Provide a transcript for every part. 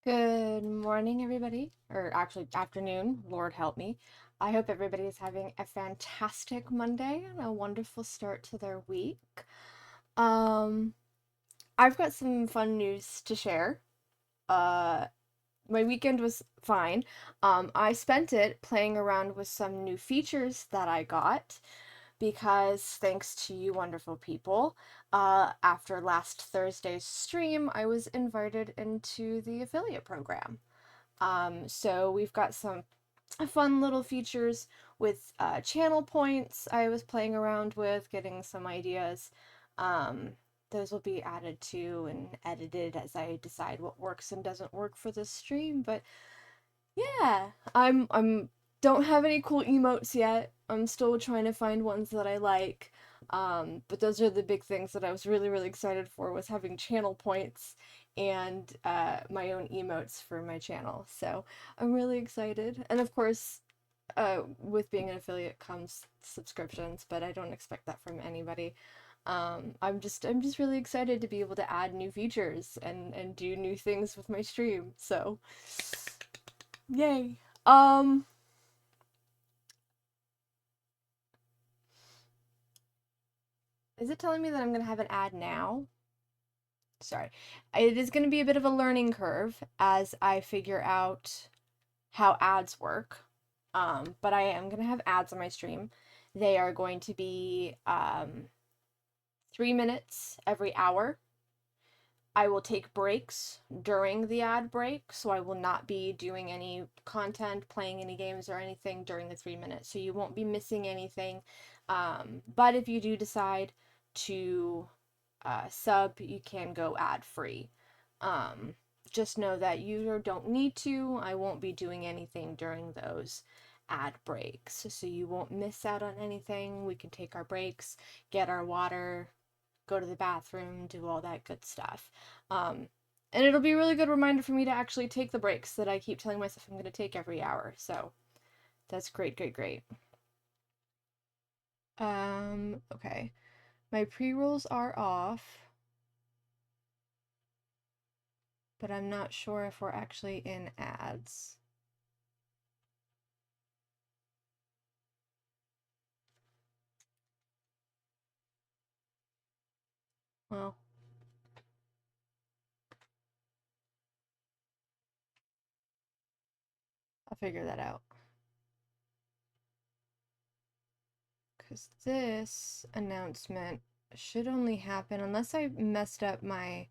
Good morning, everybody, or actually afternoon, Lord help me. I hope everybody is having a fantastic Monday and a wonderful start to their week. Um, I've got some fun news to share. Uh, my weekend was fine. I spent it playing around with some new features that I got because thanks to you wonderful people, after last Thursday's stream, I was invited into the affiliate program. So we've got some fun little features with channel points I was playing around with, getting some ideas. Um, those will be added to and edited as I decide what works and doesn't work for this stream. But yeah, I'm don't have any cool emotes yet. I'm still trying to find ones that I like. But those are the big things that I was really excited for, was having channel points and my own emotes for my channel. So I'm really excited. And of course, with being an affiliate comes subscriptions, but I don't expect that from anybody. I'm just really excited to be able to add new features and do new things with my stream. So yay. Is it telling me that I'm gonna have an ad now? Sorry. It is gonna be a bit of a learning curve as I figure out how ads work. But I am gonna have ads on my stream. They are going to be 3 minutes every hour. I will take breaks during the ad break, so I will not be doing any content, playing any games or anything during the 3 minutes. So you won't be missing anything. But if you do decide to sub, you can go ad free. Um, just know that you don't need to. I won't be doing anything during those ad breaks, so you won't miss out on anything. We can take our breaks, get our water, go to the bathroom, do all that good stuff. Um, and it'll be a really good reminder for me to actually take the breaks that I keep telling myself I'm going to take every hour. So that's great. Okay. My pre-rolls are off, but I'm not sure if we're actually in ads. Well, I'll figure that out. Because this announcement should only happen unless I messed up my...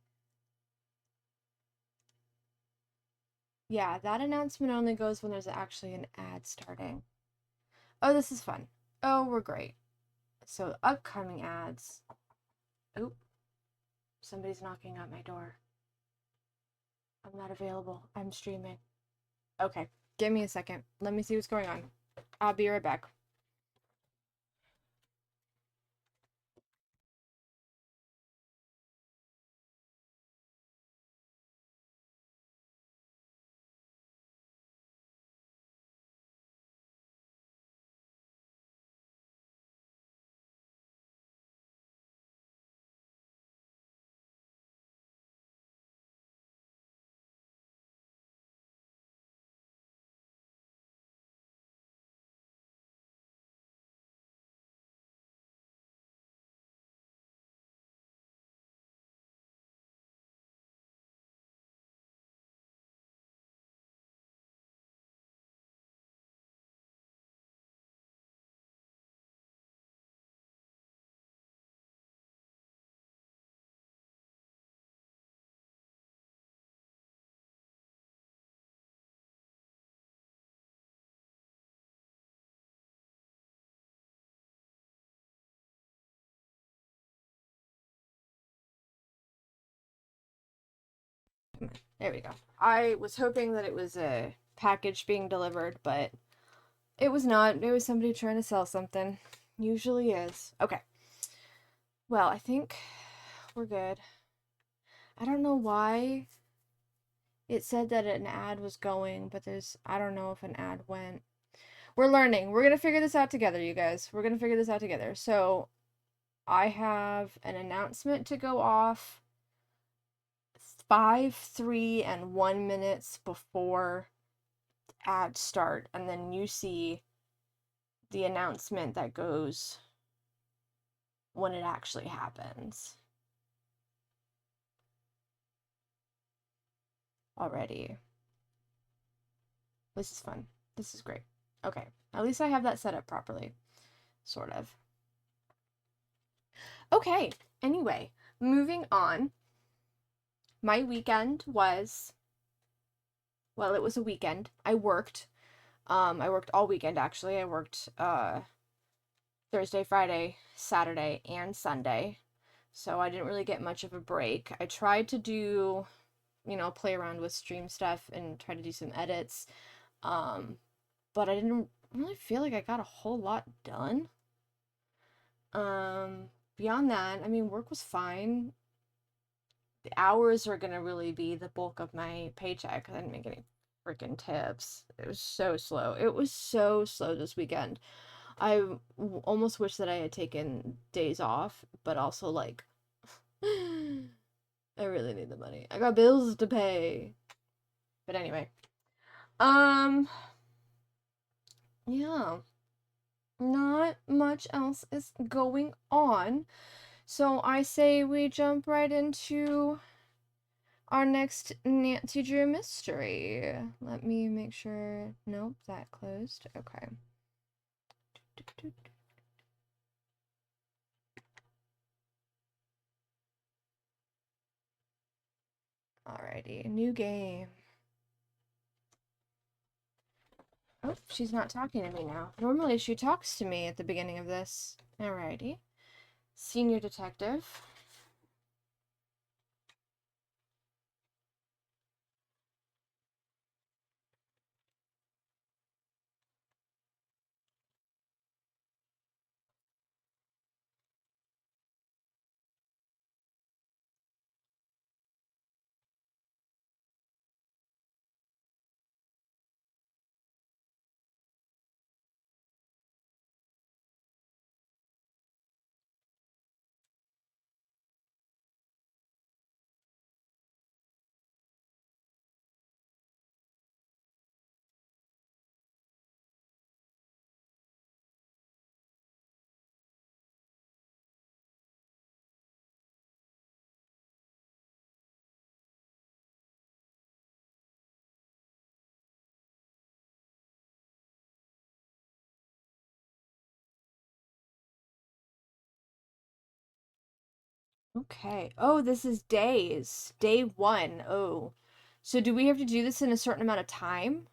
Yeah, that announcement only goes when there's actually an ad starting. Oh, this is fun. Oh, we're great. So, upcoming ads. Oop, somebody's knocking at my door. I'm not available. I'm streaming. Okay, give me a second. Let me see what's going on. I'll be right back. There we go. I was hoping that it was a package being delivered, but it was not. It was somebody trying to sell something. Usually is. Okay. Well, I think we're good. I don't know why it said that an ad was going, but I don't know if an ad went. We're learning. We're gonna figure this out together, you guys. We're gonna figure this out together. So, I have an announcement to go off 5, 3, and 1 minutes before ad start, and then you see the announcement that goes when it actually happens already. This is fun. This is great. Okay, at least I have that set up properly. Sort of. Okay, anyway, moving on. My weekend was, well, it was a weekend. I worked. I worked all weekend actually. I worked Thursday, Friday, Saturday, and Sunday. So I didn't really get much of a break. I tried to do, play around with stream stuff and try to do some edits. But I didn't really feel like I got a whole lot done. Beyond that, I mean, work was fine. The hours are gonna really be the bulk of my paycheck. I didn't make any freaking tips. It was so slow. It was so slow this weekend. Almost wish that I had taken days off, but also like I really need the money. I got bills to pay. But anyway. Um yeah. Not much else is going on. So I say we jump right into our next Nancy Drew mystery. Let me make sure. Nope, that closed. Okay. Alrighty, new game. Oh, she's not talking to me now. Normally she talks to me at the beginning of this. Alrighty. Senior detective. Okay. Oh, this is days. Day 1. Oh. So do we have to do this in a certain amount of time?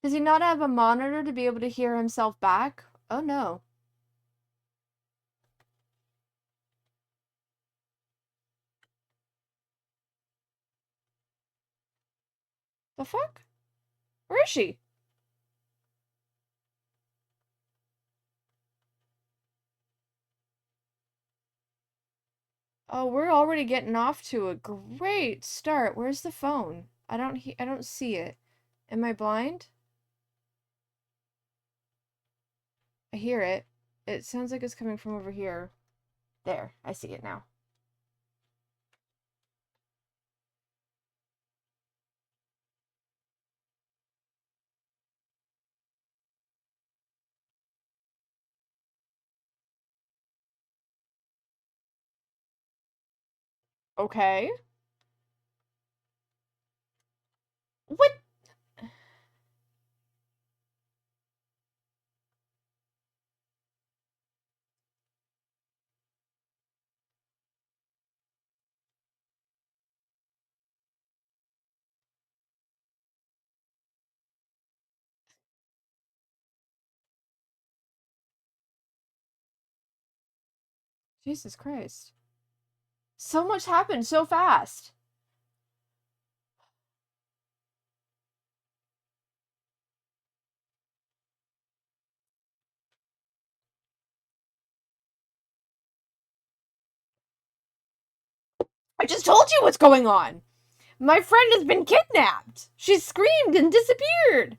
Does he not have a monitor to be able to hear himself back? Oh no. The fuck? Where is she? Oh, we're already getting off to a great start. Where's the phone? I don't see it. Am I blind? I hear it. It sounds like it's coming from over here. There, I see it now. Okay. What? Jesus Christ. So much happened so fast. I just told you what's going on. My friend has been kidnapped. She screamed and disappeared.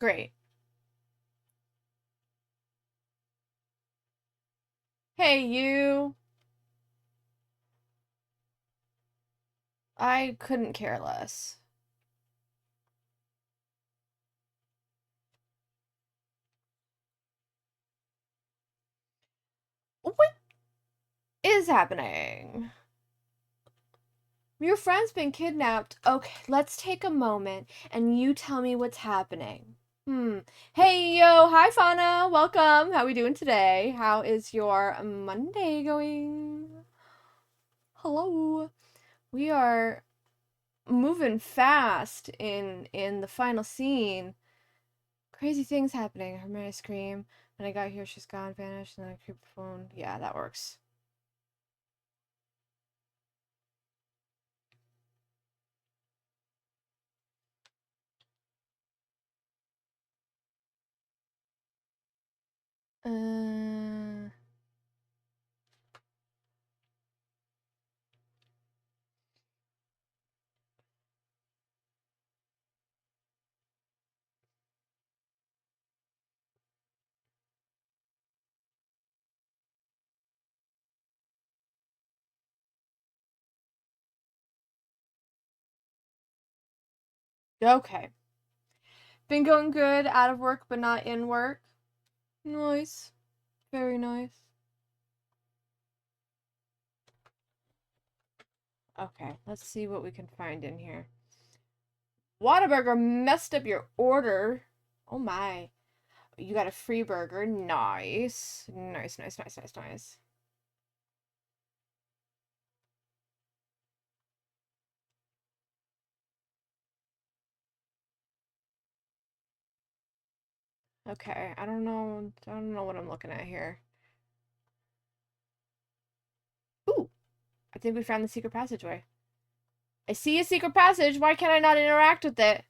Great. Hey, you. I couldn't care less. What is happening? Your friend's been kidnapped. Okay, let's take a moment and you tell me what's happening. Hey, yo. Hi, Fauna. Welcome. How we doing today? How is your Monday going? Hello. We are moving fast in the final scene. Crazy things happening. Her may scream. When I got here, she's gone, vanished, and then I creep the phone. Yeah, that works. Uh, okay. Been going good, out of work, but not in work. Nice. Very nice. Okay, let's see what we can find in here. Whataburger messed up your order. Oh my. You got a free burger. Nice. Nice, nice, nice, nice, nice. Okay, I don't know what I'm looking at here. Ooh, I think we found the secret passageway. I see a secret passage. Why can't I not interact with it?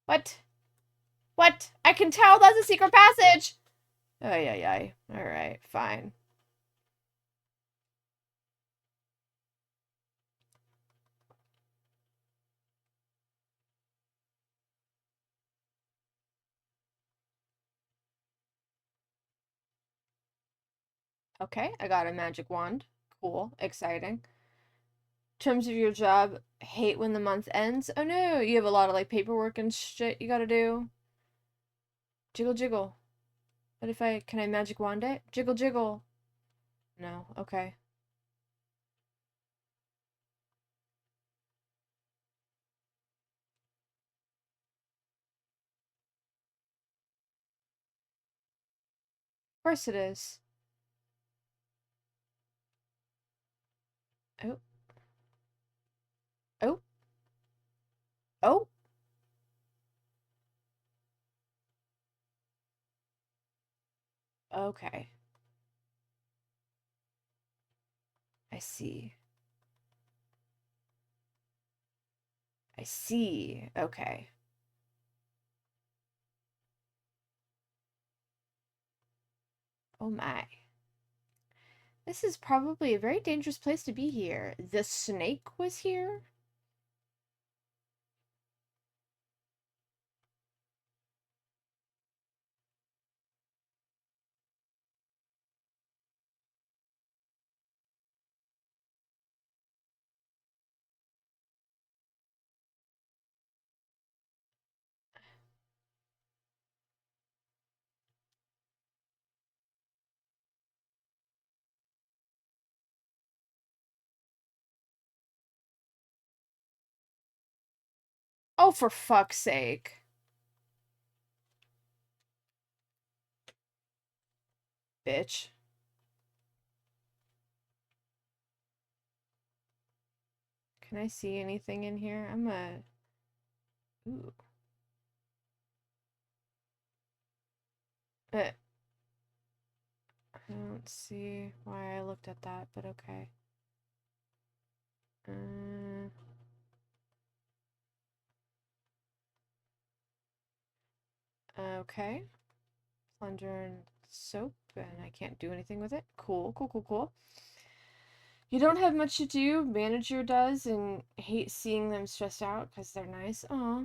What? What? I can tell that's a secret passage! Ay, ay, ay. Alright, fine. Okay, I got a magic wand. Cool. Exciting. Terms of your job, hate when the month ends. Oh no, you have a lot of like paperwork and shit you gotta do. Jiggle jiggle. What if can I magic wand it? Jiggle jiggle. No, okay. Of course it is. Oh, oh, oh. Okay. I see. I see. Okay. Oh my. This is probably a very dangerous place to be here. The snake was here? Oh, for fuck's sake. Bitch. Can I see anything in here? I'm a... Ooh. I don't see why I looked at that, but okay. Uh, okay. Plunger and soap, and I can't do anything with it. Cool, cool, cool, cool. You don't have much to do. Manager does, and hate seeing them stressed out because they're nice. Aw.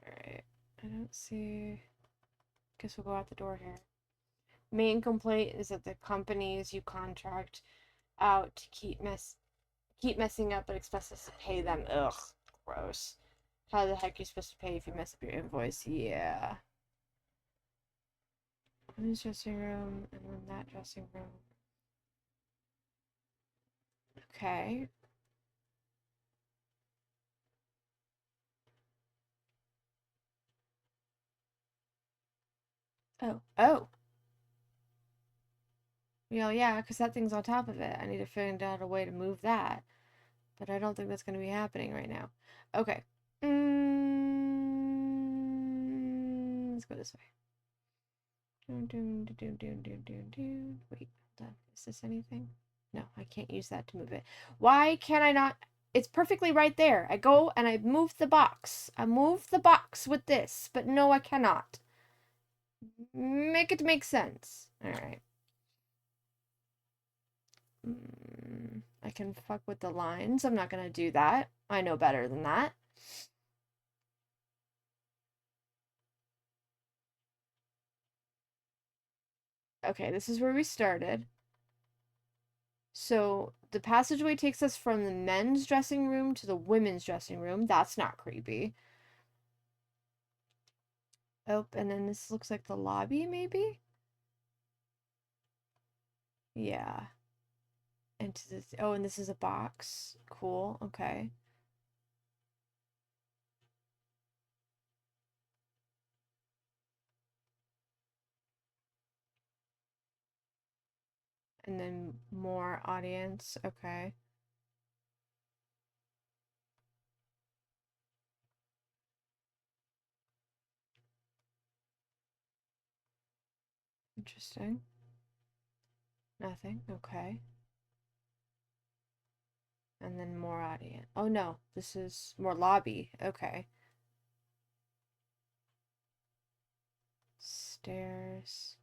Alright. I don't see. Guess we'll go out the door here. Main complaint is that the companies you contract out to keep messing up but expect us to pay them. Ugh. Gross. How the heck are you supposed to pay if you mess up your invoice? Yeah. This dressing room and then that dressing room. Okay. Oh. Oh. Yeah, because that thing's on top of it. I need to figure out a way to move that. But I don't think that's going to be happening right now. Okay. Let's go this way. Wait, hold on. Is this anything? No, I can't use that to move it. Why can't I not? It's perfectly right there. I go and I move the box. I move the box with this, but no, I cannot. Make it make sense. All right. I can fuck with the lines. I'm not gonna do that. I know better than that. Okay, this is where we started. So the passageway takes us from the men's dressing room to the women's dressing room. That's not creepy. Oh, and then this looks like the lobby, maybe? Yeah. Into this. Oh, and this is a box. Cool. Okay. And then more audience. Okay. Interesting. Nothing. Okay. And then more audience. Oh no, this is more lobby. Okay. Stairs.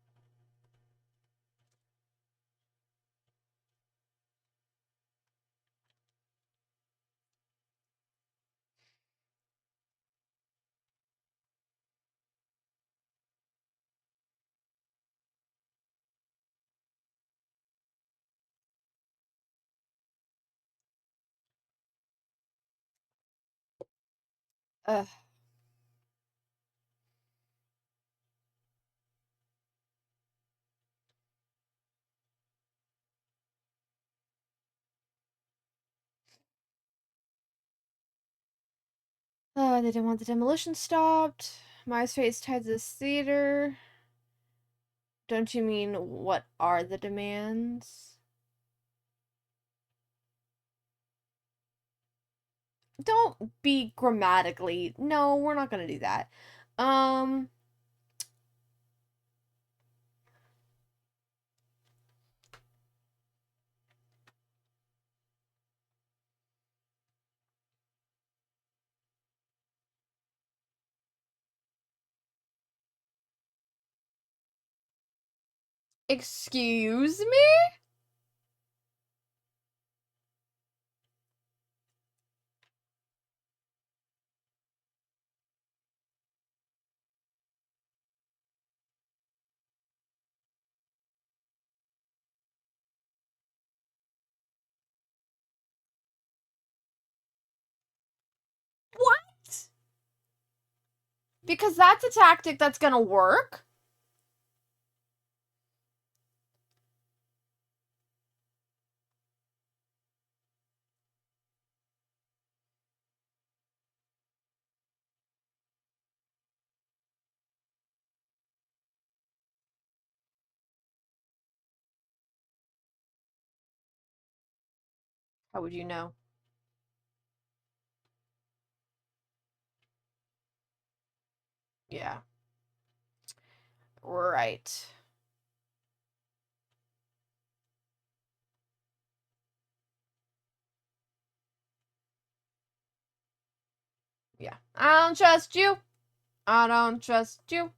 Ugh. Oh, they didn't want the demolition stopped. MySpace tied to this theater. Don't you mean what are the demands? Don't be grammatically. No, we're not gonna do that. Um, excuse me? What? Because that's a tactic that's gonna work. How would you know? Yeah. Right. Yeah. I don't trust you. I don't trust you.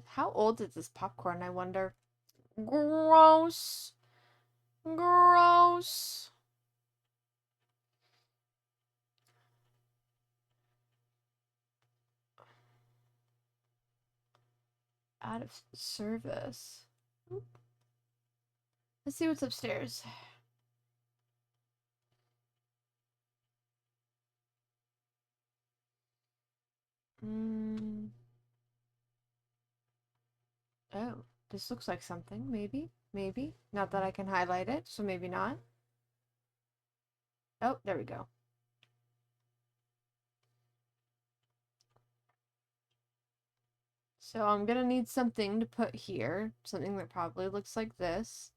How old is this popcorn, I wonder? Gross. Gross. Out of service. Let's see what's upstairs. Mm. Oh, this looks like something. Maybe. Maybe. Not that I can highlight it, so maybe not. Oh, there we go. So I'm gonna need something to put here. Something that probably looks like this.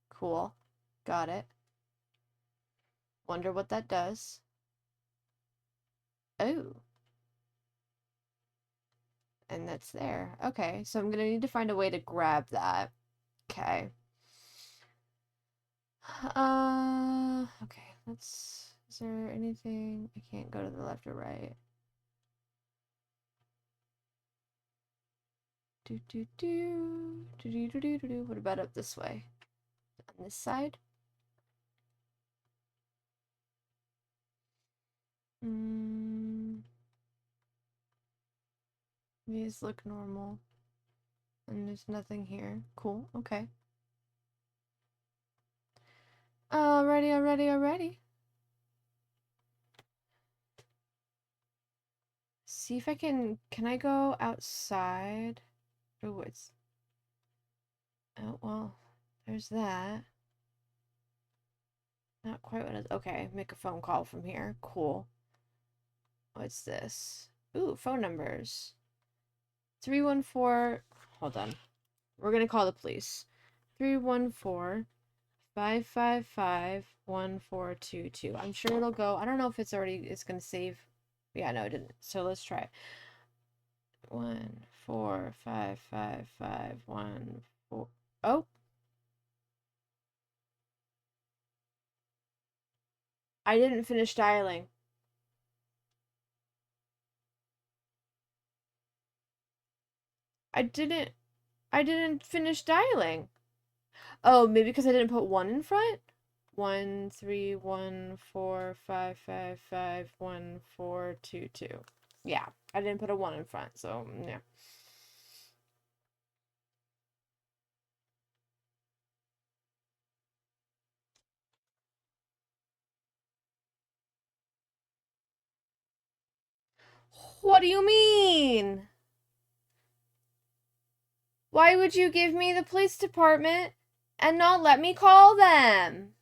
Cool. Got it. Wonder what that does. Oh. And that's there. Okay, so I'm gonna need to find a way to grab that. Okay. Okay, let's... Is there anything... I can't go to the left or right. Do do do do do do do do. What about up this way? On this side? These look normal. And there's nothing here. Cool, okay. Alrighty. See if I can I go outside? Oh, it's... Oh, well, there's that. Not quite what it... Okay, make a phone call from here. Cool. What's this? Ooh, phone numbers. 314... Hold on. We're gonna call the police. 314-555-1422. I'm sure it'll go. I don't know if it's already... It's gonna save. Yeah, no, it didn't. So let's try it. 1455514. Oh, I didn't finish dialing. I didn't I didn't finish dialing. Oh, maybe because I didn't put one in front? 13145551422. Yeah, I didn't put a one in front, so yeah. What do you mean? Why would you give me the police department and not let me call them?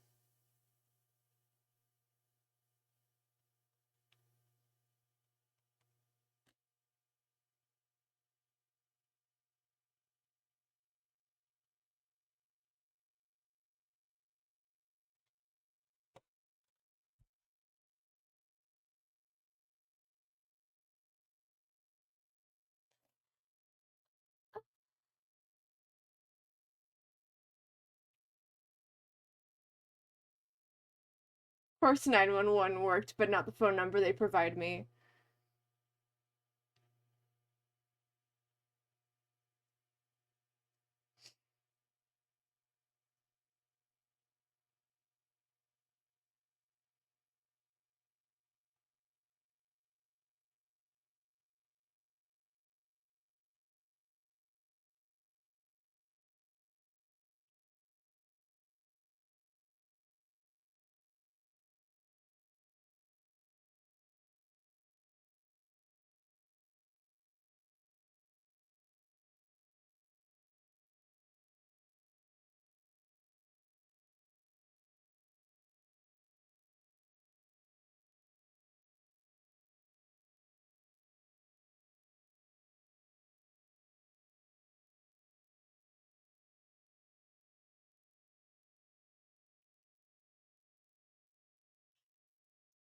Of course 911 worked, but not the phone number they provide me.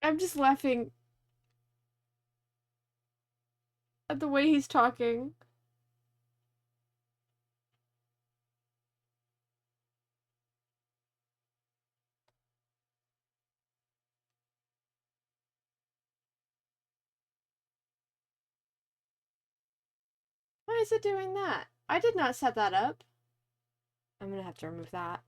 I'm just laughing at the way he's talking. Why is it doing that? I did not set that up. I'm gonna have to remove that.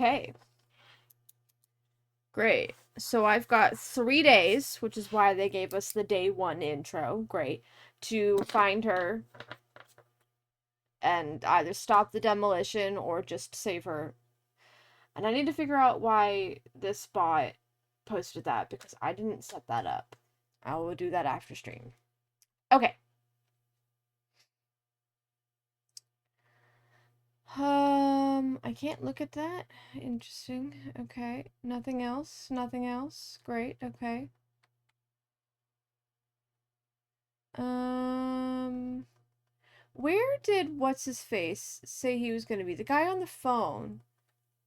Okay. Great. So I've got 3 days, which is why they gave us the day 1 intro. Great. To find her and either stop the demolition or just save her. And I need to figure out why this bot posted that because I didn't set that up. I will do that after stream. Okay. I can't look at that. Interesting. Okay. Nothing else. Nothing else. Great. Okay. Um, where did what's his face say he was gonna be? The guy on the phone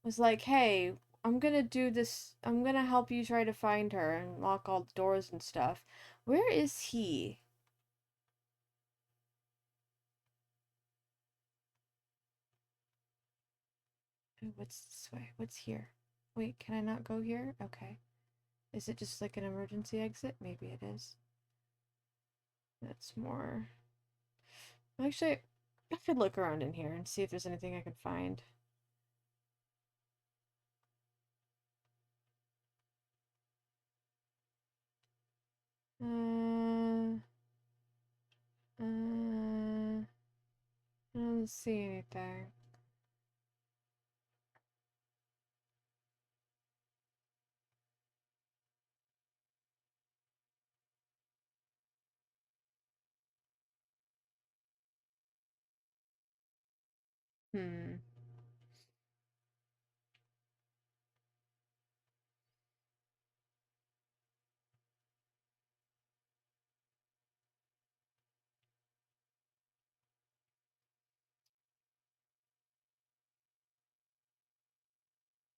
was like, "Hey, I'm gonna do this. I'm gonna help you try to find her and lock all the doors and stuff." Where is he? Oh, what's this way? What's here? Wait, can I not go here? Okay. Is it just like an emergency exit? Maybe it is. That's more. Actually, I could look around in here and see if there's anything I can find. Uh, I don't see anything. Hmm.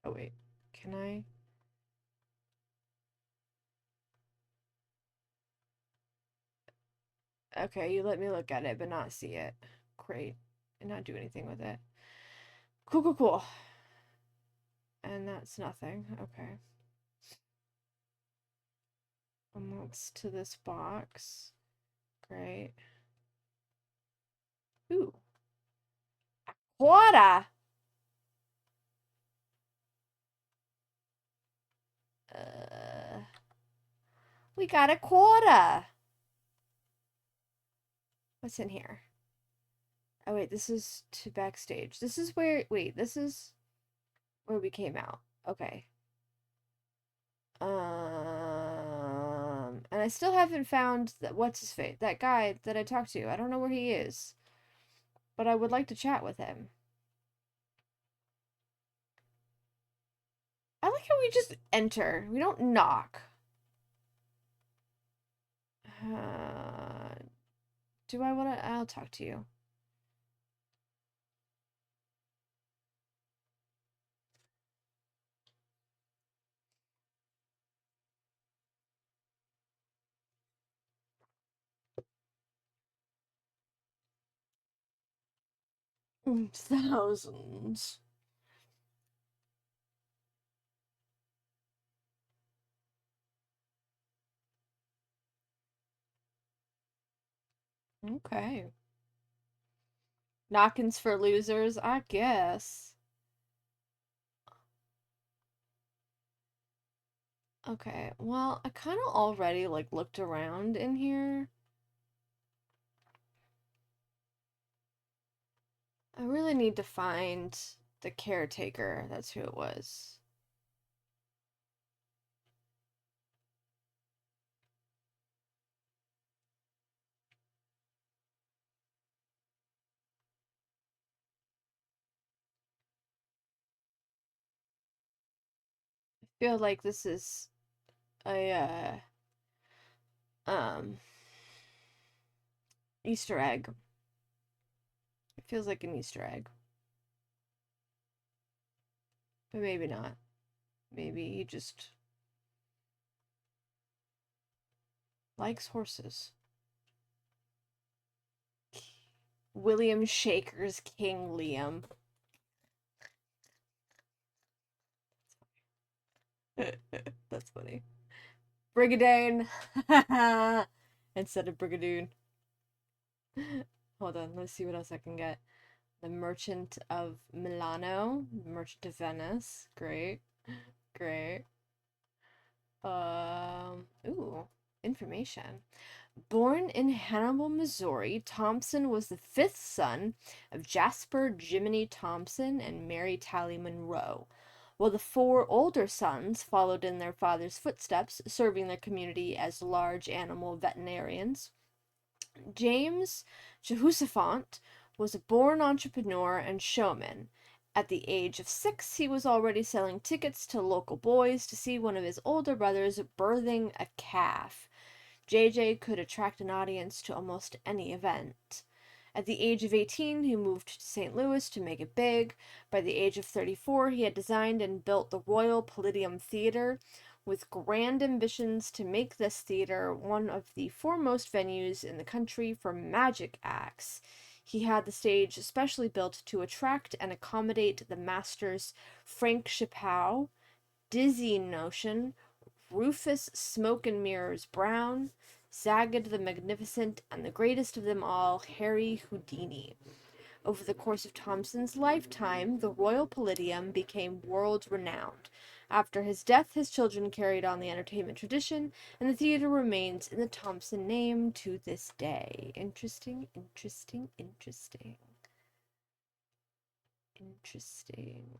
Oh, wait. Can I? Okay, you let me look at it, but not see it. Great. And not do anything with it. Cool, cool, cool. And that's nothing. Okay. Amongst to this box. Great. Ooh. Quarter! Uh, we got a quarter! What's in here? Oh, wait, this is to backstage. This is where. Wait, this is where we came out. Okay. And I still haven't found that what's his face, that guy that I talked to. I don't know where he is, but I would like to chat with him. I like how we just enter. We don't knock. Uh, do I want to? I'll talk to you. Thousands. Okay. Knockins for losers, I guess. Okay, well, I kind of already like looked around in here. I really need to find the caretaker. That's who it was. I feel like this is a um Easter egg. It feels like an Easter egg, but maybe not. Maybe he just likes horses. William Shaker's King Liam. That's funny. Brigadoon instead of Brigadoon. Hold on, let's see what else I can get. The Merchant of Milano, Merchant of Venice. Great, great. Ooh, information. Born in Hannibal, Missouri, Thompson was the fifth son of Jasper Jiminy Thompson and Mary Tally Monroe, while the four older sons followed in their father's footsteps, serving their community as large animal veterinarians. James Jehoshaphat was a born entrepreneur and showman. At the age of 6, he was already selling tickets to local boys to see one of his older brothers birthing a calf. JJ could attract an audience to almost any event. At the age of 18, he moved to St. Louis to make it big. By the age of 34, he had designed and built the Royal Palladium Theater, with grand ambitions to make this theater one of the foremost venues in the country for magic acts. He had the stage specially built to attract and accommodate the masters Frank Chappell, Dizzy Notion, Rufus Smoke and Mirrors Brown, Zagad the Magnificent, and the greatest of them all, Harry Houdini. Over the course of Thompson's lifetime, the Royal Palladium became world renowned. After his death, his children carried on the entertainment tradition, and the theater remains in the Thompson name to this day. Interesting, interesting, interesting. Interesting.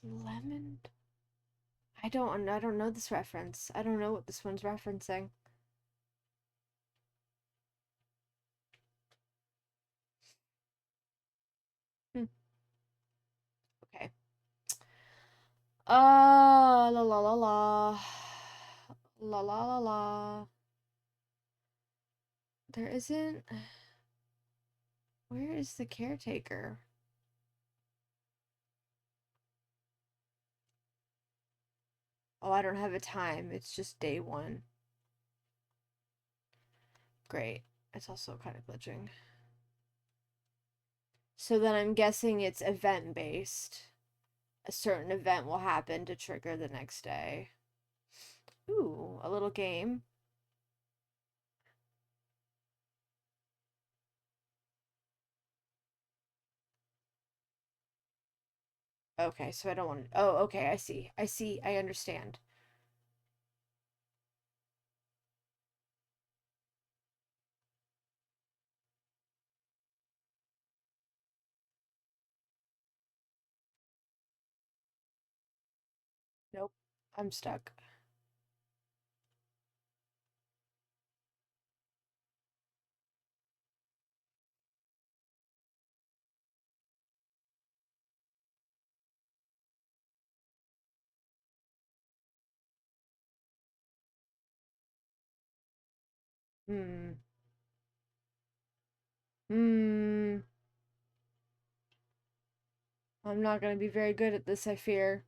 Lemon. I don't know this reference. I don't know what this one's referencing. Hmm. Okay. La la la la. La la la la. There isn't. Where is the caretaker? Oh, I don't have a time. It's just day one. Great. It's also kind of glitching. So then I'm guessing it's event based. A certain event will happen to trigger the next day. Ooh, a little game. Okay, so I don't want to. Oh, okay, I see. I see. I understand. Nope. I'm stuck. Hmm. Hmm. I'm not gonna be very good at this, I fear.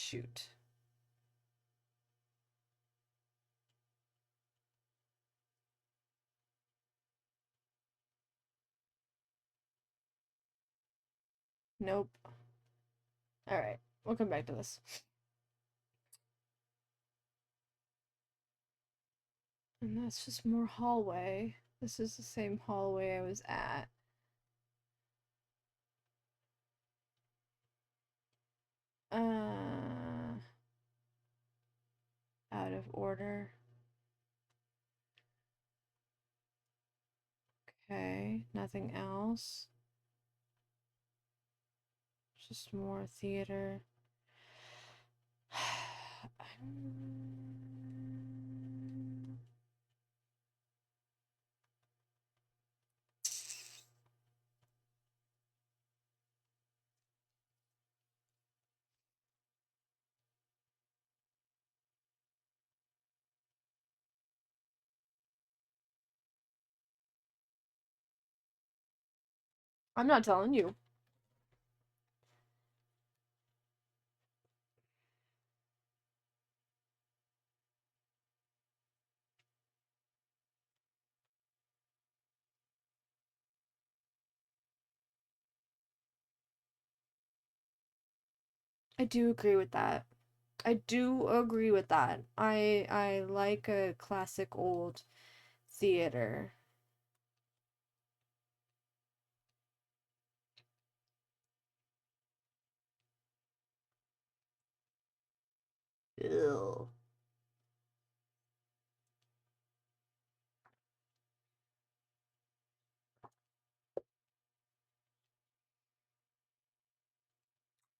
shoot. Nope. All right, we'll come back to this. And that's just more hallway. This is the same hallway I was at. Out of order. Okay, nothing else. Just more theater. I'm not telling you. I do agree with that. I do agree with that. I like a classic old theater. Ew.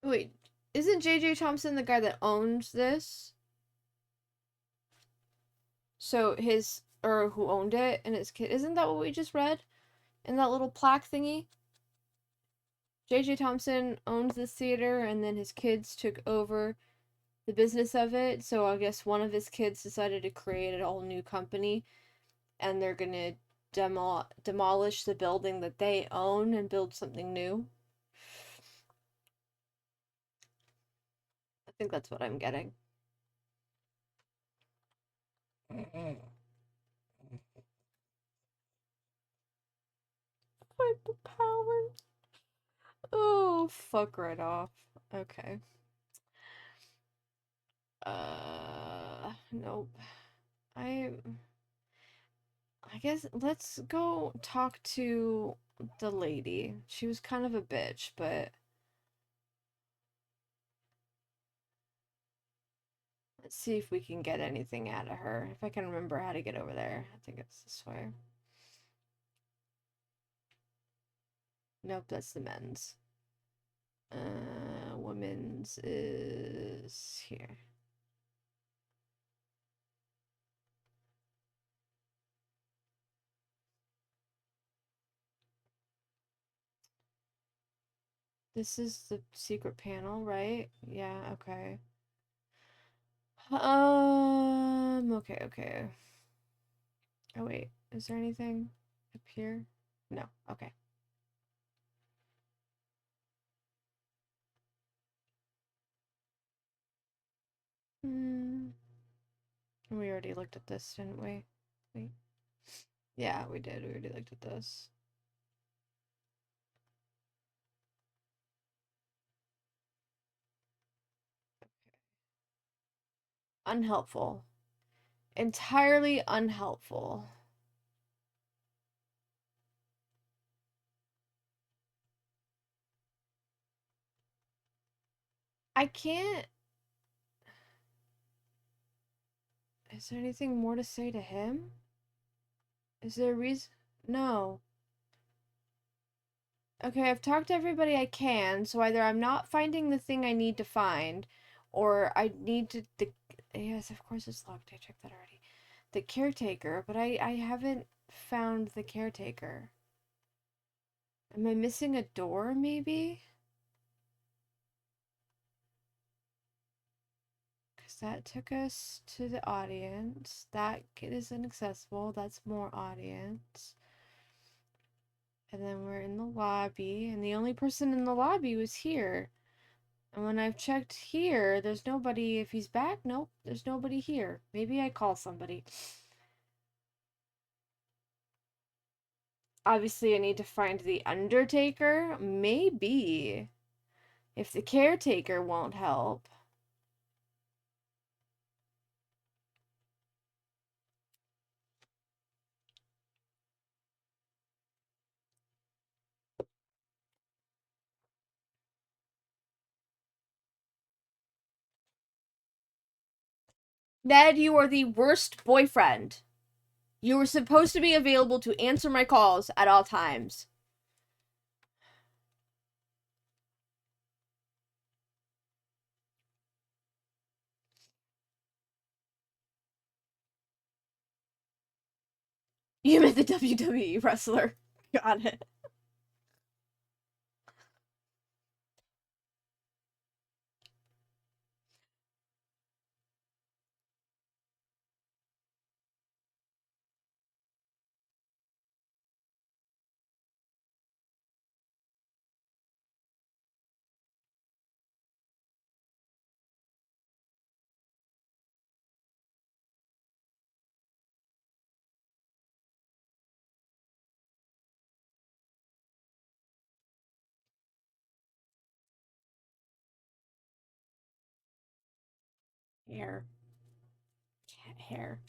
Wait, isn't J.J. Thompson the guy that owns this? So his, or who owned it and his kid, isn't that what we just read in that little plaque thingy? J.J. Thompson owns this theater and then his kids took over the business of it. So I guess one of his kids decided to create a whole new company and they're gonna demolish the building that they own and build something new. I think that's what I'm getting. Fight the power. Oh, fuck right off. Okay. Nope. I I guess let's go talk to the lady. She was kind of a bitch, but let's see if we can get anything out of her. If I can remember how to get over there. I think it's this way. Nope, that's the men's. Women's is here. This is the secret panel, right? Yeah, okay. Okay, okay. Oh wait, is there anything up here? No, okay. Hmm. We already looked at this, didn't we? Wait. Yeah, we did. We already looked at this. Unhelpful. Entirely unhelpful. I can't. Is there anything more to say to him? Is there a reason? No. Okay, I've talked to everybody I can, so either I'm not finding the thing I need to find, or I need to yes, of course it's locked. I checked that already. The caretaker, but I haven't found the caretaker. Am I missing a door, maybe? Because that took us to the audience. That is inaccessible. That's more audience. And then we're in the lobby, and the only person in the lobby was here. And when I've checked here, there's nobody. If he's back, nope, there's nobody here. Maybe I call somebody. Obviously, I need to find the Undertaker. Maybe. If the caretaker won't help. Ned, you are the worst boyfriend. You were supposed to be available to answer my calls at all times. You meant the WWE wrestler. Got it. Hair. Hair.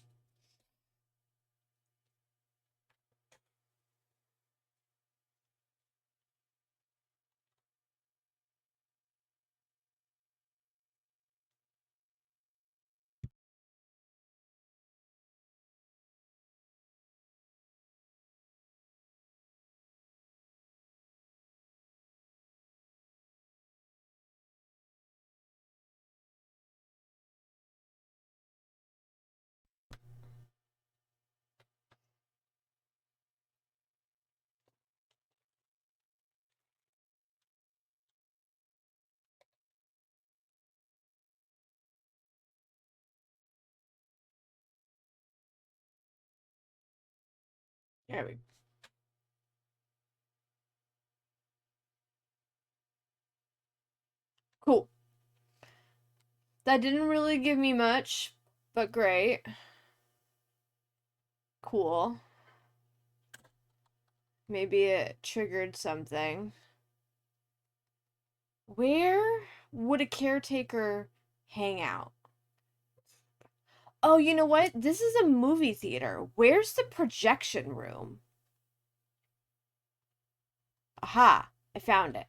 There we go. Cool. That didn't really give me much, but great. Cool. Maybe it triggered something. Where would a caretaker hang out? Oh, you know what? This is a movie theater. Where's the projection room? Aha, I found it.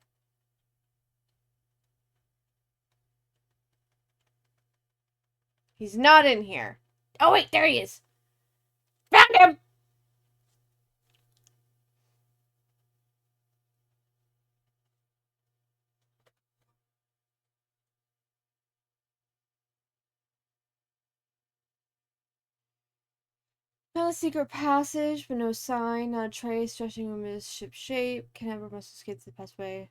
He's not in here. Oh, wait, there he is. Found him! Found a secret passage, but no sign, not a trace. Dressing room is ship shape. Can ever must escape the pathway.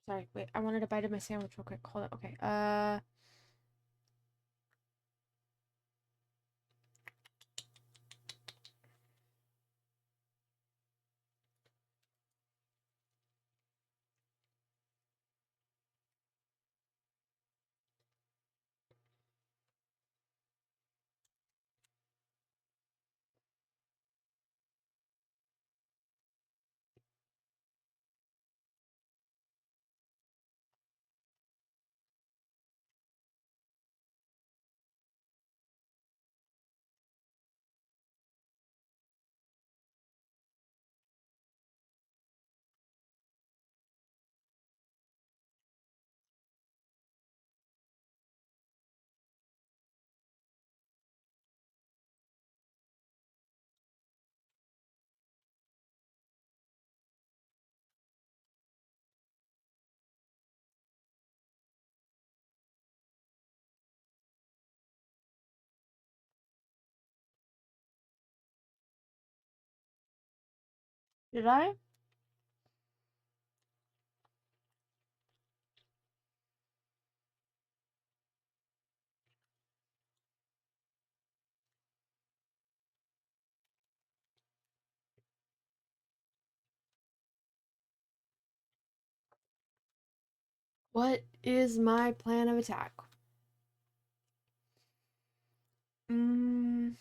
Sorry, wait. I wanted a bite of my sandwich real quick. Hold on. Okay. Did I? What is my plan of attack? Mm,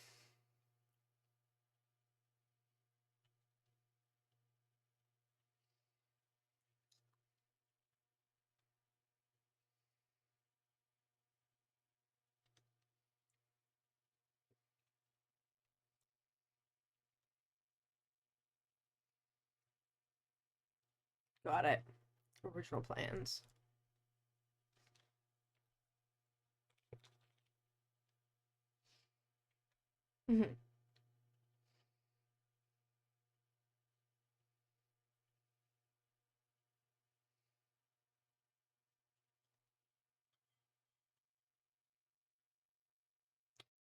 got it. Original plans. Mhm.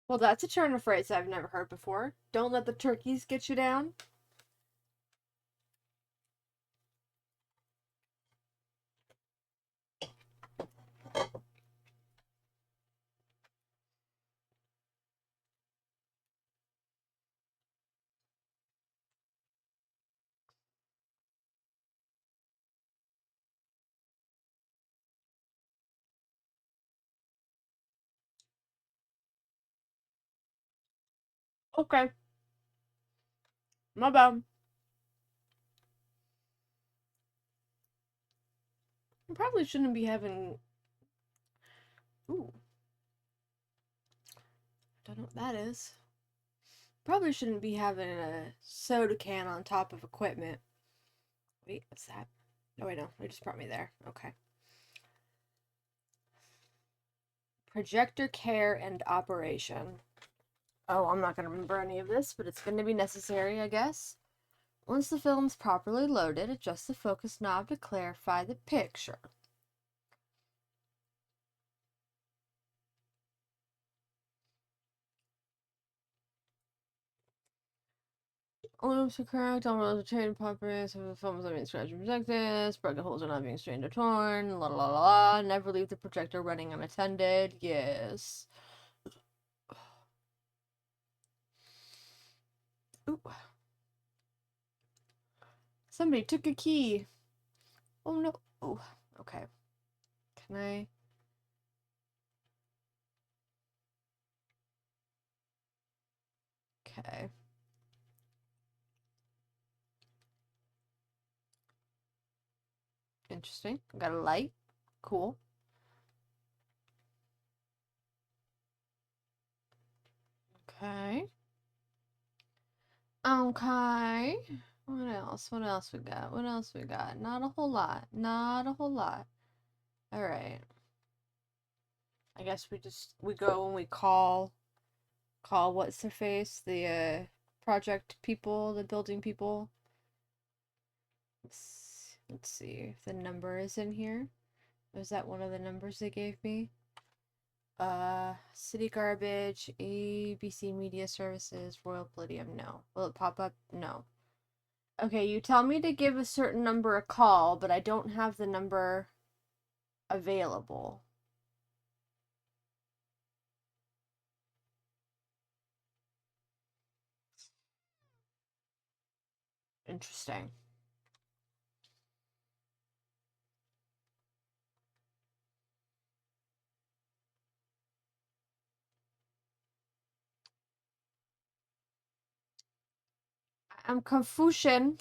Well, that's a turn of phrase I've never heard before. Don't let the turkeys get you down. Okay, my bad. I probably shouldn't be having. Ooh, don't know what that is. Probably shouldn't be having a soda can on top of equipment. Wait, what's that? Oh, wait, no. It just brought me there. Okay. Projector care and operation. Oh, I'm not going to remember any of this, but it's going to be necessary, I guess. Once the film's properly loaded, adjust the focus knob to clarify the picture. Loops are correct, all rows are chain properties, if the film is not being scratched and protected, sprocket holes are not being strained or torn, la la la la, never leave the projector running unattended, yes. Ooh. Somebody took a key. Oh no. Oh, okay. Can I? Okay. Interesting. Got a light. Cool. Okay. Okay. What else? What else we got? What else we got? Not a whole lot. Not a whole lot. All right. I guess we go and we call what's their face? The project people, the building people. Let's see if the number is in here. Was that one of the numbers they gave me? City Garbage, ABC Media Services, Royal Palladium, no. Will it pop up? No. Okay, you tell me to give a certain number a call, but I don't have the number available. Interesting. I'm Confucian.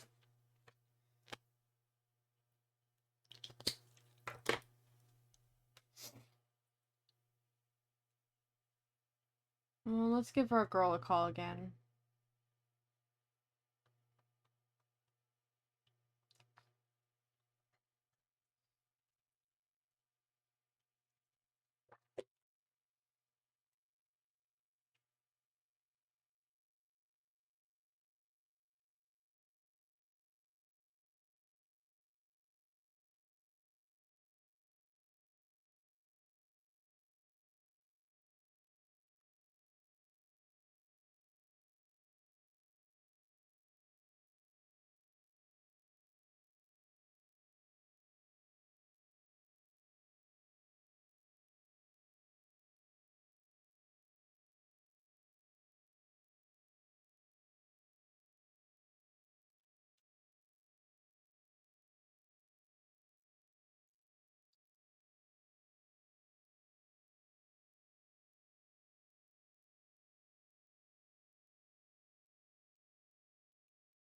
Well, let's give our girl a call again.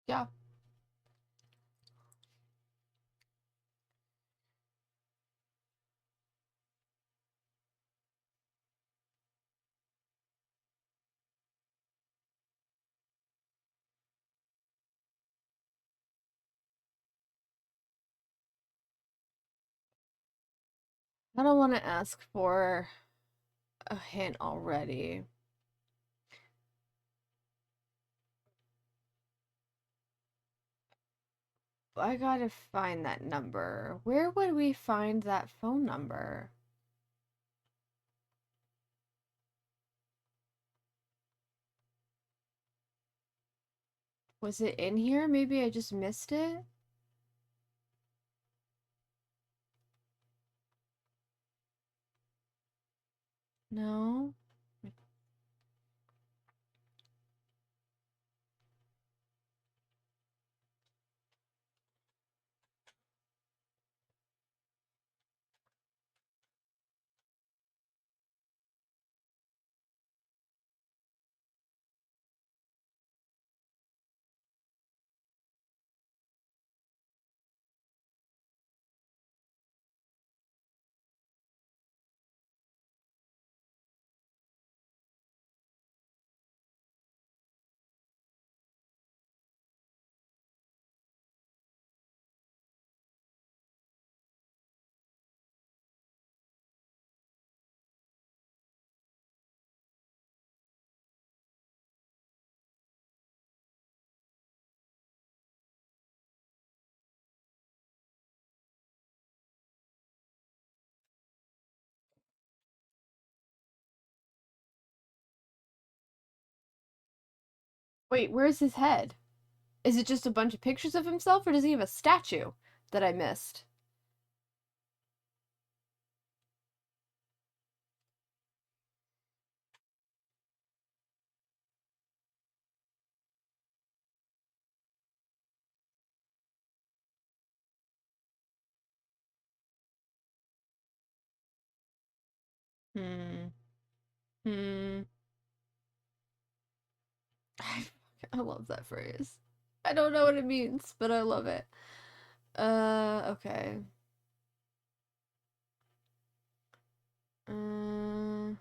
Yeah. I don't want to ask for a hint already. I gotta find that number. Where would we find that phone number? Was it in here? Maybe I just missed it? No? Wait, where's his head? Is it just a bunch of pictures of himself, or does he have a statue that I missed? Hmm. Hmm. I love that phrase. I don't know what it means, but I love it. Okay. Uh,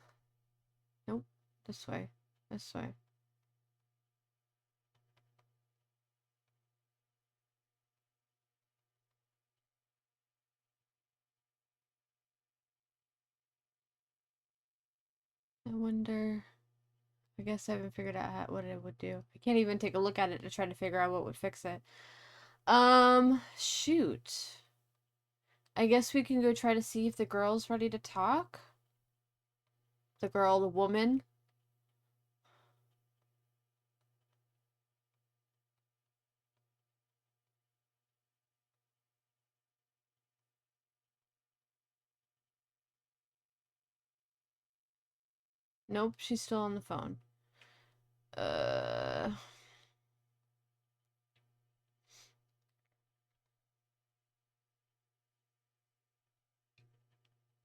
nope. This way. This way. I wonder. I guess I haven't figured out what it would do. I can't even take a look at it to try to figure out what would fix it. Shoot. I guess we can go try to see if the girl's ready to talk. The girl, the woman. Nope, she's still on the phone. Uh,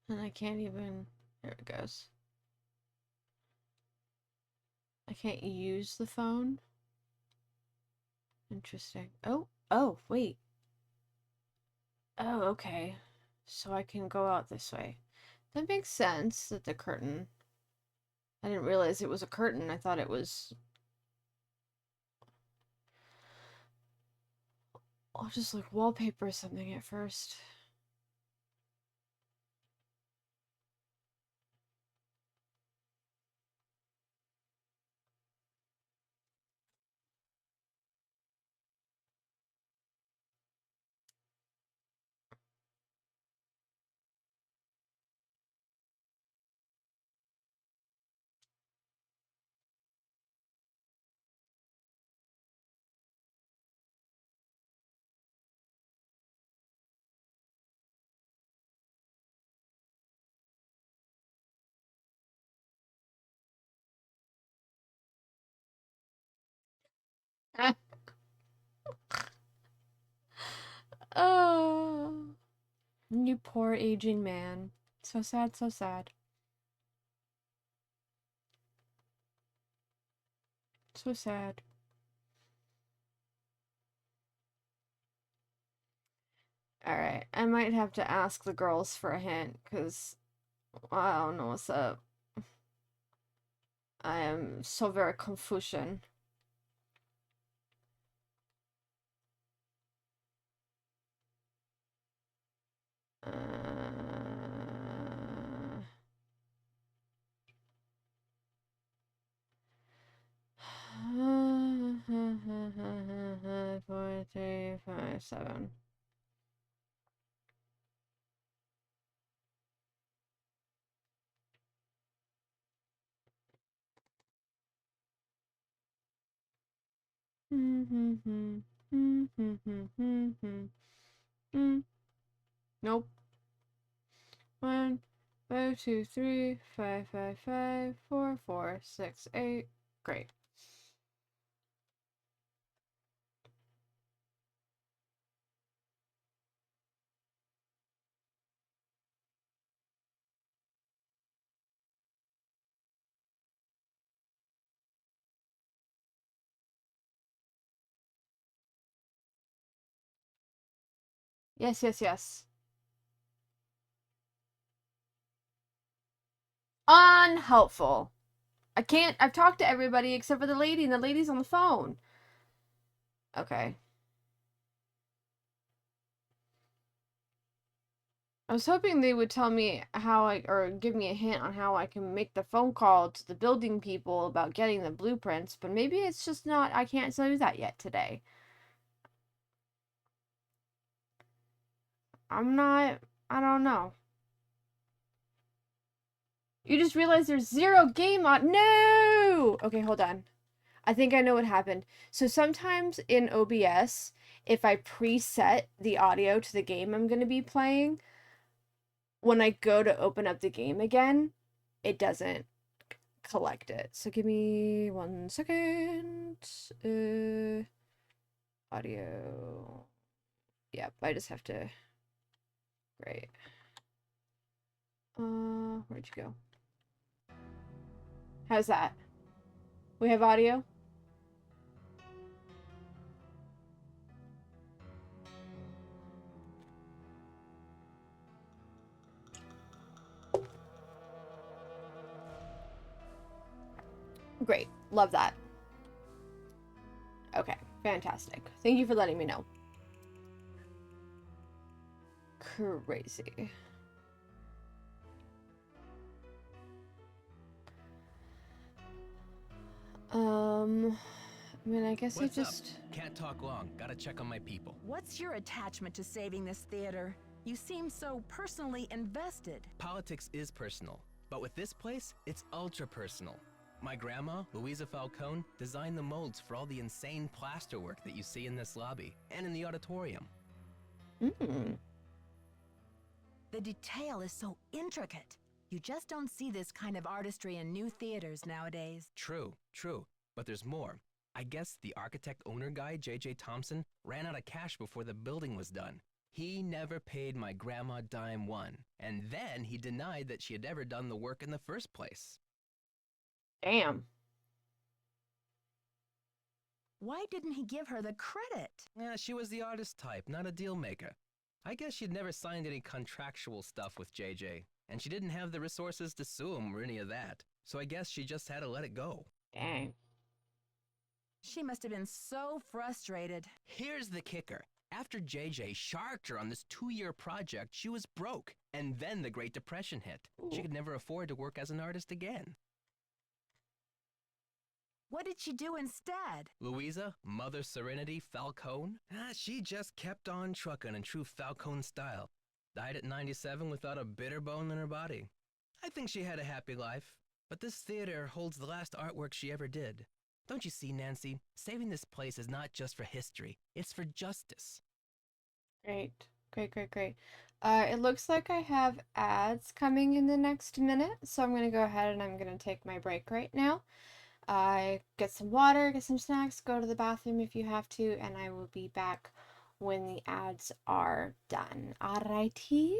and I can't even. There it goes. I can't use the phone. Interesting. Wait. Oh, okay. So I can go out this way. That makes sense that the curtain. I didn't realize it was a curtain. I thought it was. I'll just like wallpaper or something at first. Oh, you poor aging man. So sad, so sad. So sad. Alright, I might have to ask the girls for a hint, because I don't know what's up. I am so very confusion. Uh... 4, 3, 5, 7. Nope. 1, 5, 2, 3, 5, 5, 5, 4, 4, 6, 8. Great. Yes, yes, yes. Unhelpful. I've talked to everybody except for the lady, and the lady's on the phone. Okay. I was hoping they would tell me or give me a hint on how I can make the phone call to the building people about getting the blueprints, but maybe it's just not, I can't do that yet today. I don't know. You just realized there's 0 game on. No! Okay, hold on. I think I know what happened. So sometimes in OBS, if I preset the audio to the game I'm going to be playing, when I go to open up the game again, it doesn't collect it. So give me 1 second. Audio. Yep, I just have to. Great. Where'd you go? How's that? We have audio? Great. Love that. Okay, fantastic. Thank you for letting me know. Crazy. I mean, I guess What's I just... up? Can't talk long. Gotta check on my people. What's your attachment to saving this theater? You seem so personally invested. Politics is personal, but with this place, it's ultra personal. My grandma, Louisa Falcone, designed the molds for all the insane plasterwork that you see in this lobby and in the auditorium. The detail is so intricate. You just don't see this kind of artistry in new theaters nowadays. True, true, but there's more. I guess the architect-owner guy, J.J. Thompson, ran out of cash before the building was done. He never paid my grandma dime one, and then he denied that she had ever done the work in the first place. Damn. Why didn't he give her the credit? Yeah, she was the artist type, not a deal maker. I guess she'd never signed any contractual stuff with JJ, and she didn't have the resources to sue him or any of that. So I guess she just had to let it go. Dang. She must have been so frustrated. Here's the kicker. After JJ sharked her on this 2-year project, she was broke. And then the Great Depression hit. Ooh. She could never afford to work as an artist again. What did she do instead? Louisa, Mother Serenity Falcone? She just kept on trucking in true Falcone style. Died at 97 without a bitter bone in her body. I think she had a happy life. But this theater holds the last artwork she ever did. Don't you see, Nancy? Saving this place is not just for history. It's for justice. Great. Great, great, great. It looks like I have ads coming in the next minute, so I'm going to go ahead and I'm going to take my break right now. Get some water, get some snacks, go to the bathroom if you have to, and I will be back when the ads are done. Alrighty?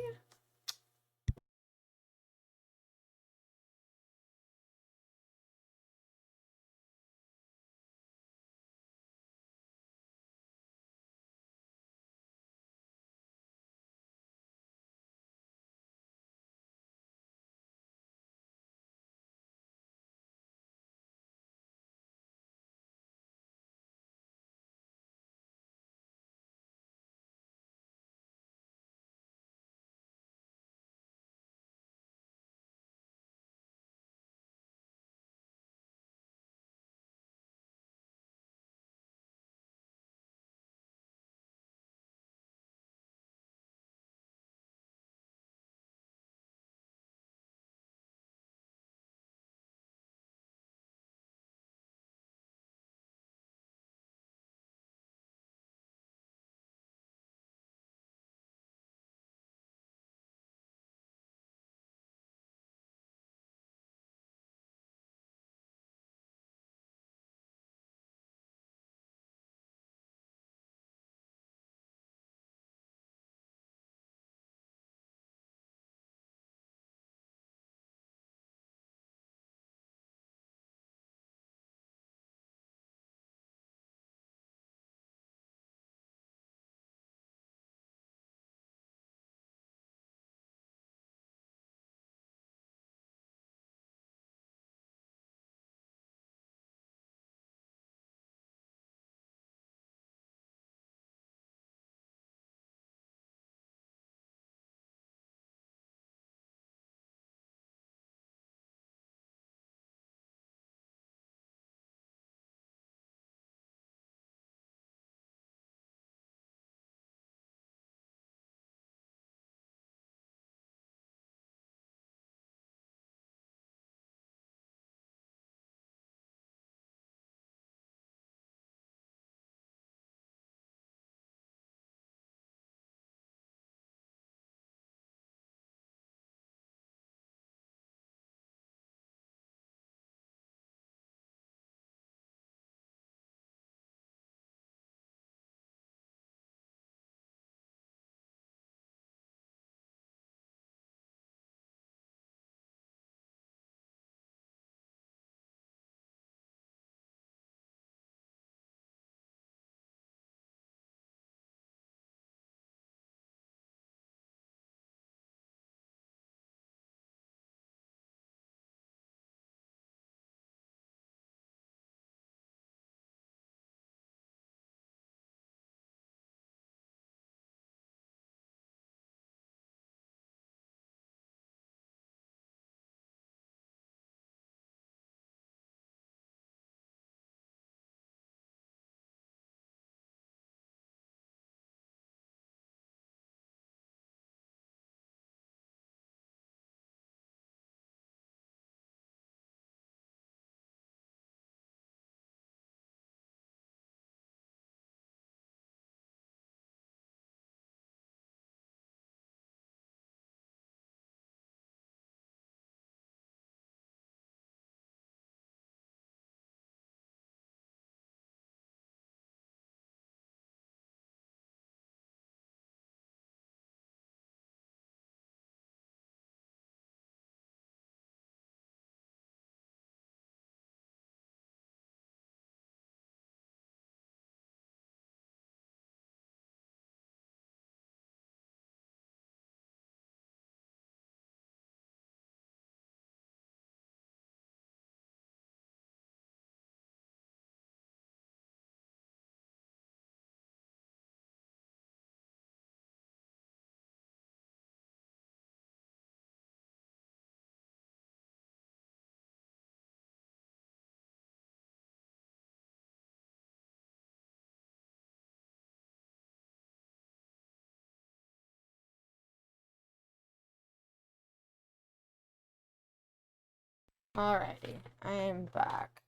Alrighty, I am back.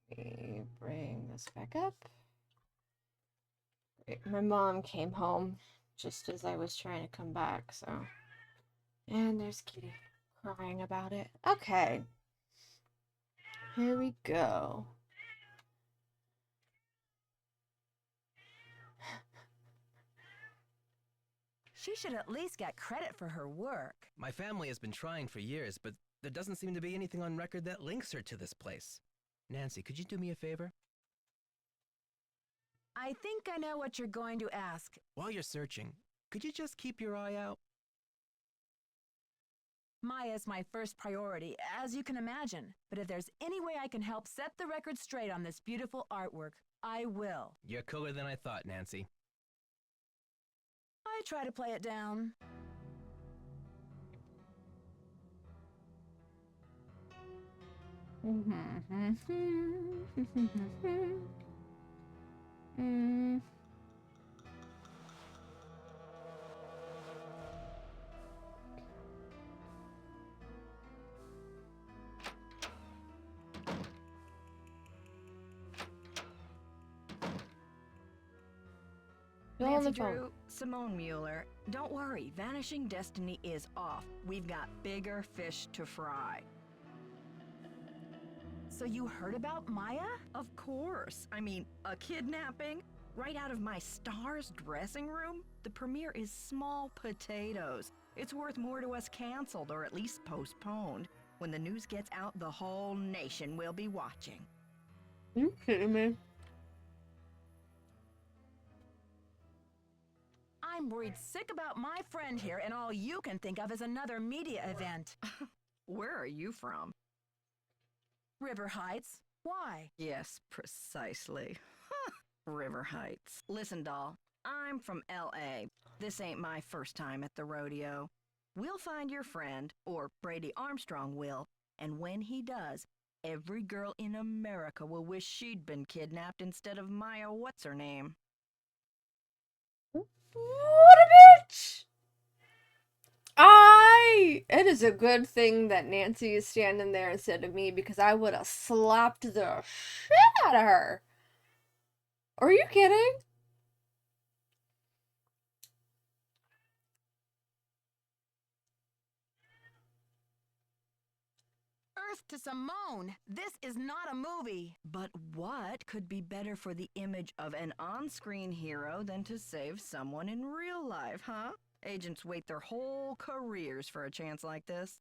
Let me bring this back up. Great. My mom came home just as I was trying to come back, so. And there's Kitty crying about it. Okay. Here we go. She should at least get credit for her work. My family has been trying for years, but there doesn't seem to be anything on record that links her to this place. Nancy, could you do me a favor? I think I know what you're going to ask. While you're searching, could you just keep your eye out? Maya's my first priority, as you can imagine. But if there's any way I can help set the record straight on this beautiful artwork, I will. You're cooler than I thought, Nancy. I try to play it down. Still on Nancy the phone. Drew, Simone Mueller, don't worry, Vanishing Destiny is off. We've got bigger fish to fry. So you heard about Maya? Of course. I mean, a kidnapping? Right out of my star's dressing room? The premiere is small potatoes. It's worth more to us canceled or at least postponed. When the news gets out, the whole nation will be watching. Are you kidding me? I'm worried sick about my friend here, and all you can think of is another media event. Where are you from? River Heights. Why? Yes, precisely. River Heights. Listen, doll, I'm from L.A. This ain't my first time at the rodeo. We'll find your friend, or Brady Armstrong will, and when he does, every girl in America will wish she'd been kidnapped instead of Maya what's-her-name. What a bitch! It is a good thing that Nancy is standing there instead of me, because I would have slapped the shit out of her. Are you kidding? Earth to Simone. This is not a movie. But what could be better for the image of an on-screen hero than to save someone in real life, huh? Agents wait their whole careers for a chance like this.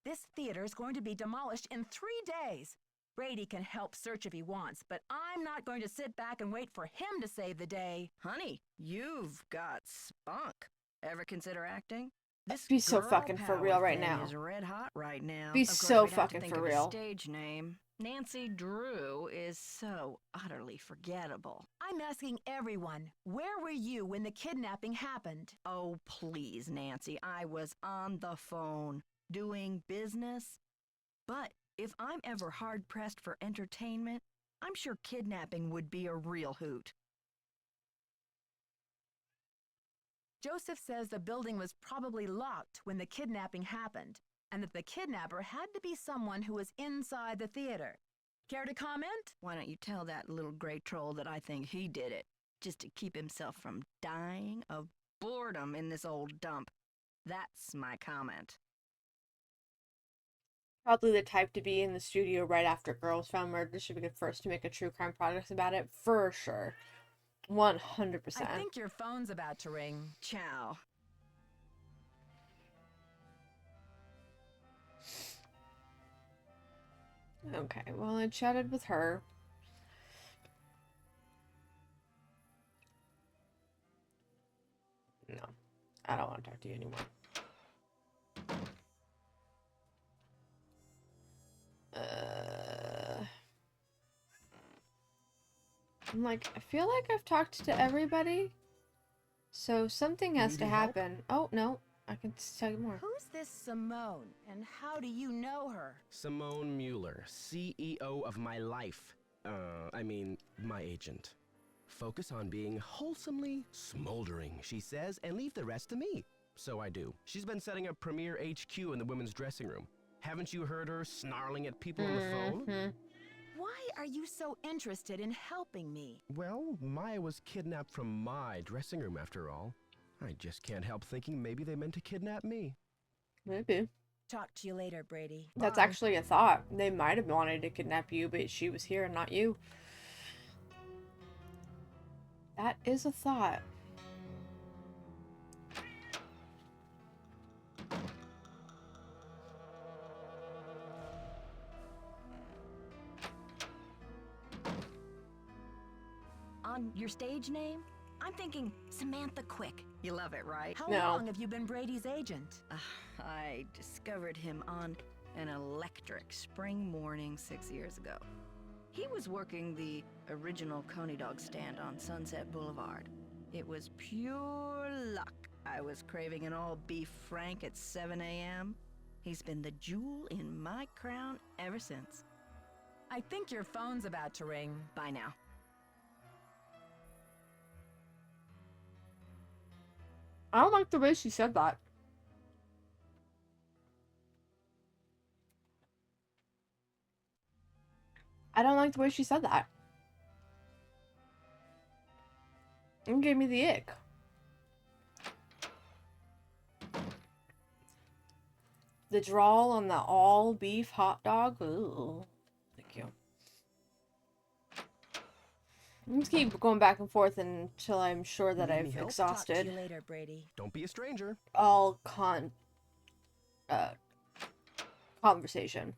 This theater is going to be demolished in 3 days. Brady can help search if he wants, but I'm not going to sit back and wait for him to save the day. Honey, you've got spunk. Ever consider acting? This Be so girl fucking for power real right thing now. is red hot right now. Be Of course, so we'd have to fucking think for of a real. stage name. Nancy Drew is so utterly forgettable. I'm asking everyone, where were you when the kidnapping happened? Oh, please, Nancy. I was on the phone, doing business. But if I'm ever hard-pressed for entertainment, I'm sure kidnapping would be a real hoot. Joseph says the building was probably locked when the kidnapping happened, and that the kidnapper had to be someone who was inside the theater. Care to comment? Why don't you tell that little gray troll that I think he did it, just to keep himself from dying of boredom in this old dump. That's my comment. Probably the type to be in the studio right after Girls Found Murdered should be the first to make a true crime project about it, for sure. 100%. I think your phone's about to ring. Ciao. Okay, well, I chatted with her. No, I don't want to talk to you anymore. I'm like, I feel like I've talked to everybody, so something has to happen. Oh, no, I can tell you more. Who's this Simone, and how do you know her? Simone Mueller, CEO of my life. My agent. Focus on being wholesomely smoldering, she says, and leave the rest to me. So I do. She's been setting up Premier HQ in the women's dressing room. Haven't you heard her snarling at people on the phone? Mhm. Why are you so interested in helping me? Well, Maya was kidnapped from my dressing room after all. I just can't help thinking maybe they meant to kidnap me. Maybe. Talk to you later, Brady. That's Bye. actually a thought. They might have wanted to kidnap you, but she was here and not you. That is a thought. On your stage name, I'm thinking Samantha Quick. You love it, right? How No. long have you been Brady's agent? I discovered him on an electric spring morning 6 years ago. He was working the original Coney Dog stand on Sunset Boulevard. It was pure luck. I was craving an all-beef Frank at 7 a.m. He's been the jewel in my crown ever since. I think your phone's about to ring. Bye now. I don't like the way she said that. I don't like the way she said that. It gave me the ick. The drawl on the all beef hot dog. Ooh. Thank you. I'm just keep going back and forth until I'm sure that Need any I've help? Talk to you exhausted later, Brady. Don't be a stranger. all conversation.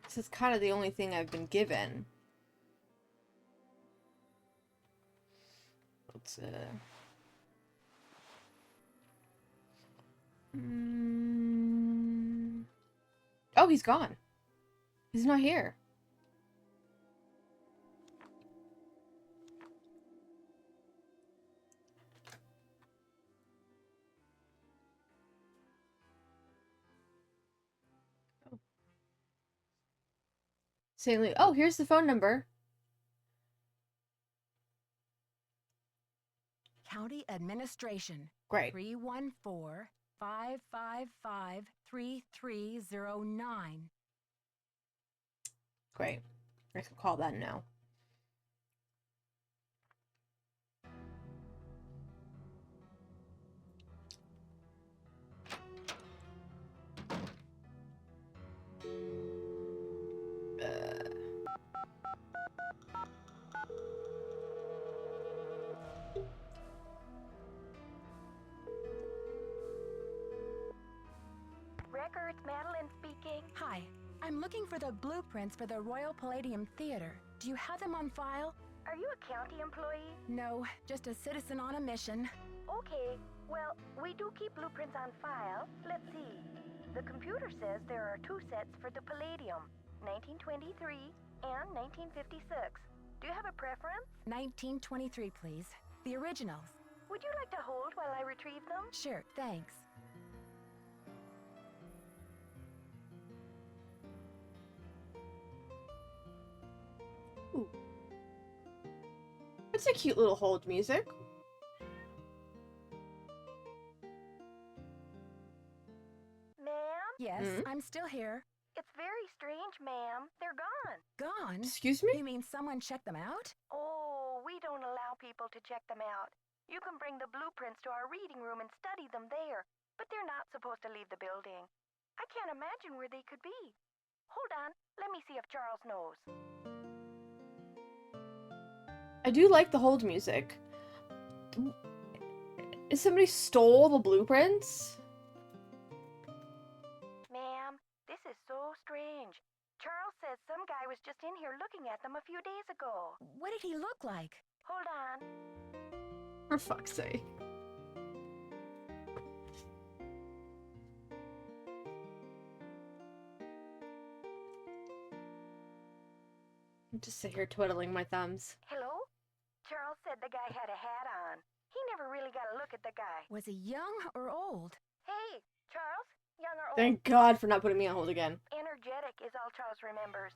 This is kind of the only thing I've been given. Let's Oh, he's gone. He's not here. St. Louis. Oh, here's the phone number. County Administration. Great. 314-555-3309. Great. I can call that now. Records, Madeline speaking. Hi, I'm looking for the blueprints for the Royal Palladium Theater. Do you have them on file? Are you a county employee? No, just a citizen on a mission. Okay, well, we do keep blueprints on file. Let's see. The computer says there are 2 sets for the Palladium, 1923 and 1956. Do you have a preference? 1923, please. The originals. Would you like to hold while I retrieve them? Sure, thanks. Ooh. It's a cute little hold music. Ma'am? Yes, Hmm? I'm still here. It's very strange, ma'am. They're gone. Gone? Excuse me? You mean someone checked them out? Oh, we don't allow people to check them out. You can bring the blueprints to our reading room and study them there, but they're not supposed to leave the building. I can't imagine where they could be. Hold on, let me see if Charles knows. I do like the hold music. Is somebody stole the blueprints? Ma'am, this is so strange. Charles says some guy was just in here looking at them a few days ago. What did he look like? Hold on. For fuck's sake. I just sit here twiddling my thumbs. Hello? Charles said the guy had a hat on. He never really got a look at the guy. Was he young or old? Hey, Charles? Young or old? Thank God for not putting me on hold again. Energetic is all Charles remembers.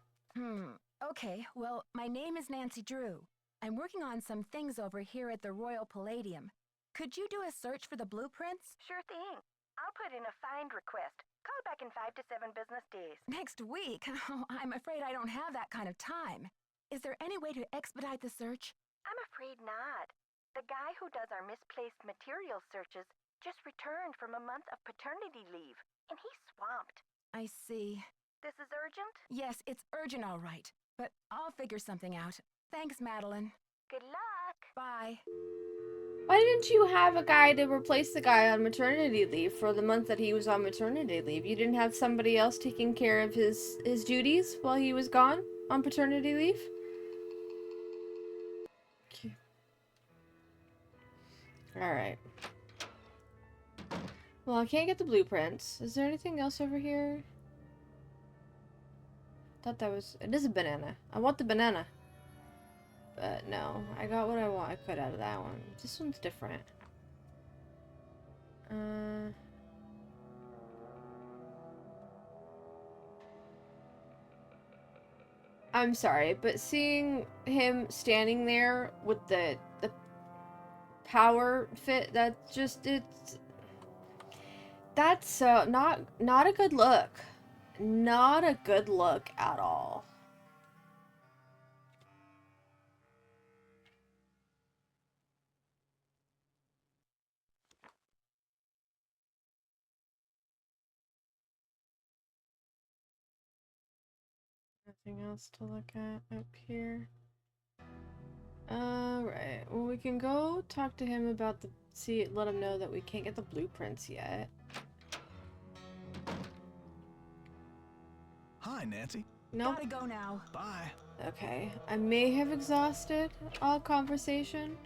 Okay, well, my name is Nancy Drew. I'm working on some things over here at the Royal Palladium. Could you do a search for the blueprints? Sure thing. I'll put in a find request. Call back in 5 to 7 business days. Next week? Oh, I'm afraid I don't have that kind of time. Is there any way to expedite the search? I'm afraid not. The guy who does our misplaced material searches just returned from a month of paternity leave, and he's swamped. I see. This is urgent? Yes, it's urgent, all right. But I'll figure something out. Thanks, Madeline. Good luck. Bye. Why didn't you have a guy to replace the guy on maternity leave for the month that he was on maternity leave? You didn't have somebody else taking care of his duties while he was gone on paternity leave? Okay. Alright. Well, I can't get the blueprints. Is there anything else over here? Thought that was... It is a banana. I want the banana. But no, I got what I could out of that one. This one's different. I'm sorry, but seeing him standing there with the power fit, that's just, that's not a good look. Not a good look at all. Nothing else to look at up here. Alright. Well, we can go talk to him about let him know that we can't get the blueprints yet. Hi, Nancy. Nope. Gotta go now. Bye. Okay. I may have exhausted all conversation.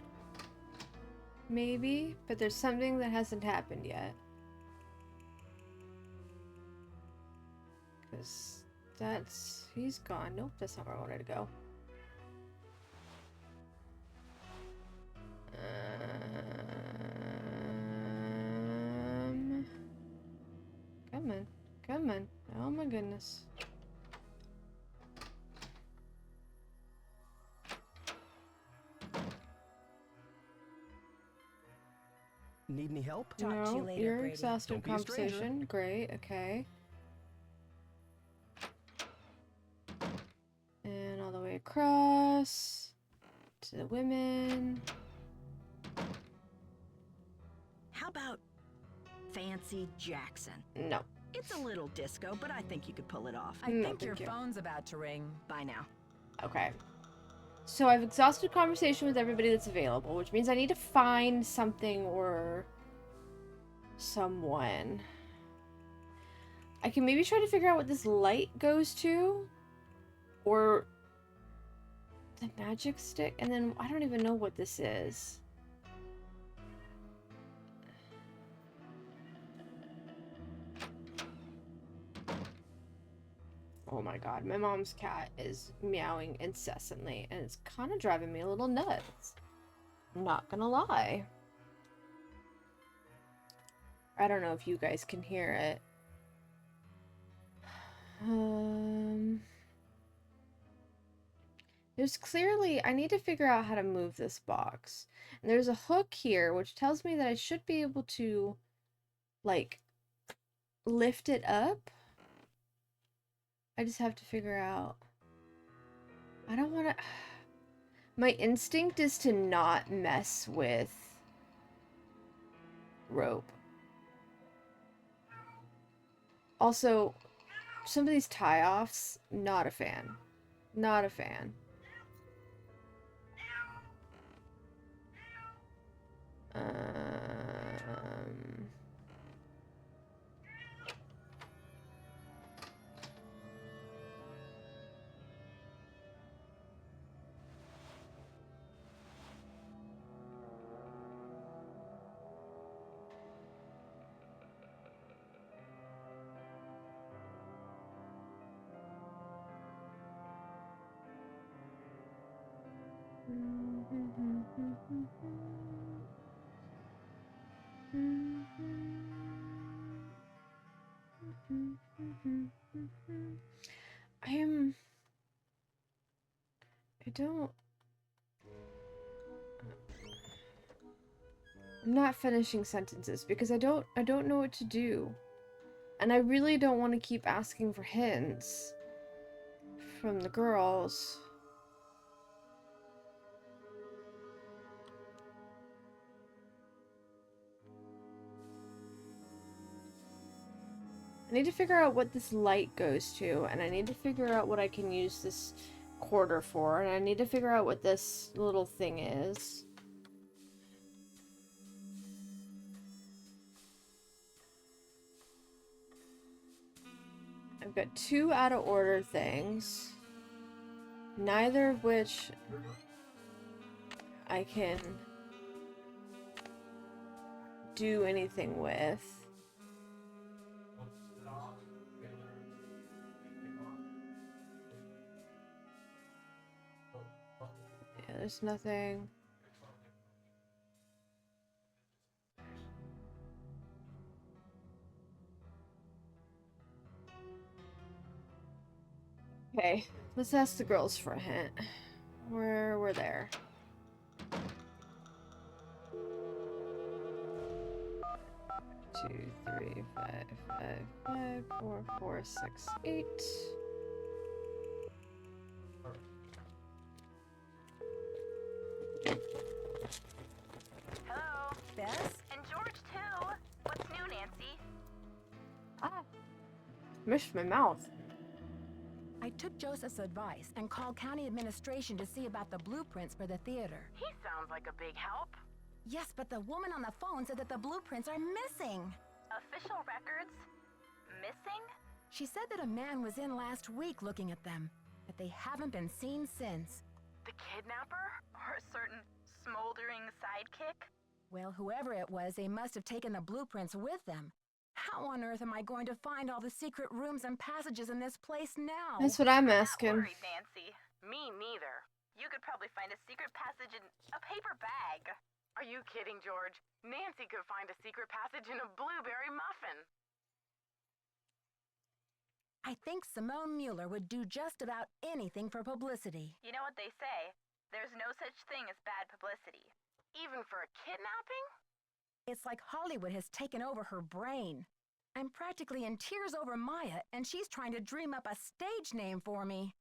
Maybe. But there's something that hasn't happened yet. Because he's gone. Nope, that's not where I wanted to go. Come on. Come on. Oh my goodness. Need any help? Talk to you No, later, you're Brady. exhausted Don't be a stranger. conversation. Great, okay. And all the way across to the women. How about Fancy Jackson? No. It's a little disco, but I think you could pull it off. I No, think your thank you. phone's about to ring. Bye now. Okay. So I've exhausted conversation with everybody that's available, which means I need to find something or someone. I can maybe try to figure out what this light goes to. Or the magic stick. And then I don't even know what this is. Oh my god, my mom's cat is meowing incessantly, and it's kind of driving me a little nuts. I'm not gonna lie. I don't know if you guys can hear it. There's clearly... I need to figure out how to move this box. And there's a hook here, which tells me that I should be able to, like, lift it up. I just have to figure out. I don't want to... My instinct is to not mess with rope. Also, some of these tie-offs, not a fan. Not a fan. I don't... I'm not finishing sentences because I don't know what to do. And I really don't want to keep asking for hints from the girls. I need to figure out what this light goes to, and I need to figure out what I can use this quarter for, and I need to figure out what this little thing is. I've got 2 out of order things, neither of which I can do anything with. Yeah, there's nothing. Okay, let's ask the girls for a hint. We're there. Two, three, 5, 5, 5, 4, 4, 6, 8. Hello. Bess? And George, too. What's new, Nancy? Ah, mushed my mouth. I took Joseph's advice and called county administration to see about the blueprints for the theater. He sounds like a big help. Yes, but the woman on the phone said that the blueprints are missing. Official records? Missing? She said that a man was in last week looking at them, but they haven't been seen since. The kidnapper? Or a certain smoldering sidekick? Well, whoever it was, they must have taken the blueprints with them. How on earth am I going to find all the secret rooms and passages in this place now? That's what I'm Not asking. worried, Nancy. Me neither. You could probably find a secret passage in a paper bag. Are you kidding, George? Nancy could find a secret passage in a blueberry muffin. I think Simone Mueller would do just about anything for publicity. You know what they say? There's no such thing as bad publicity. Even for a kidnapping? It's like Hollywood has taken over her brain. I'm practically in tears over Maya, and she's trying to dream up a stage name for me.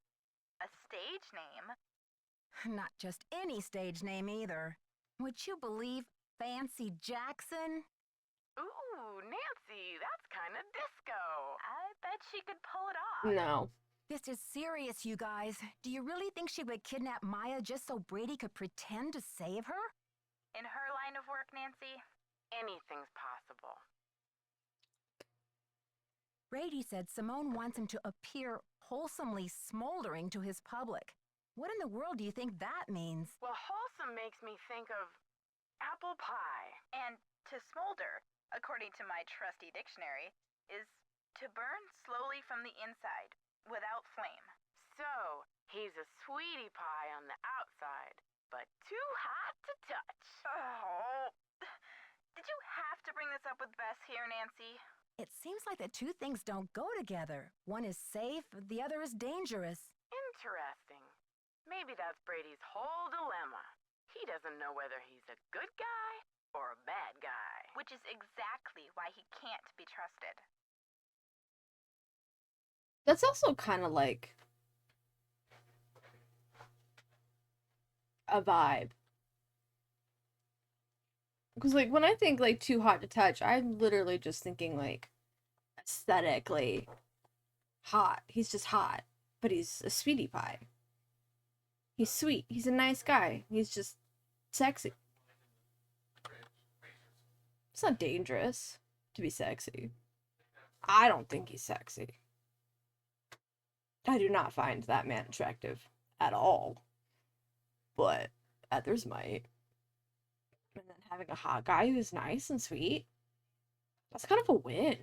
A stage name? Not just any stage name either. Would you believe Fancy Jackson? Ooh, Nancy, that's kind of disco. I bet she could pull it off. No. This is serious, you guys. Do you really think she would kidnap Maya just so Brady could pretend to save her? In her line of work, Nancy, anything's possible. Brady said Simone wants him to appear wholesomely smoldering to his public. What in the world do you think that means? Well, wholesome makes me think of apple pie. And to smolder, according to my trusty dictionary, is to burn slowly from the inside, without flame. So, he's a sweetie pie on the outside, but too hot to touch. Oh. Did you have to bring this up with Bess here, Nancy? It seems like the two things don't go together. One is safe, the other is dangerous. Interesting. Maybe that's Brady's whole dilemma. He doesn't know whether he's a good guy or a bad guy. Which is exactly why he can't be trusted. That's also kind of like a vibe. Because, like, when I think, like, too hot to touch, I'm literally just thinking, like, aesthetically hot. He's just hot. But he's a sweetie pie. He's sweet. He's a nice guy. He's just sexy. It's not dangerous to be sexy. I don't think he's sexy. I do not find that man attractive at all. But others might. And then having a hot guy who's nice and sweet, that's kind of a win.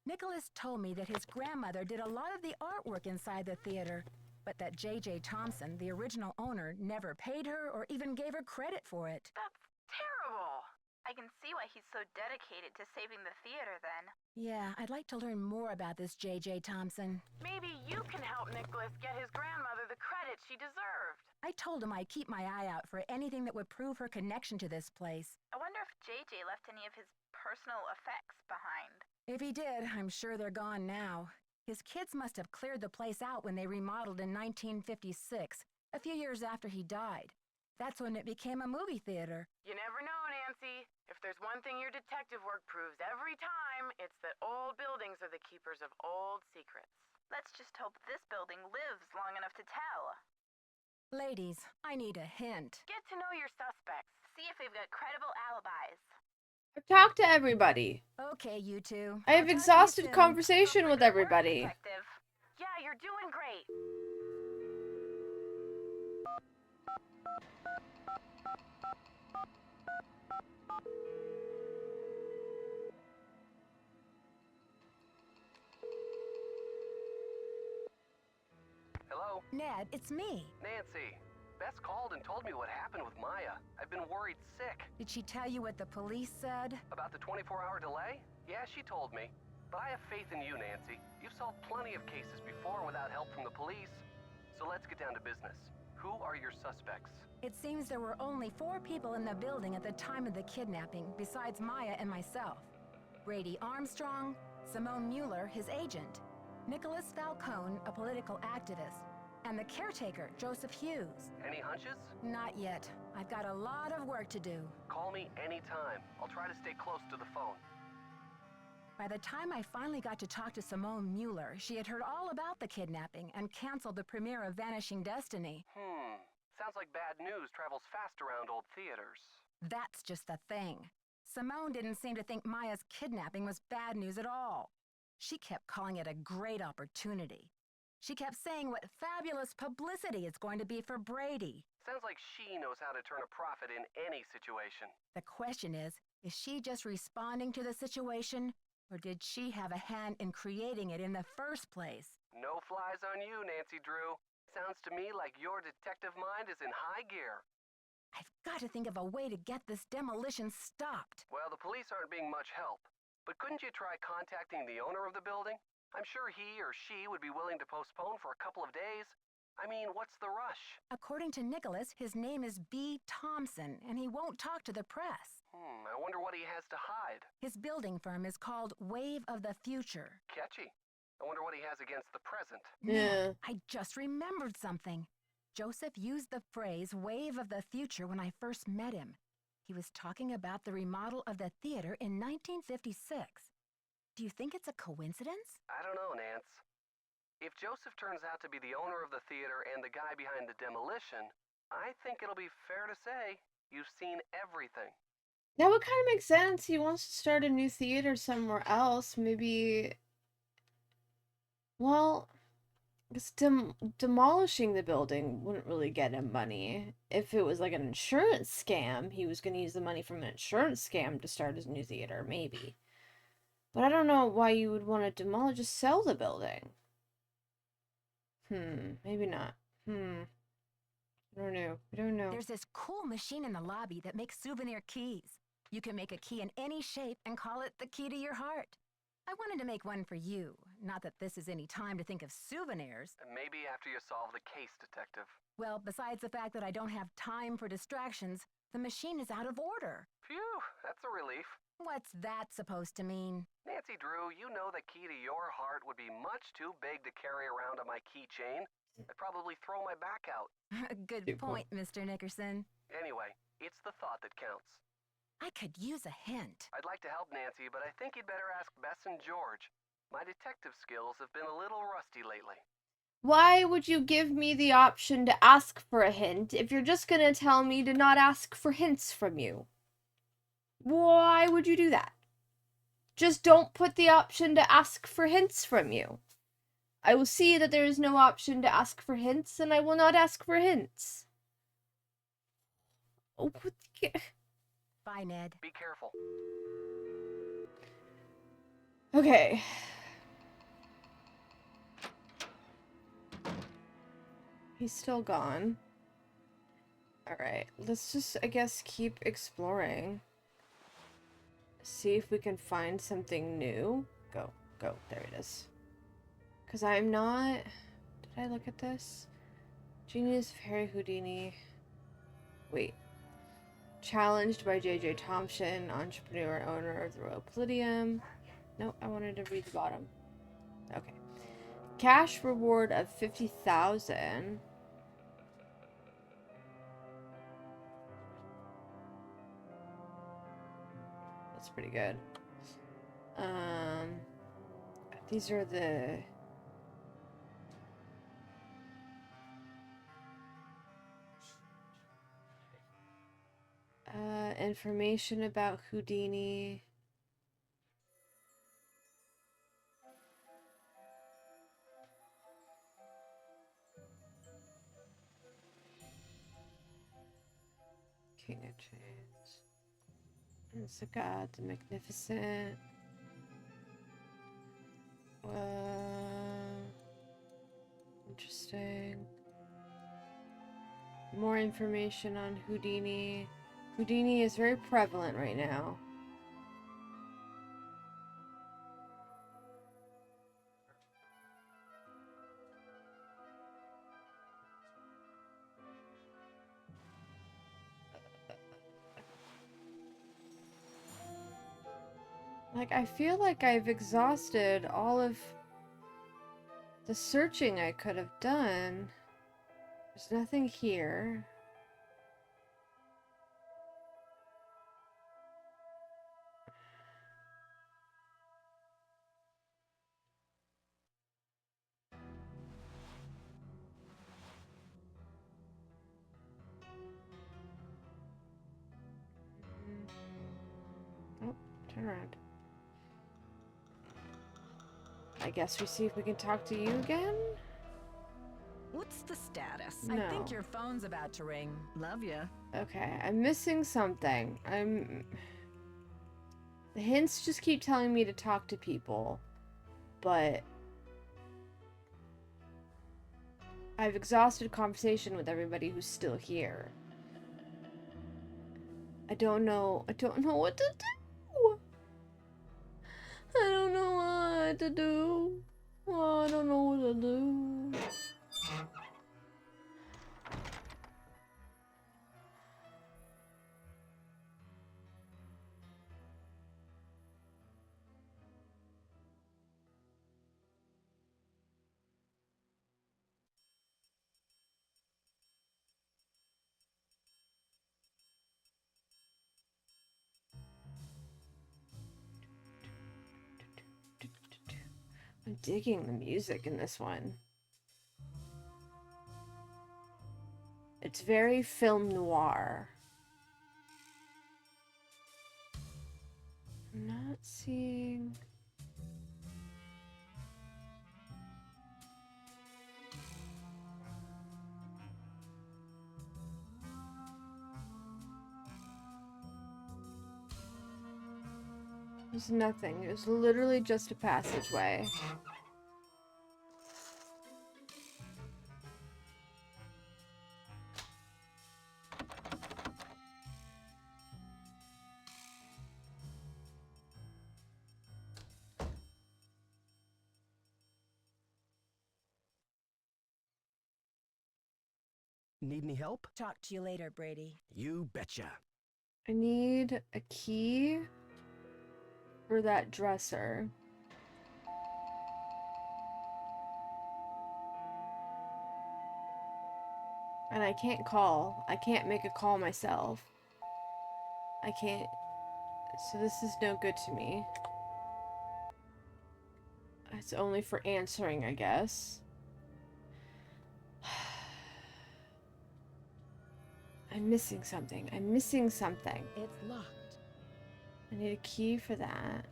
Nicholas told me that his grandmother did a lot of the artwork inside the theater, but that J.J. Thompson, the original owner, never paid her or even gave her credit for it. That's terrible. I I can see why he's so dedicated to saving the theater then. Yeah, I'd like to learn more about this J.J. Thompson. Maybe you can help Nicholas get his grandmother the credit she deserved. I told him I'd keep my eye out for anything that would prove her connection to this place. I wonder if JJ left any of his personal effects behind. If he did, I'm sure they're gone now. His kids must have cleared the place out when they remodeled in 1956, a few years after he died. That's when it became a movie theater. You never know, Nancy. If there's one thing your detective work proves every time, it's that old buildings are the keepers of old secrets. Let's just hope this building lives long enough to tell. Ladies, I need a hint. Get to know your suspects. See if they've got credible alibis. I've talked to everybody. Okay, you two. I have I'll talk to you exhausted soon. conversation with everybody. Detective. Yeah, you're doing great. Hello? Ned, it's me. Nancy. Bess called and told me what happened with Maya. I've been worried sick. Did she tell you what the police said? About the 24-hour delay? Yeah, she told me. But I have faith in you, Nancy. You've solved plenty of cases before without help from the police. So let's get down to business. Who are your suspects? It seems there were only 4 people in the building at the time of the kidnapping, besides Maya and myself. Brady Armstrong, Simone Mueller, his agent, Nicholas Falcone, a political activist, and the caretaker, Joseph Hughes. Any hunches? Not yet. I've got a lot of work to do. Call me anytime. I'll try to stay close to the phone. By the time I finally got to talk to Simone Mueller, she had heard all about the kidnapping and canceled the premiere of Vanishing Destiny. Sounds like bad news travels fast around old theaters. That's just the thing. Simone didn't seem to think Maya's kidnapping was bad news at all. She kept calling it a great opportunity. She kept saying what fabulous publicity it's going to be for Brady. Sounds like she knows how to turn a profit in any situation. The question is she just responding to the situation, or did she have a hand in creating it in the first place? No flies on you, Nancy Drew. Sounds to me like your detective mind is in high gear. I've got to think of a way to get this demolition stopped. Well, the police aren't being much help. But couldn't you try contacting the owner of the building? I'm sure he or she would be willing to postpone for a couple of days. I mean, what's the rush? According to Nicholas, his name is B. Thompson, and he won't talk to the press. I wonder what he has to hide. His building firm is called Wave of the Future. Catchy. I wonder what he has against the present. Yeah. I just remembered something. Joseph used the phrase Wave of the Future when I first met him. He was talking about the remodel of the theater in 1956. Do you think it's a coincidence? I don't know, Nance. If Joseph turns out to be the owner of the theater and the guy behind the demolition, I think it'll be fair to say you've seen everything. That would kind of make sense. He wants to start a new theater somewhere else. Maybe. Well, it's demolishing the building wouldn't really get him money. If it was like an insurance scam, he was going to use the money from an insurance scam to start his new theater, maybe. But I don't know why you would want to demolish, just sell the building. Maybe not. I don't know. I don't know. There's this cool machine in the lobby that makes souvenir keys. You can make a key in any shape and call it the key to your heart. I wanted to make one for you. Not that this is any time to think of souvenirs. Maybe after you solve the case, Detective. Well, besides the fact that I don't have time for distractions, the machine is out of order. Phew, that's a relief. What's that supposed to mean? Nancy Drew, you know the key to your heart would be much too big to carry around on my keychain. I'd probably throw my back out. Good point, Mr. Nickerson. Anyway, it's the thought that counts. I could use a hint. I'd like to help Nancy, but I think you'd better ask Bess and George. My detective skills have been a little rusty lately. Why would you give me the option to ask for a hint if you're just gonna tell me to not ask for hints from you? Why would you do that? Just don't put the option to ask for hints from you. I will see that there is no option to ask for hints, and I will not ask for hints. Oh, what the... Bye, Ned. Be careful. Okay. He's still gone. Alright, let's just, I guess, keep exploring. see if we can find something new. Go, go, there it is. Because I'm not... Did I look at this? Genius of Harry Houdini. Wait. Challenged by J.J. Thompson, entrepreneur and owner of the Royal Palladium. Nope, I wanted to read the bottom. Okay. Cash reward of 50,000. That's pretty good. These are the... information about Houdini. King of Chains. It's the God, the Magnificent. Interesting. More information on Houdini. Houdini is very prevalent right now. Like, I feel like I've exhausted all of the searching I could have done. There's nothing here. Oh, turn around. I guess we see if we can talk to you again? What's the status? No. I think your phone's about to ring. Love ya. Okay, I'm missing something. The hints just keep telling me to talk to people, but I've exhausted conversation with everybody who's still here. I don't know what to do. I don't know what to do. Oh, I don't know what to do. I'm digging the music in this one. It's very film noir. I'm not seeing... There's nothing. It was literally just a passageway. Need any help? Talk to you later, Brady. You betcha. I need a key for that dresser. And I can't call. I can't make a call myself. I can't. So this is no good to me. It's only for answering, I guess. I'm missing something. I'm missing something. It's locked. I need a key for that.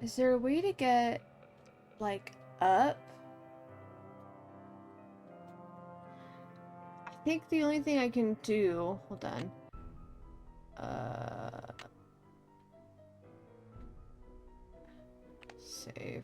Is there a way to get, like, up? I think the only thing I can do... Hold on. Save.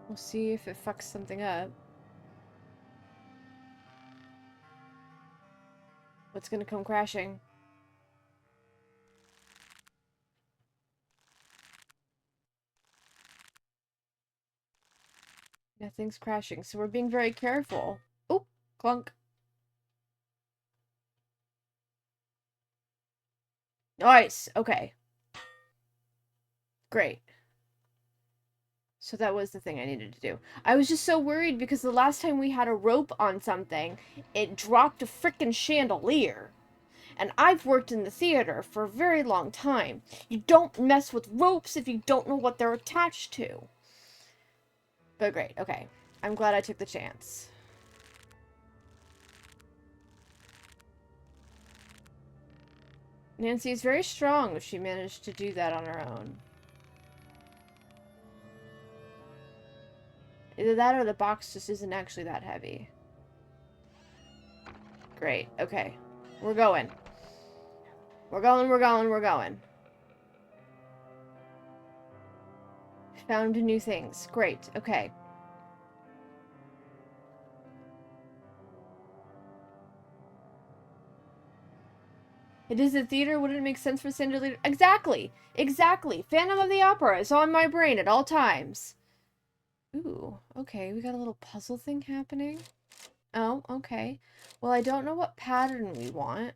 We'll see if it fucks something up. What's gonna come crashing? Nothing's crashing, so we're being very careful. Oh, clunk. Nice. Okay. Great. So that was the thing I needed to do. I was just so worried because the last time we had a rope on something, it dropped a frickin' chandelier. And I've worked in the theater for a very long time. You don't mess with ropes if you don't know what they're attached to. But great, okay. I'm glad I took the chance. Nancy is very strong if she managed to do that on her own. Either that or the box just isn't actually that heavy. Great, okay. We're going. We're going, we're going, we're going. Found new things. Great, okay. It is a theater, wouldn't it make sense for Chandelier? Exactly! Exactly! Phantom of the Opera is on my brain at all times. Ooh, okay, we got a little puzzle thing happening. Oh, okay. Well, I don't know what pattern we want.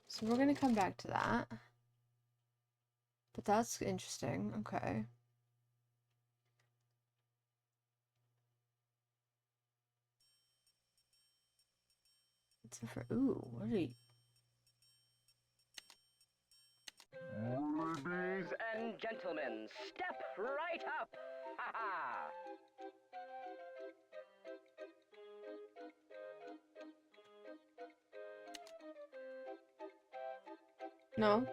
So we're gonna come back to that. But that's interesting. Okay. It's a for ooh, what are you? Ladies and gentlemen, step right up. Ha ha. No.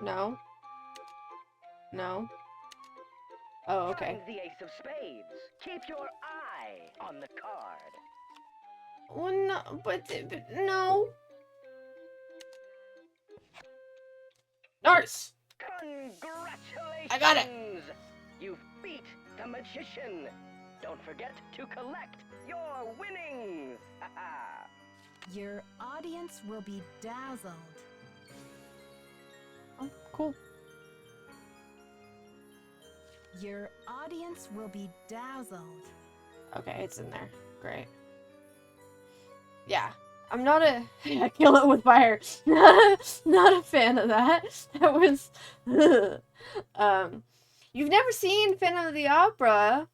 No. No. Oh, okay. Finds the ace of spades. Keep your eye on the card. Well, no, but no. Nurse! Congratulations! I got it! You've beat the magician. Don't forget to collect your winnings. Ha ha. Your audience will be dazzled. Oh, cool. Your audience will be dazzled. Okay, it's in there. Great. Yeah. I'm not a... Yeah, kill it with fire. Not a fan of that. That was... You've never seen Phantom of the Opera.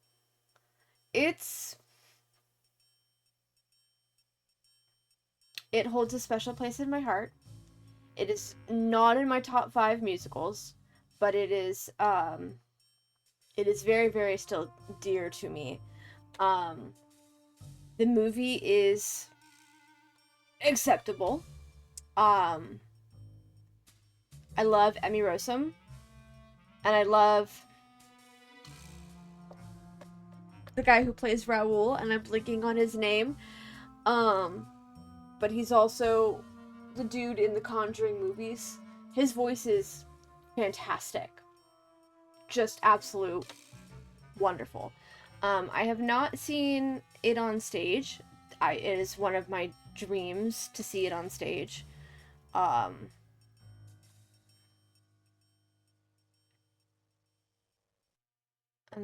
It holds a special place in my heart. It is not in my top 5 musicals, but it is very, very still dear to me. The movie is acceptable. I love Emmy Rossum, and I love the guy who plays Raoul, and I'm blinking on his name. But he's also the dude in the Conjuring movies. His voice is fantastic. Just absolute wonderful. I have not seen it on stage. It is one of my dreams to see it on stage. And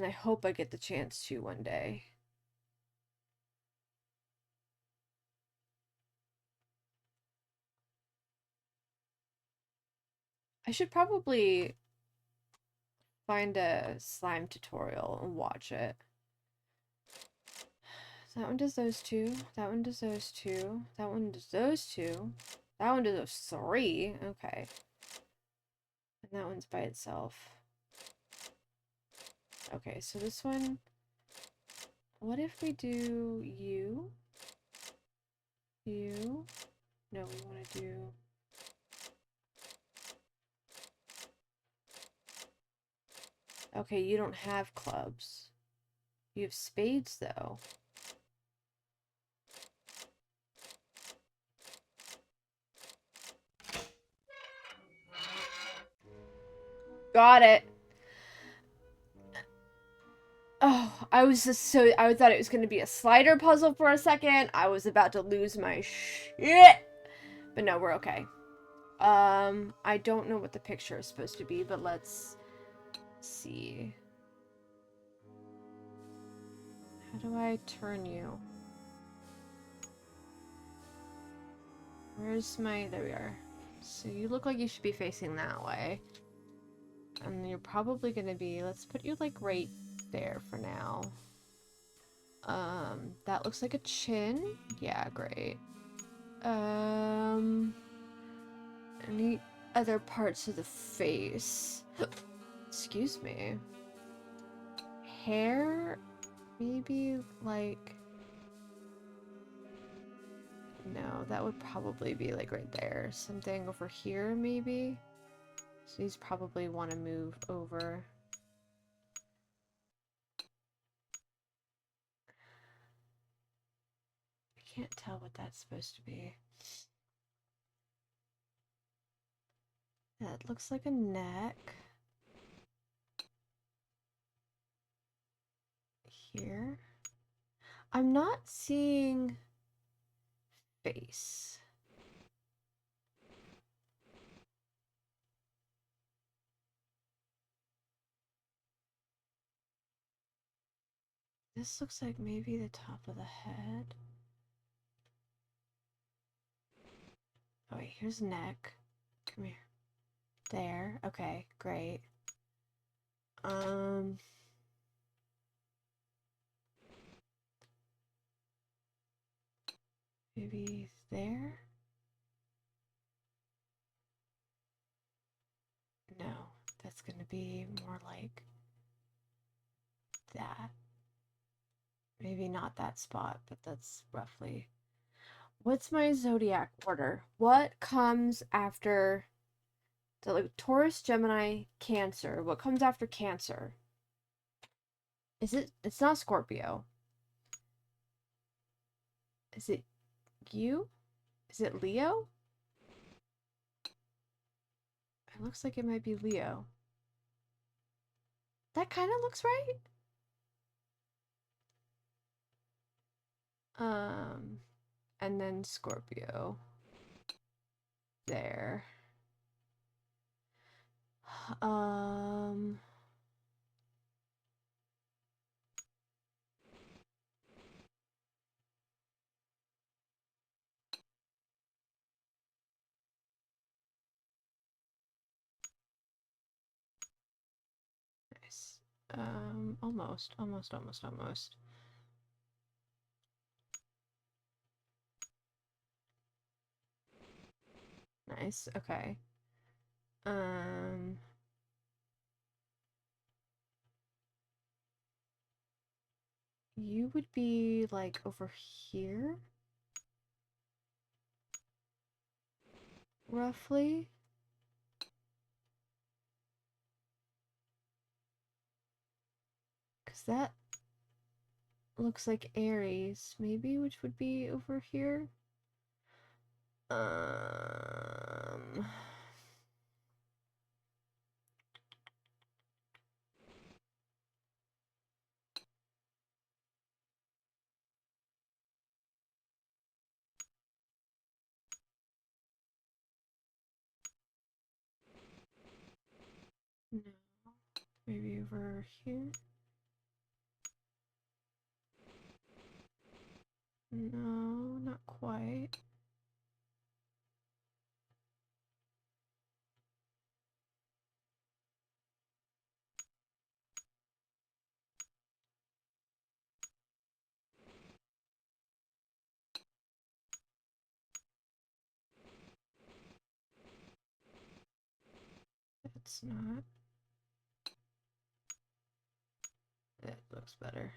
I hope I get the chance to one day. I should probably find a slime tutorial and watch it. That one does those two. That one does those two. That one does those two. That one does those 3. Okay. And that one's by itself. Okay, so this one... What if we do you? You? No, we want to do... Okay, you don't have clubs. You have spades, though. Got it. Oh, I thought it was going to be a slider puzzle for a second. I was about to lose my shit. But no, we're okay. I don't know what the picture is supposed to be, but let's see. How do I turn you? Where's my... There we are. So you look like you should be facing that way. And you're probably gonna be... Let's put you, like, right there for now. That looks like a chin. Yeah, great. Any other parts of the face? Excuse me. Hair? Maybe, like... No, that would probably be, like, right there. Something over here, maybe? So these probably want to move over. I can't tell what that's supposed to be. That looks like a neck. Here. I'm not seeing face. This looks like maybe the top of the head. Oh wait, here's neck. Come here. There. Okay, great. Maybe there? No, that's gonna be more like that. Maybe not that spot, but that's roughly. What's my zodiac order? What comes after the like Taurus, Gemini, Cancer? What comes after Cancer? Is it? It's not Scorpio. Is it you? Is it Leo? It looks like it might be Leo. That kind of looks right. And then Scorpio. There. Nice. Almost. Nice, okay. You would be like over here? Roughly? Because that looks like Aries, maybe, which would be over here. No. Maybe over here? No, not quite. It's not. That looks better.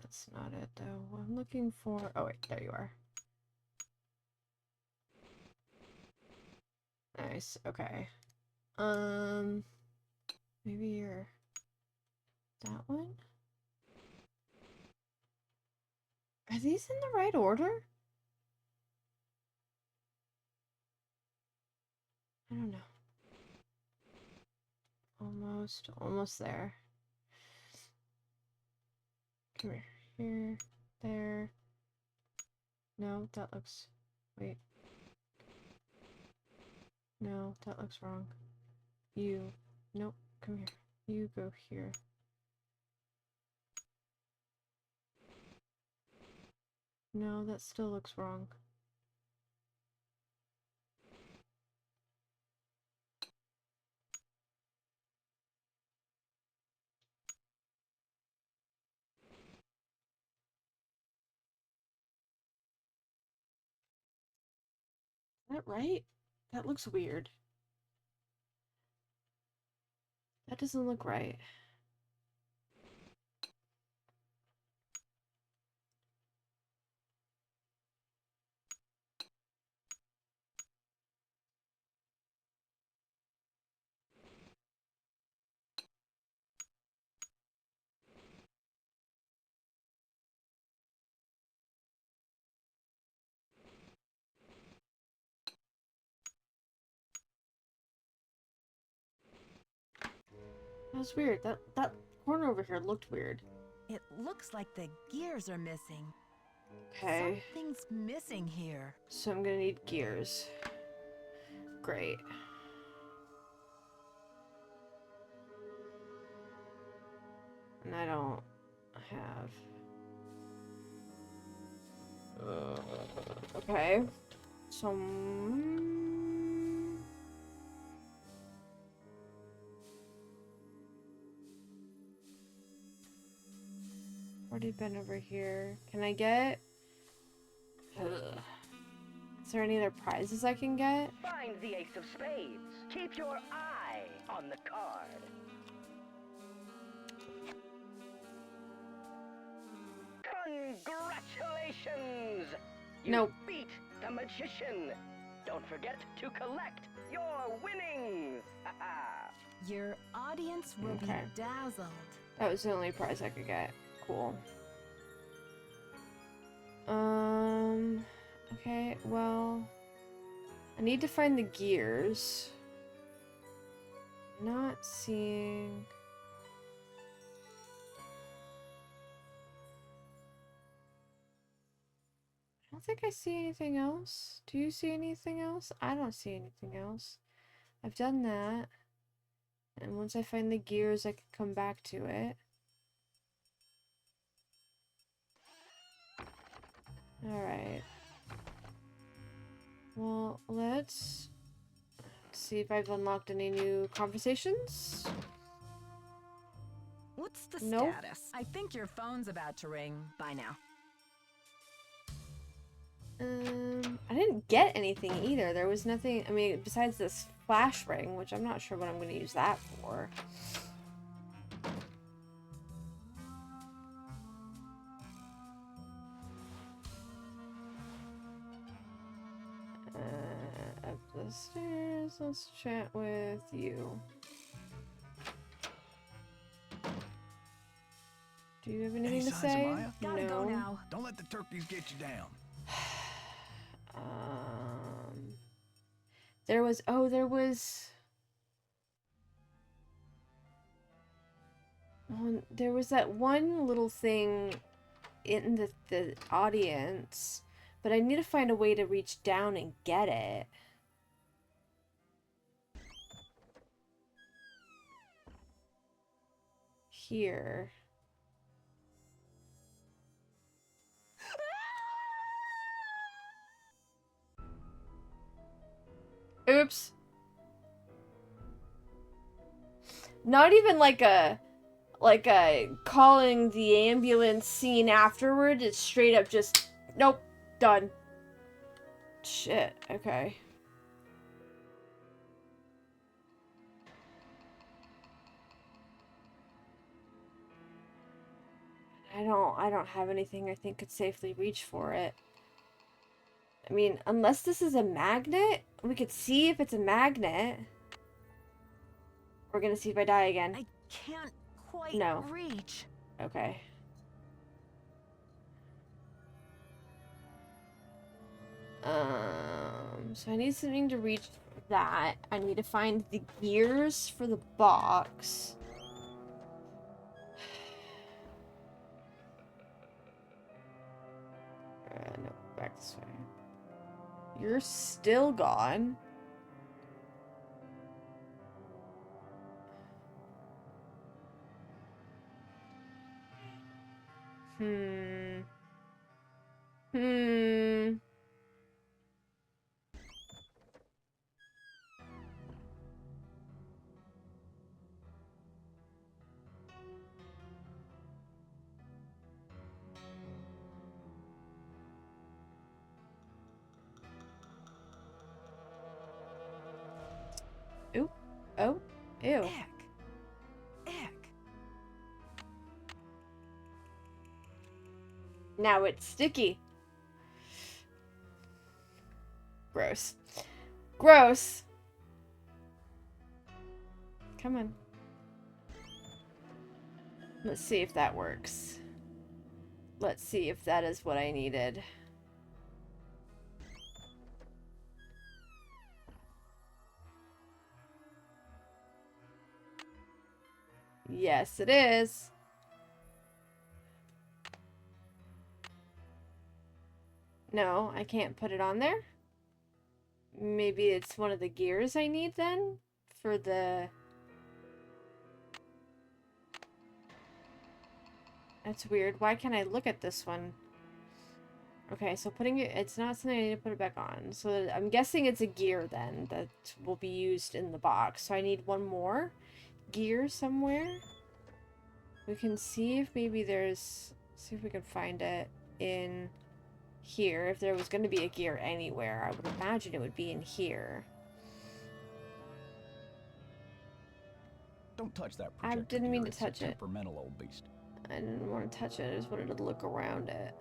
That's not it though. What I'm looking for. Oh wait, there you are. Nice. Okay. Maybe you're that one? Are these in the right order? I don't know. Almost there. Come here. Here. There. No, that looks... Wait. No, that looks wrong. You. Nope. Come here. You go here. No, that still looks wrong. Is that right? That looks weird. That doesn't look right. That's weird. That corner over here looked weird. It looks like the gears are missing. Okay. Something's missing here. So I'm gonna need gears. Great. And I don't have... okay. So... already been over here. Can I get... Is there any other prizes I can get? Find the ace of spades. Keep your eye on the card. Congratulations! You Nope. beat the magician. Don't forget to collect your winnings. Your audience will Okay. be dazzled. That was the only prize I could get. Cool. Okay, well... I need to find the gears. Not seeing... I don't think I see anything else. Do you see anything else? I don't see anything else. I've done that. And once I find the gears, I can come back to it. Alright. Well, let's see if I've unlocked any new conversations. What's the Nope. status? I think your phone's about to ring. Bye now. I didn't get anything either. There was nothing, I mean, besides this flash ring, which I'm not sure what I'm going to use that for. Up the stairs, let's chat with you. Do you have anything to say? Maya? Gotta go now. Don't let the turkeys get you down. There was, there was that one little thing in the audience, but I need to find a way to reach down and get it. Here. Oops. Not even like a calling the ambulance scene afterward. It's straight up just, nope, done. Shit, okay. I don't have anything I think could safely reach for it. I mean, unless this is a magnet, we could see if it's a magnet. We're gonna see if I die again. I can't quite No. reach. Okay. So I need something to reach that. I need to find the gears for the box. No, back this way. You're still gone. Hmm. Ooh. Oh. Ew. Eck. Now it's sticky. Gross. Gross. Come on. Let's see if that works. Let's see if that is what I needed. Yes, it is. No, I can't put it on there. Maybe it's one of the gears I need then for the... That's weird. Why can't I look at this one? Okay, so putting it... It's not something I need to put it back on. So I'm guessing it's a gear then that will be used in the box. So I need one more gear somewhere. We can see if maybe there's... See if we can find it in here. If there was going to be a gear anywhere, I would imagine it would be in here. Don't touch that I projector. didn't mean to It's a touch it. temperamental old beast. I didn't want to touch it. I just wanted to look around it.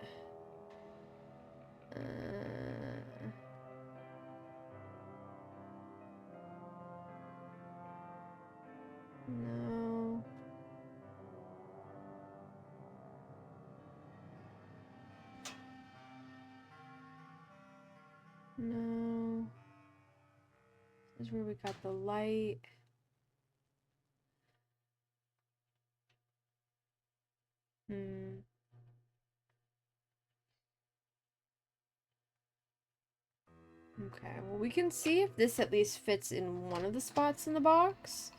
No. No. This is where we got the light. Okay, well we can see if this at least fits in one of the spots in the box.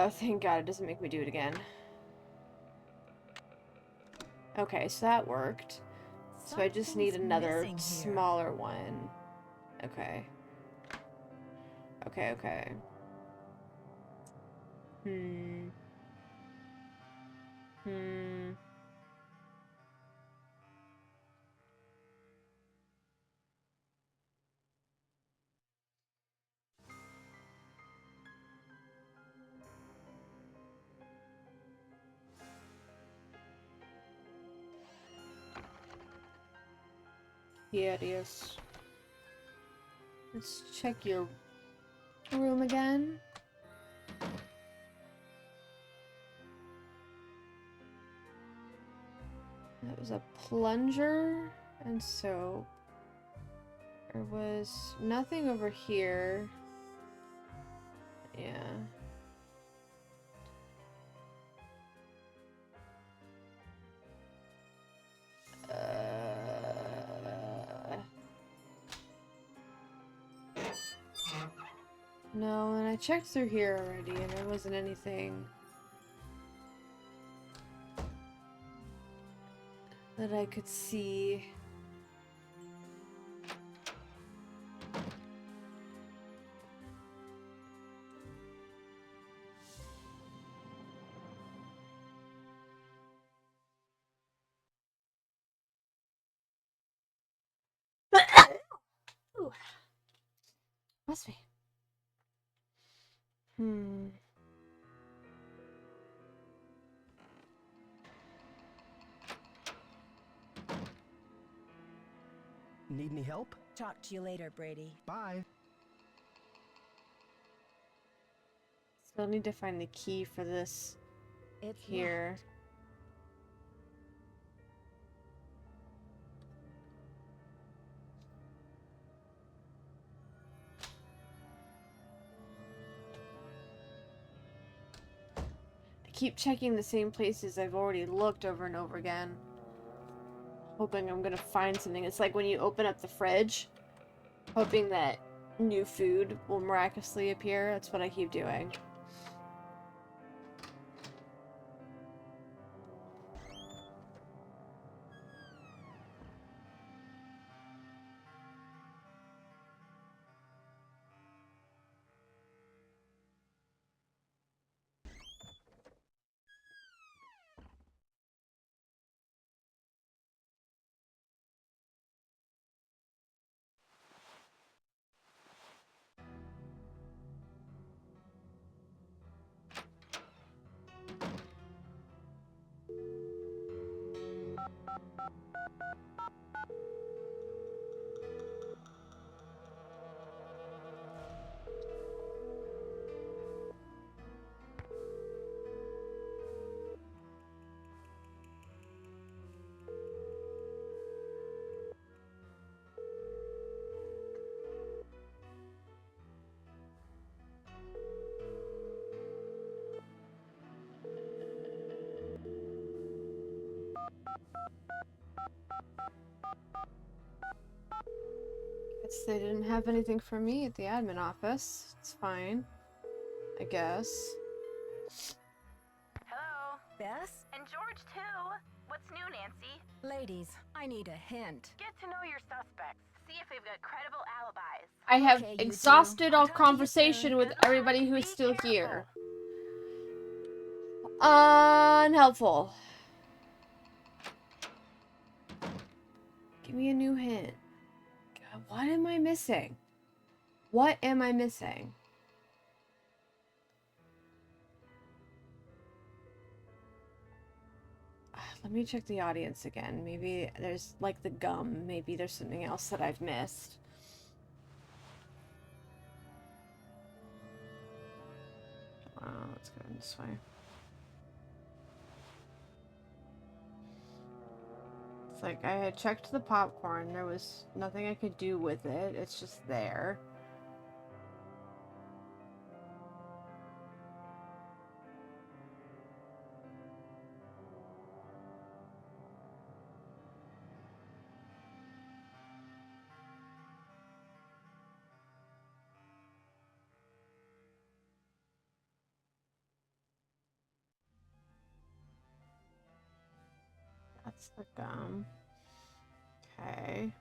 Oh, thank God it doesn't make me do it again. Okay, so that worked. So I just need another smaller one. Okay. Okay, okay. Yeah, it is. Let's check your room again. That was a plunger and soap. There was nothing over here. Yeah. No, and I checked through here already and there wasn't anything that I could see. Ooh. Must be. Need any help? Talk to you later, Brady. Bye. Still need to find the key for this It's here. locked. I keep checking the same places I've already looked over and over again. Hoping I'm gonna find something. It's like when you open up the fridge, hoping that new food will miraculously appear. That's what I keep doing. Guess they didn't have anything for me at the admin office. It's fine, I guess. Hello. Bess? And George, too. What's new, Nancy? Ladies, I need a hint. Get to know your suspects. See if they've got credible alibis. I have Okay, you two. exhausted I'll all talk to you conversation soon. with Good luck. everybody who is Be still careful. here. Unhelpful. Give me a new hint. God, what am I missing? What am I missing? Let me check the audience again. Maybe there's like the gum. Maybe there's something else that I've missed. Let's go this way. It's like I had checked the popcorn. There was nothing I could do with it. It's just there. That's the gum. Okay.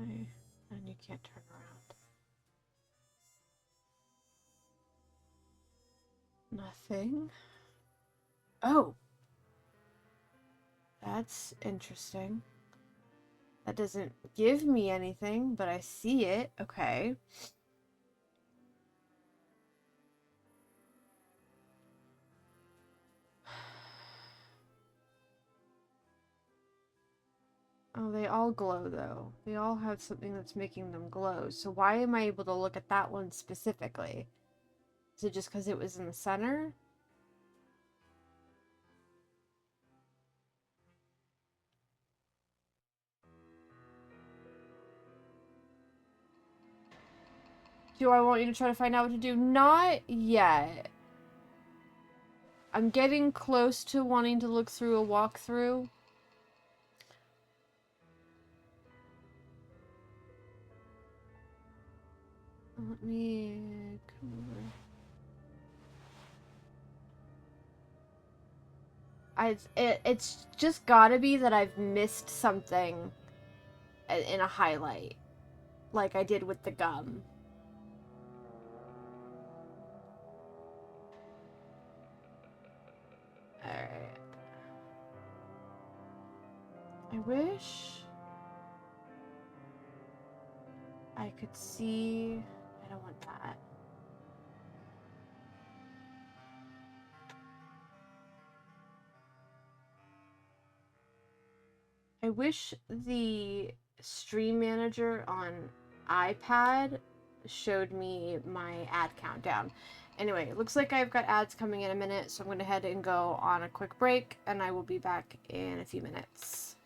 Okay. And you can't turn around. Nothing. Oh! That's interesting. That doesn't give me anything, but I see it. Okay. Oh, they all glow though. They all have something that's making them glow. So why am I able to look at that one specifically? Is it just because it was in the center? Do I want you to try to find out what to do? Not yet. I'm getting close to wanting to look through a walkthrough. Let me come over. It's just gotta be that I've missed something in a highlight, like I did with the gum. Alright. I I could see... I don't want that. I wish the stream manager on iPad showed me my ad countdown. Anyway, it looks like I've got ads coming in a minute, so I'm going to head and go on a quick break, and I will be back in a few minutes.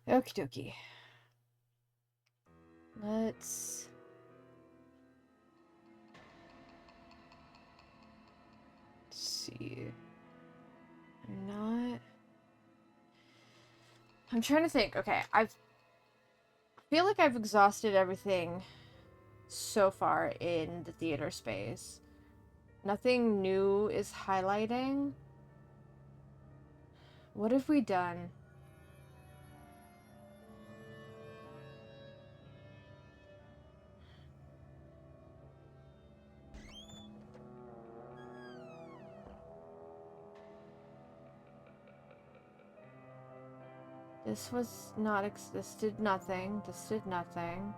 Okie dokie. Let's see. I'm trying to think. Okay, I feel like I've exhausted everything so far in the theater space. Nothing new is highlighting. What have we done? This was not this did nothing. This did nothing.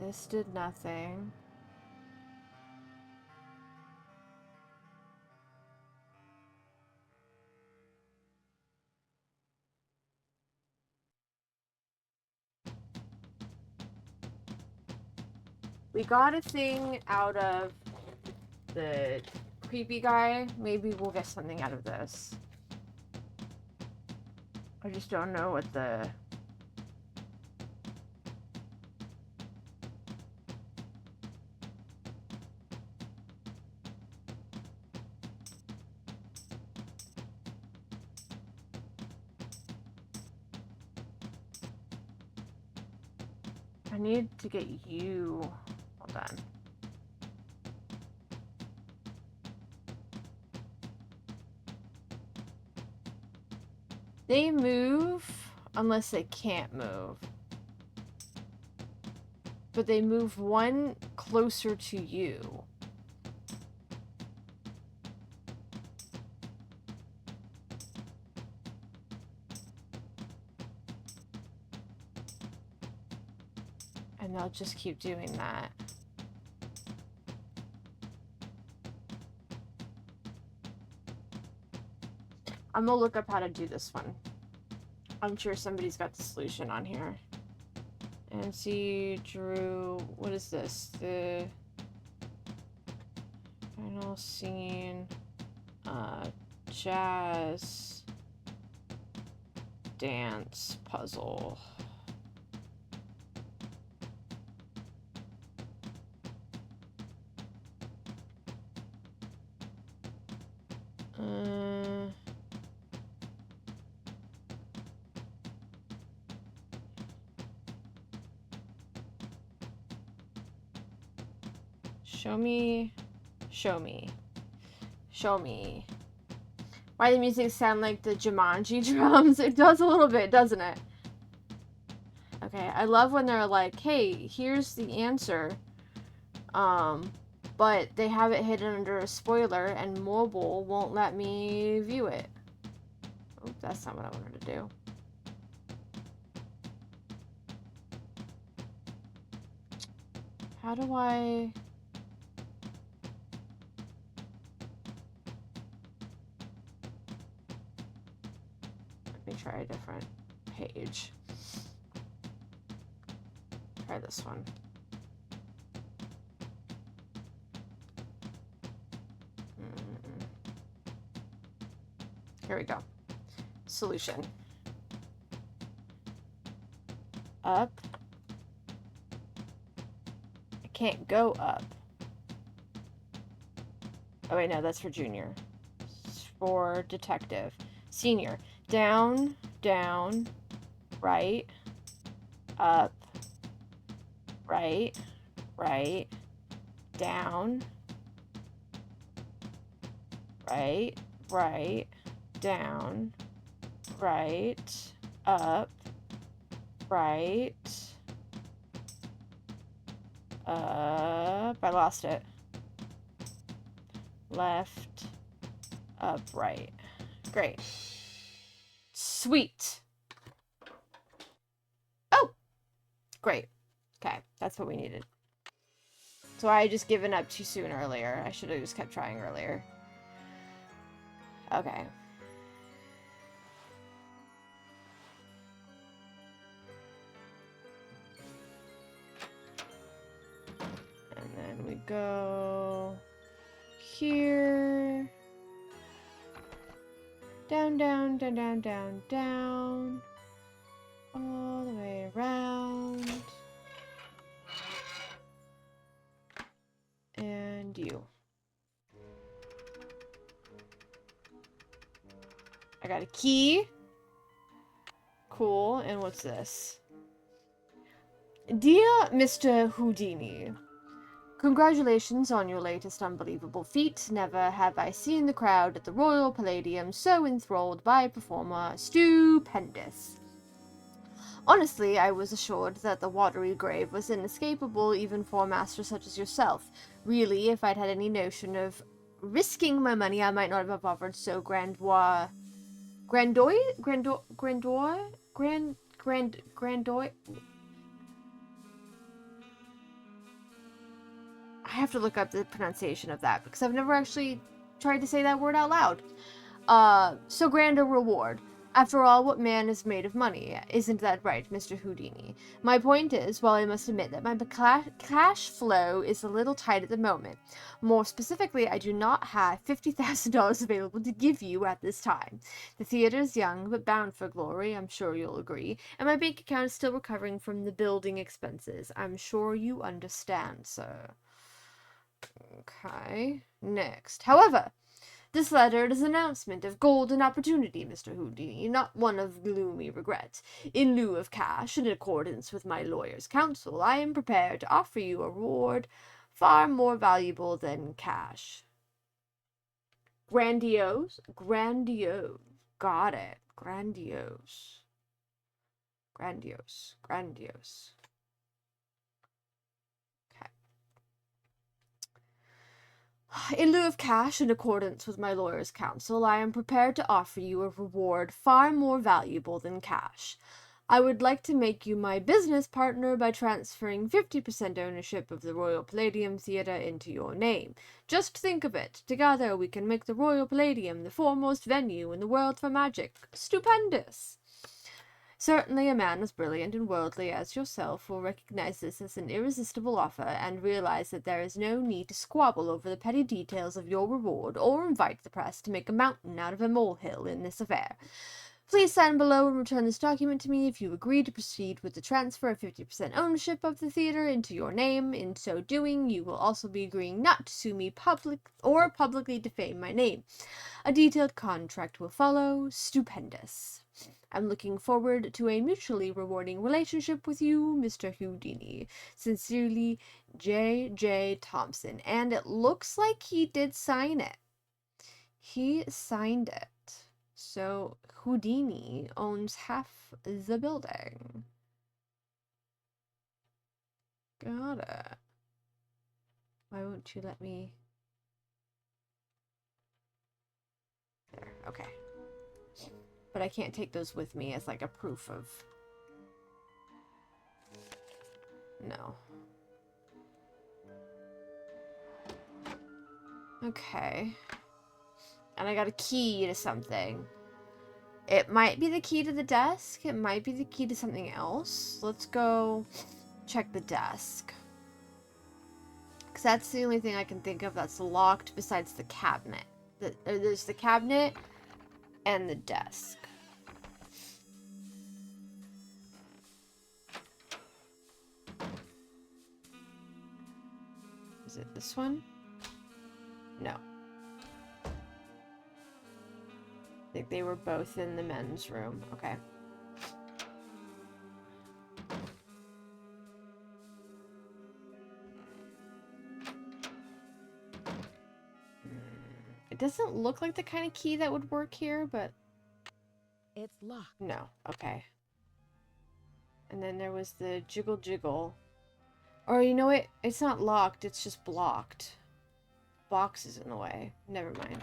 This did nothing. We got a thing out of the creepy guy. Maybe we'll get something out of this. I just don't know what the... I need to get you... Hold on. They move unless they can't move. But they move one closer to you. And they'll just keep doing that. I'm gonna look up how to do this one. I'm sure somebody's got the solution on here. And see, Drew, what is this? The final scene, jazz, dance, puzzle. Show me. Why the music sound like the Jumanji drums? It does a little bit, doesn't it? Okay, I love when they're like, hey, here's the answer. But they have it hidden under a spoiler and mobile won't let me view it. Oh, that's not what I wanted to do. How do I... Let me try a different page. Try this one. Here we go. Solution. Up. I can't go up. Oh wait, no, that's for junior. It's for detective. Senior. Down, down, right, up, right, right, down, right, right, down, right, up, right, up, I lost it, left, up, right. Great. Sweet. Oh, great. Okay, that's what we needed. So I had just given up too soon earlier. I should have just kept trying earlier. Okay. And then we go here. Down, down, down, down, down, down. All the way around. And you. I got a key. Cool. And what's this? Dear Mr. Houdini, congratulations on your latest unbelievable feat. Never have I seen the crowd at the Royal Palladium so enthralled by a performer stupendous. Honestly, I was assured that the watery grave was inescapable even for a master such as yourself. Really, if I'd had any notion of risking my money, I might not have offered so grandoy. I have to look up the pronunciation of that because I've never actually tried to say that word out loud. So grand a reward. After all, what man is made of money? Isn't that right, Mr. Houdini? My point is, while I must admit that my cash flow is a little tight at the moment, more specifically, I do not have $50,000 available to give you at this time. The theater is young, but bound for glory, I'm sure you'll agree, and my bank account is still recovering from the building expenses. I'm sure you understand, sir. Okay, next. However, this letter is an announcement of golden opportunity, Mr. Houdini, not one of gloomy regret. In lieu of cash, in accordance with my lawyer's counsel, I am prepared to offer you a reward far more valuable than cash. Grandiose? Grandiose. Got it. Grandiose. Grandiose. Grandiose. In lieu of cash, in accordance with my lawyer's counsel, I am prepared to offer you a reward far more valuable than cash. I would like to make you my business partner by transferring 50% ownership of the Royal Palladium Theatre into your name. Just think of it. Together we can make the Royal Palladium the foremost venue in the world for magic. Stupendous! Certainly a man as brilliant and worldly as yourself will recognize this as an irresistible offer and realize that there is no need to squabble over the petty details of your reward or invite the press to make a mountain out of a molehill in this affair. Please sign below and return this document to me if you agree to proceed with the transfer of 50% ownership of the theater into your name. In so doing, you will also be agreeing not to sue me publicly defame my name. A detailed contract will follow. Stupendous. I'm looking forward to a mutually rewarding relationship with you, Mr. Houdini. Sincerely, J.J. Thompson. And it looks like he did sign it. He signed it. So Houdini owns half the building. Got it. Why won't you let me? There, okay. But I can't take those with me as like a proof of... No. Okay. And I got a key to something. It might be the key to the desk. It might be the key to something else. Let's go check the desk. Because that's the only thing I can think of that's locked besides the cabinet. There's the cabinet and the desk. Is it this one? No. I think they were both in the men's room. Okay. It doesn't look like the kind of key that would work here, but... It's locked. No. Okay. And then there was the jiggle. Or you know what? It's not locked, it's just blocked. Box is in the way. Never mind.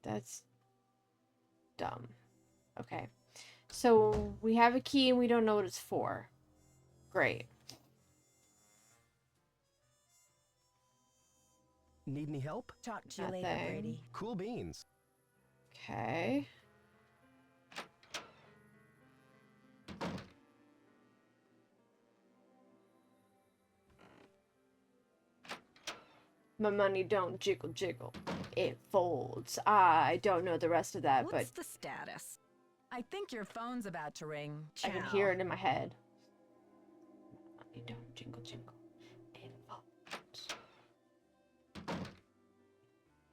That's dumb. Okay. So we have a key and we don't know what it's for. Great. Need any help? Talk to you later, Nothing. Brady. Cool beans. Okay. My money don't jiggle. it folds. I don't know the rest of that, What's but the status? I think your phone's about to ring. I can Ciao. hear it in my head. Money don't jingle jingle. It folds.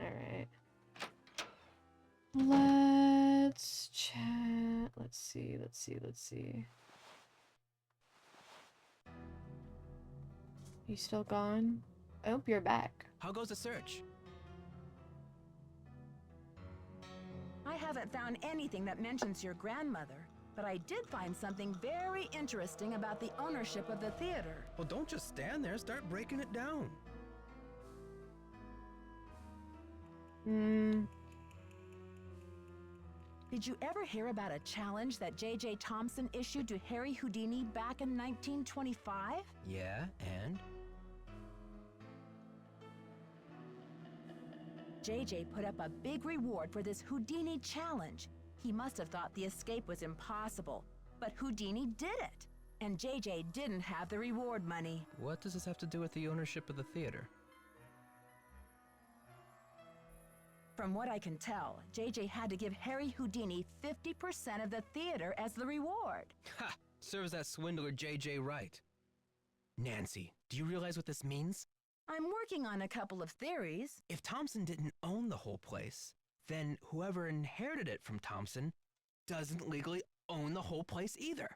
Alright. Let's chat. Let's see. You still gone? I hope you're back. How goes the search? I haven't found anything that mentions your grandmother, but I did find something very interesting about the ownership of the theater. Well, don't just stand there. Start breaking it down. Did you ever hear about a challenge that J.J. Thompson issued to Harry Houdini back in 1925? Yeah, and? J.J. put up a big reward for this Houdini challenge. He must have thought the escape was impossible, but Houdini did it. And J.J. didn't have the reward money. What does this have to do with the ownership of the theater? From what I can tell, J.J. had to give Harry Houdini 50% of the theater as the reward. Ha! Serves that swindler J.J. right. Nancy, do you realize what this means? I'm working on a couple of theories. If Thompson didn't own the whole place, then whoever inherited it from Thompson doesn't legally own the whole place either.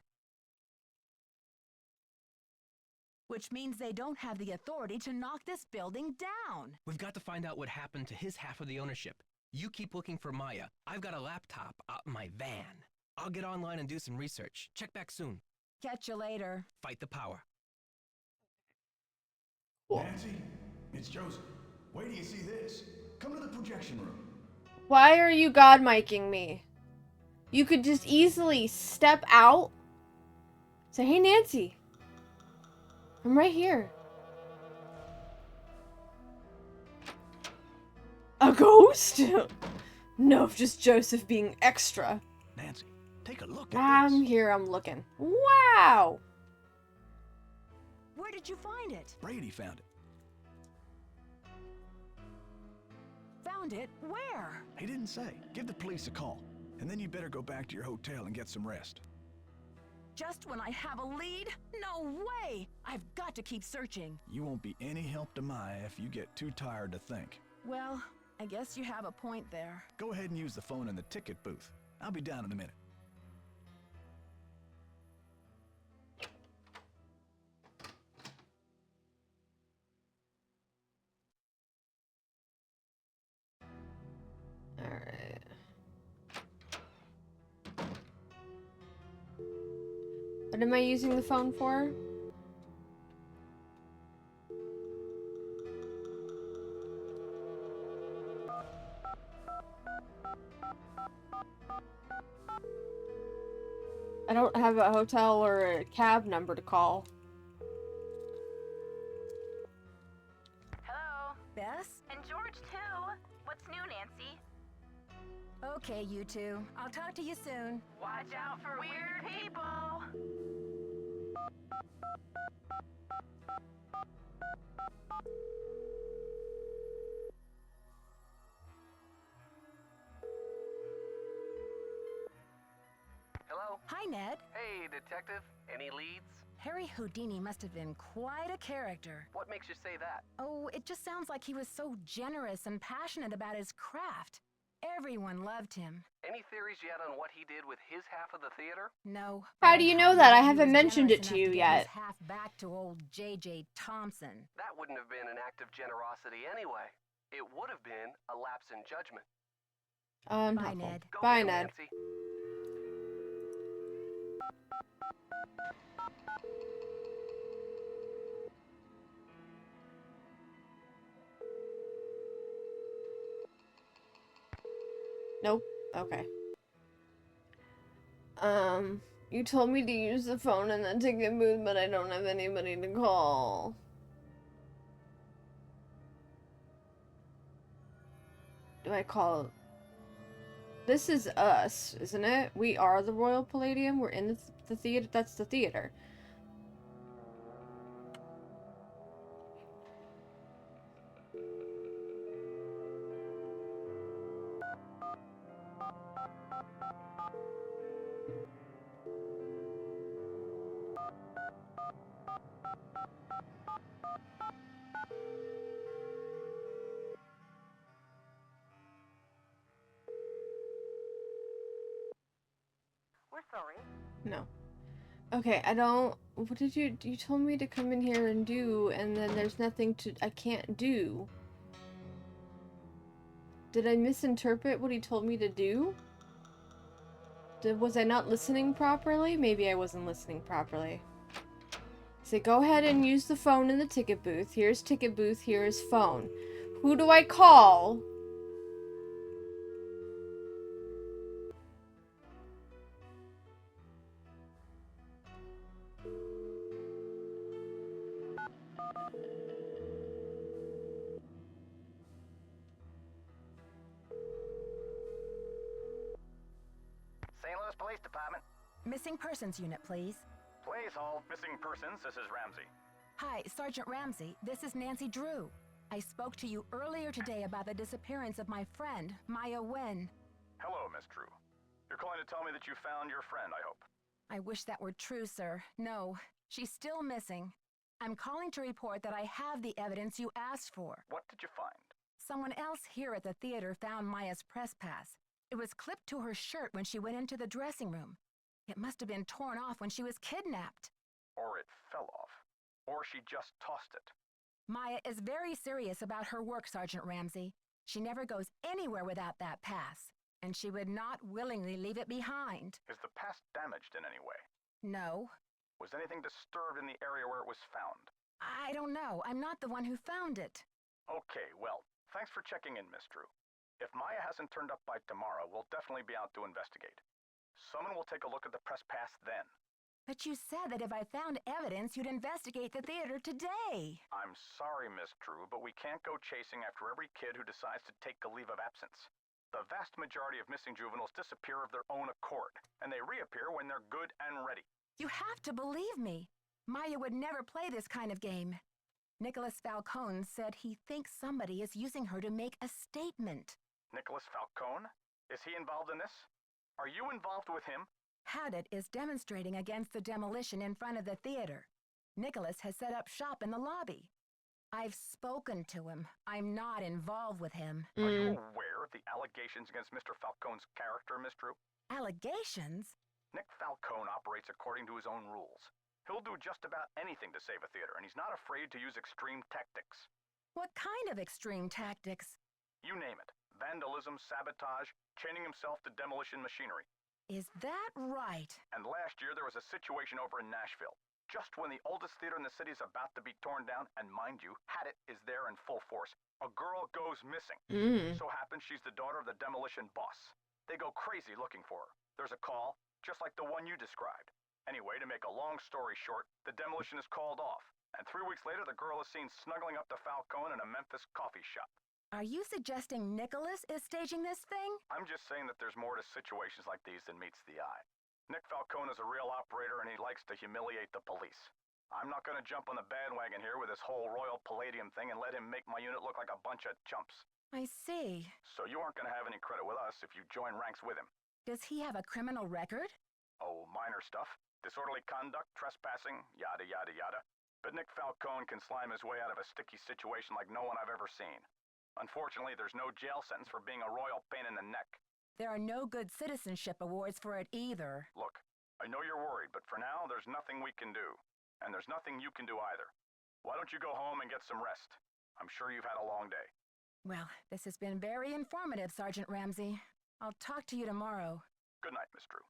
Which means they don't have the authority to knock this building down. We've got to find out what happened to his half of the ownership. You keep looking for Maya. I've got a laptop out in my van. I'll get online and do some research. Check back soon. Catch you later. Fight the power. Nancy, it's Joseph. Wait till you see this. Come to the projection room. Why are you god miking me? You could just easily step out. Say, hey Nancy. I'm right here. A ghost? No, just Joseph being extra. Nancy, take a look at I'm this. here, I'm looking. Wow! Where did you find it? Brady found it. Found it? Where? He didn't say. Give the police a call. And then you better go back to your hotel and get some rest. Just when I have a lead? No way! I've got to keep searching. You won't be any help to Maya if you get too tired to think. Well, I guess you have a point there. Go ahead and use the phone in the ticket booth. I'll be down in a minute. Alright. What am I using the phone for? I don't have a hotel or a cab number to call. Hello? Bess? And George, too. What's new, Nancy? Okay, you two. I'll talk to you soon. Watch out for weird people. Hello? Hi, Ned. Hey, detective. Any leads? Harry Houdini must have been quite a character. What makes you say that? Oh, it just sounds like he was so generous and passionate about his craft. Everyone loved him. Any theories yet on what he did with his half of the theater? No. How but do you I'm know positive that? I he haven't was mentioned it generous to enough you give yet. his half back to old J.J. Thompson. That wouldn't have been an act of generosity anyway. It would have been a lapse in judgment. Bye, Ned. Go Bye, get 'em, Ned. Nancy. Nope. Okay. You told me to use the phone in the ticket booth, but I don't have anybody to call. Do I call? This is us, isn't it? We are the Royal Palladium. We're in the theater. That's the theater. We're sorry. No. Okay, I don't... What did you... You told me to come in here and do, and then there's nothing I can't do. Did I misinterpret what he told me to do? Was I not listening properly? Maybe I wasn't listening properly. So go ahead and use the phone in the ticket booth. Here's ticket booth, here's phone. Who do I call? St. Louis Police Department. Missing persons unit, please. Please hold missing persons. This is Ramsey. Hi, Sergeant Ramsey. This is Nancy Drew. I spoke to you earlier today about the disappearance of my friend, Maya Wen. Hello, Miss Drew. You're calling to tell me that you found your friend, I hope. I wish that were true, sir. No, she's still missing. I'm calling to report that I have the evidence you asked for. What did you find? Someone else here at the theater found Maya's press pass. It was clipped to her shirt when she went into the dressing room. It must have been torn off when she was kidnapped. Or it fell off. Or she just tossed it. Maya is very serious about her work, Sergeant Ramsey. She never goes anywhere without that pass, and she would not willingly leave it behind. Is the pass damaged in any way? No. Was anything disturbed in the area where it was found? I don't know. I'm not the one who found it. Okay, well, thanks for checking in, Miss Drew. If Maya hasn't turned up by tomorrow, we'll definitely be out to investigate. Someone will take a look at the press pass then. But you said that if I found evidence, you'd investigate the theater today. I'm sorry, Miss Drew, but we can't go chasing after every kid who decides to take a leave of absence. The vast majority of missing juveniles disappear of their own accord, and they reappear when they're good and ready. You have to believe me. Maya would never play this kind of game. Nicholas Falcone said he thinks somebody is using her to make a statement. Nicholas Falcone? Is he involved in this? Are you involved with him? Haddett is demonstrating against the demolition in front of the theater. Nicholas has set up shop in the lobby. I've spoken to him. I'm not involved with him. Are you aware of the allegations against Mr. Falcone's character, Miss Drew? Allegations? Nick Falcone operates according to his own rules. He'll do just about anything to save a theater, and he's not afraid to use extreme tactics. What kind of extreme tactics? You name it. Vandalism, sabotage, chaining himself to demolition machinery. Is that right? And last year there was a situation over in Nashville. Just when the oldest theater in the city is about to be torn down, and mind you, Haddett is there in full force, a girl goes missing. So happens she's the daughter of the demolition boss. They go crazy looking for her. There's a call, just like the one you described. Anyway, to make a long story short, the demolition is called off. And 3 weeks later, the girl is seen snuggling up to Falcone in a Memphis coffee shop. Are you suggesting Nicholas is staging this thing? I'm just saying that there's more to situations like these than meets the eye. Nick Falcone is a real operator, and he likes to humiliate the police. I'm not going to jump on the bandwagon here with this whole Royal Palladium thing and let him make my unit look like a bunch of chumps. I see. So you aren't going to have any credit with us if you join ranks with him. Does he have a criminal record? Oh, minor stuff. Disorderly conduct, trespassing, yada yada yada. But Nick Falcone can slime his way out of a sticky situation like no one I've ever seen. Unfortunately, there's no jail sentence for being a royal pain in the neck. There are no good citizenship awards for it either. Look, I know you're worried, but for now, there's nothing we can do. And there's nothing you can do either. Why don't you go home and get some rest? I'm sure you've had a long day. Well, this has been very informative, Sergeant Ramsey. I'll talk to you tomorrow. Good night, Miss Drew.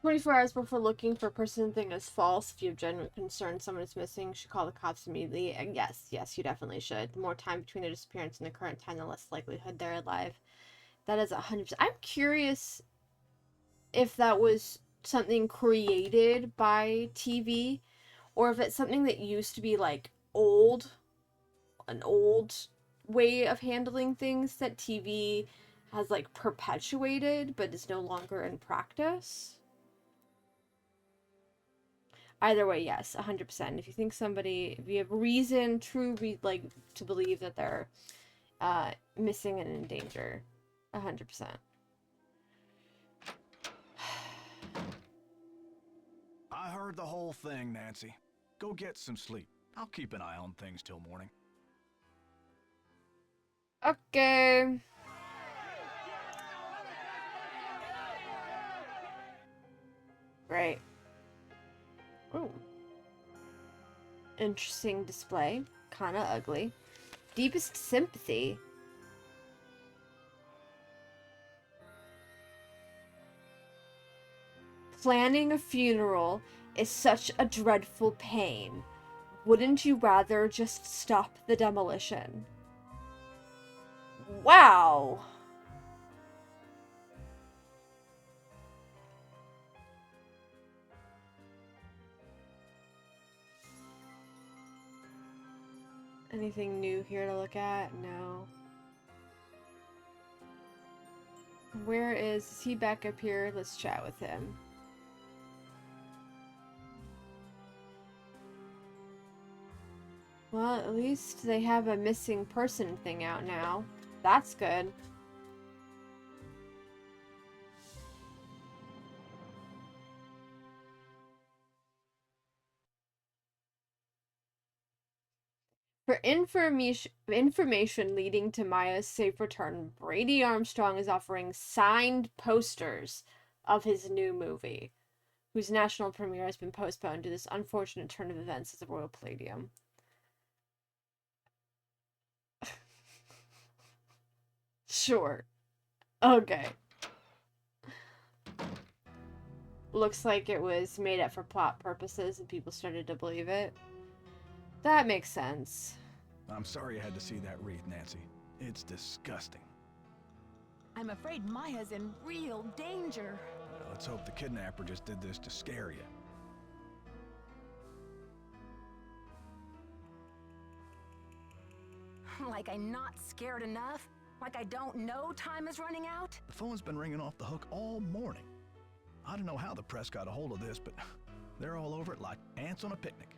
24 hours before looking for a person thing is false. If you have genuine concern someone is missing, you should call the cops immediately. And yes, you definitely should. The more time between a disappearance and the current time, the less likelihood they're alive. That is 100%. I'm curious if that was something created by TV, or if it's something that used to be like an old way of handling things that TV has like perpetuated, but is no longer in practice. Either way, yes, 100%. If you think somebody, if you have reason, like, to believe that they're missing and in danger, 100%. I heard the whole thing, Nancy. Go get some sleep. I'll keep an eye on things till morning. Okay. Right. Ooh. Interesting display. Kinda ugly. Deepest sympathy. Planning a funeral is such a dreadful pain. Wouldn't you rather just stop the demolition? Wow. Anything new here to look at? No. Where is he back up here? Let's chat with him. Well, at least they have a missing person thing out now. That's good. For information leading to Maya's safe return, Brady Armstrong is offering signed posters of his new movie, whose national premiere has been postponed to this unfortunate turn of events at the Royal Palladium. Sure. Okay. Looks like it was made up for plot purposes and people started to believe it. That makes sense. I'm sorry you had to see that wreath, Nancy. It's disgusting. I'm afraid Maya's in real danger. Let's hope the kidnapper just did this to scare you. Like I'm not scared enough? Like I don't know time is running out? The phone's been ringing off the hook all morning. I don't know how the press got a hold of this, but they're all over it like ants on a picnic.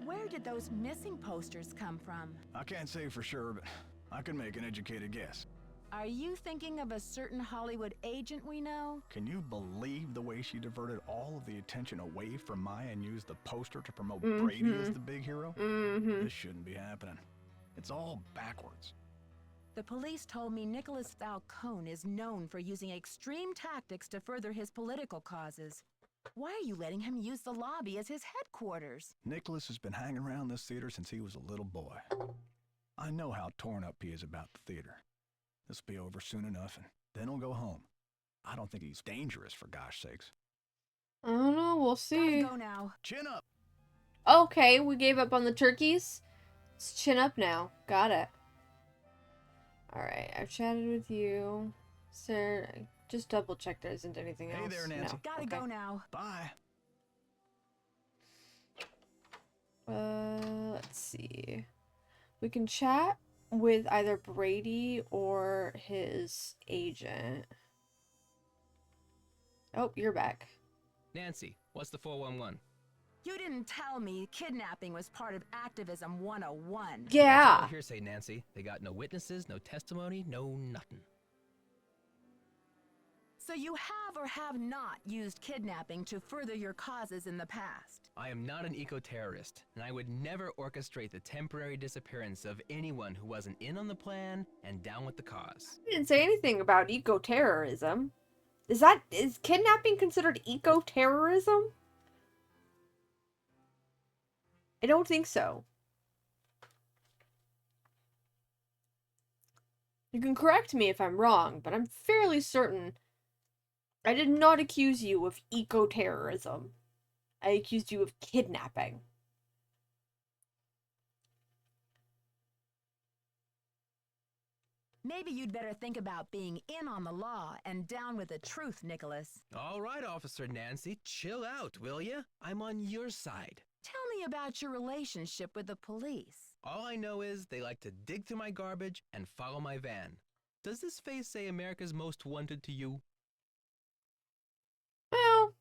Where did those missing posters come from? I can't say for sure, but I can make an educated guess. Are you thinking of a certain Hollywood agent we know? Can you believe the way she diverted all of the attention away from Maya and used the poster to promote Brady as the big hero? This shouldn't be happening. It's all backwards. The police told me Nicholas Falcone is known for using extreme tactics to further his political causes. Why are you letting him use the lobby as his headquarters? Nicholas has been hanging around this theater since he was a little boy. I know how torn up he is about the theater. This'll be over soon enough, and then he'll go home. I don't think he's dangerous, for gosh sakes. I don't know, we'll see. Gotta go now. Chin up! Okay, we gave up on the turkeys. Let's chin up now. Got it. Alright, I've chatted with you. Sir, just double check there isn't anything else. Hey there, Nancy. No. Gotta go now. Bye. Let's see. We can chat with either Brady or his agent. Oh, you're back. Nancy, what's the 411? You didn't tell me kidnapping was part of Activism 101. Yeah. That's all hearsay, Nancy. They got no witnesses, no testimony, no nothing. So you have or have not used kidnapping to further your causes in the past? I am not an eco-terrorist, and I would never orchestrate the temporary disappearance of anyone who wasn't in on the plan and down with the cause. I didn't say anything about eco-terrorism. Is kidnapping considered eco-terrorism? I don't think so. You can correct me if I'm wrong, but I'm fairly certain I did not accuse you of eco-terrorism. I accused you of kidnapping. Maybe you'd better think about being in on the law and down with the truth, Nicholas. All right, Officer Nancy, chill out, will ya? I'm on your side. Tell me about your relationship with the police. All I know is they like to dig through my garbage and follow my van. Does this face say America's Most Wanted to you? Well,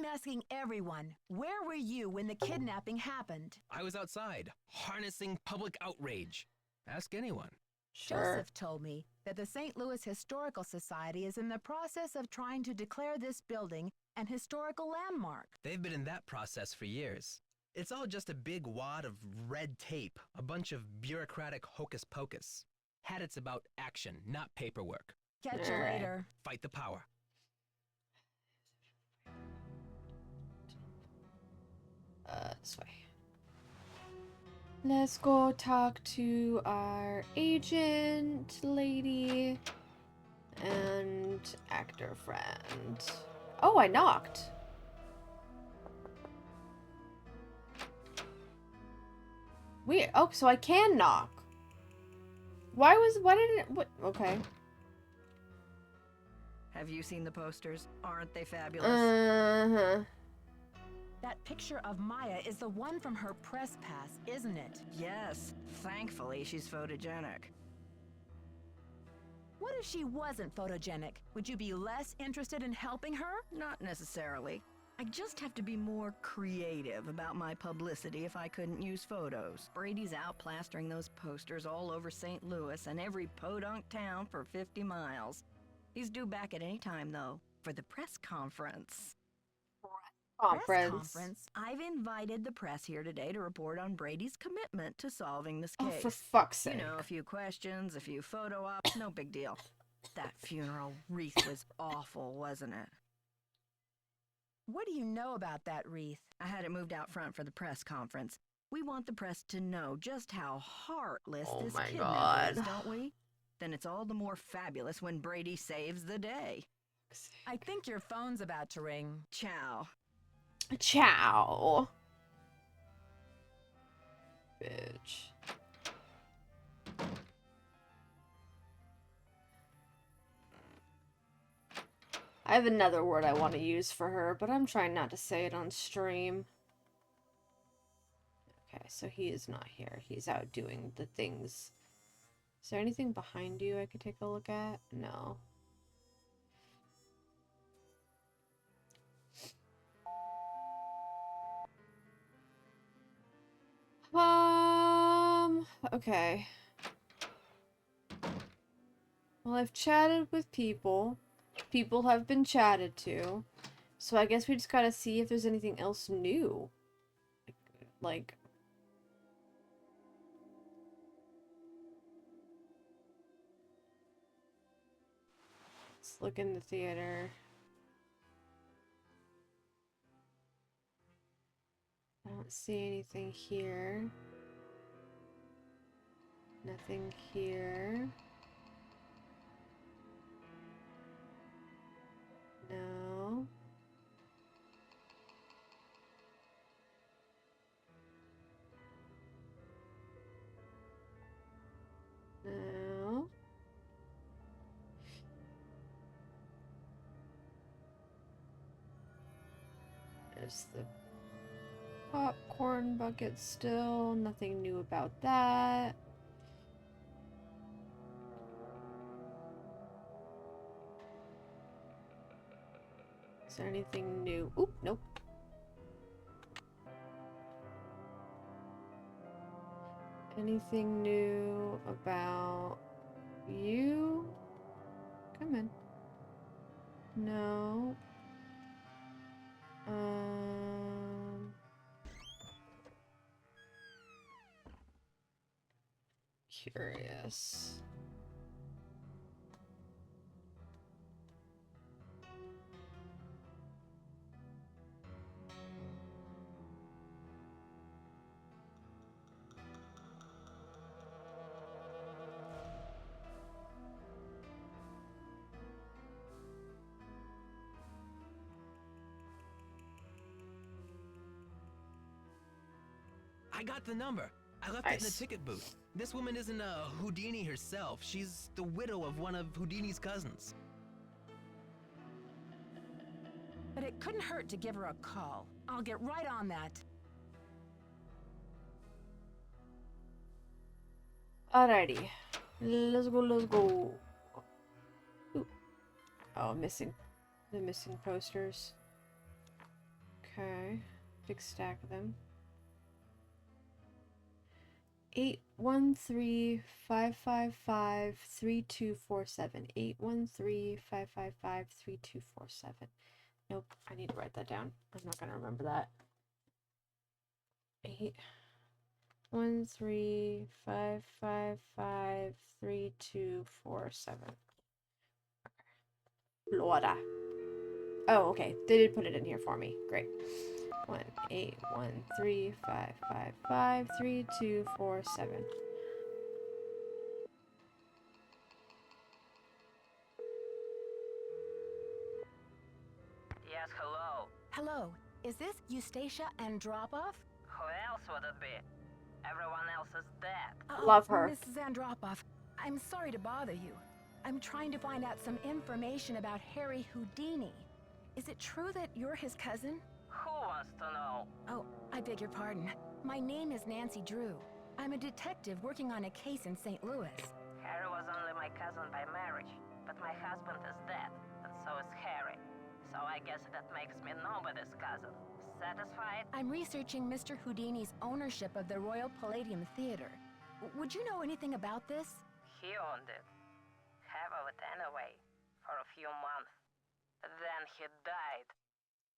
I'm asking everyone, where were you when the kidnapping happened? I was outside, harnessing public outrage. Ask anyone. Sure. Joseph told me that the St. Louis Historical Society is in the process of trying to declare this building an historical landmark. They've been in that process for years. It's all just a big wad of red tape, a bunch of bureaucratic hocus pocus. Hadit's about action, not paperwork. Catch you Alright. later. Fight the power. This way. Let's go talk to our agent lady and actor friend. Oh, I knocked. Weird. Oh, so I can knock. Why didn't it, what, okay. Have you seen the posters? Aren't they fabulous? Uh-huh. That picture of Maya is the one from her press pass, isn't it? Yes. Thankfully, she's photogenic. What if she wasn't photogenic? Would you be less interested in helping her? Not necessarily. I just have to be more creative about my publicity if I couldn't use photos. Brady's out plastering those posters all over St. Louis and every podunk town for 50 miles. He's due back at any time, though, for the press conference. Press conference? I've invited the press here today to report on Brady's commitment to solving this case. Oh, for fuck's sake. You know, a few questions, a few photo ops, no big deal. That funeral wreath was awful, wasn't it? What do you know about that wreath? I had it moved out front for the press conference. We want the press to know just how heartless this kidnapping is, don't we? Then it's all the more fabulous when Brady saves the day. I think your phone's about to ring. Ciao. Ciao. Bitch. I have another word I want to use for her, but I'm trying not to say it on stream. Okay, so he is not here. He's out doing the things. Is there anything behind you I could take a look at? No. Okay. Well, I've chatted with people. People have been chatted to. So I guess we just gotta see if there's anything else new. Like... Let's look in the theater. I don't see anything here. Nothing here. No. No. There's the popcorn bucket still. Nothing new about that. Is there anything new? Oop, nope. Anything new about you? Come in. No. Curious. I got the number. I left it in the ticket booth. This woman isn't a Houdini herself. She's the widow of one of Houdini's cousins. But it couldn't hurt to give her a call. I'll get right on that. Alrighty. Let's go, let's go. Ooh. Oh, missing. The missing posters. Okay. Big stack of them. 813-555-3247. 813-555-3247. Nope, I need to write that down. I'm not gonna remember that. 813-555-3247. Florida. Oh, okay. They did put it in here for me. Great. 1-813-555-3247. Yes, hello. Hello, is this Eustacia Andropov? Who else would it be? Everyone else is dead. Love her. Mrs. Andropov, I'm sorry to bother you. I'm trying to find out some information about Harry Houdini. Is it true that you're his cousin? Who wants to know? Oh, I beg your pardon. My name is Nancy Drew. I'm a detective working on a case in St. Louis. Harry was only my cousin by marriage, but my husband is dead, and so is Harry. So I guess that makes me nobody's cousin. Satisfied? I'm researching Mr. Houdini's ownership of the Royal Palladium Theater. Would you know anything about this? He owned it. Half of it anyway, for a few months. Then he died.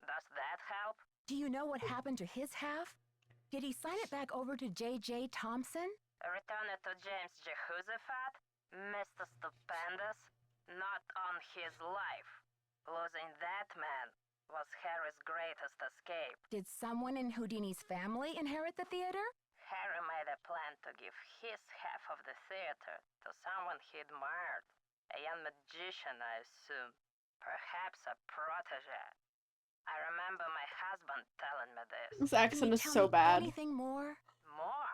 Does that help? Do you know what happened to his half? Did he sign it back over to J.J. Thompson? Return it to James Jehoshaphat? Mr. Stupendous? Not on his life. Losing that man was Harry's greatest escape. Did someone in Houdini's family inherit the theater? Harry made a plan to give his half of the theater to someone he admired. A young magician, I assume. Perhaps a protege. I remember my husband telling me this. This accent is Tell so me bad. Anything more? More?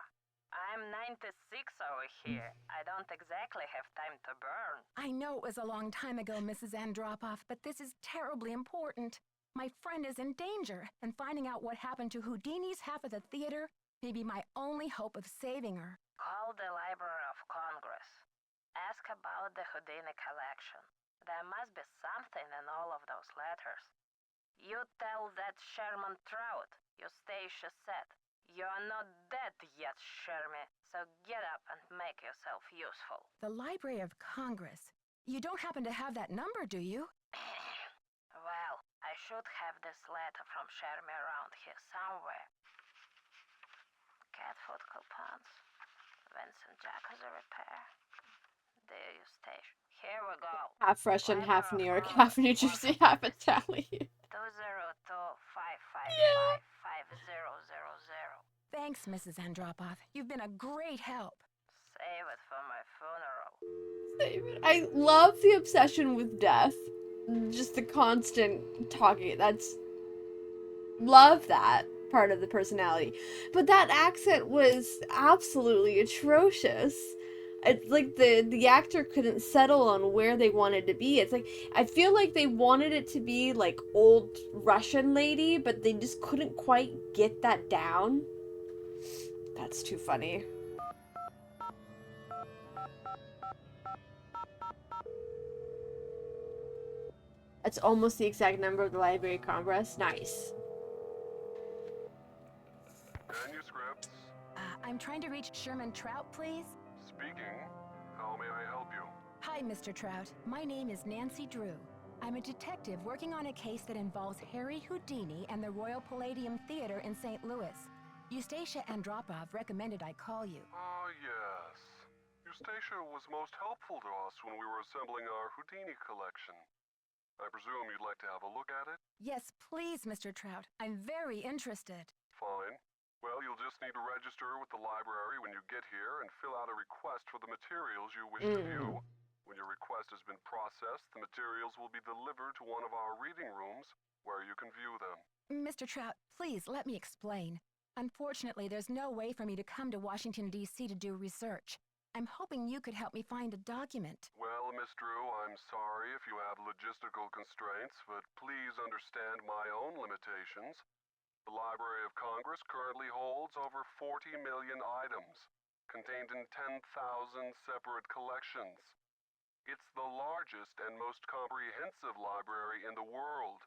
I'm 96 over here. I don't exactly have time to burn. I know it was a long time ago, Mrs. Andropov, but this is terribly important. My friend is in danger, and finding out what happened to Houdini's half of the theater may be my only hope of saving her. Call the Library of Congress. Ask about the Houdini collection. There must be something in all of those letters. You tell that Sherman Trout, Eustacia said. You're not dead yet, Shermy, so get up and make yourself useful. The Library of Congress. You don't happen to have that number, do you? Well, I should have this letter from Shermy around here somewhere. Cat food coupons. Vincent Jacuzzi repair. Dear Eustacia. Here we go. Half Russian, half New York, half New Jersey, half Italian. 202-555-5000. Thanks, Mrs. Andropov. You've been a great help. Save it for my funeral. Save it. I love the obsession with death. Just the constant talking. Love that part of the personality. But that accent was absolutely atrocious. It's like the actor couldn't settle on where they wanted to be. It's like, I feel like they wanted it to be like old Russian lady, but they just couldn't quite get that down. That's too funny. That's almost the exact number of the Library of Congress. Nice. Manuscripts. I'm trying to reach Sherman Trout, please. Speaking. How may I help you? Hi, Mr. Trout. My name is Nancy Drew. I'm a detective working on a case that involves Harry Houdini and the Royal Palladium Theater in St. Louis. Eustacia Andropov recommended I call you. Ah, yes. Eustacia was most helpful to us when we were assembling our Houdini collection. I presume you'd like to have a look at it? Yes, please, Mr. Trout. I'm very interested. Fine. Well, you'll just need to register with the library when you get here and fill out a request for the materials you wish to view. When your request has been processed, the materials will be delivered to one of our reading rooms where you can view them. Mr. Trout, please let me explain. Unfortunately, there's no way for me to come to Washington, D.C. to do research. I'm hoping you could help me find a document. Well, Miss Drew, I'm sorry if you have logistical constraints, but please understand my own limitations. The Library of Congress currently holds over 40 million items, contained in 10,000 separate collections. It's the largest and most comprehensive library in the world.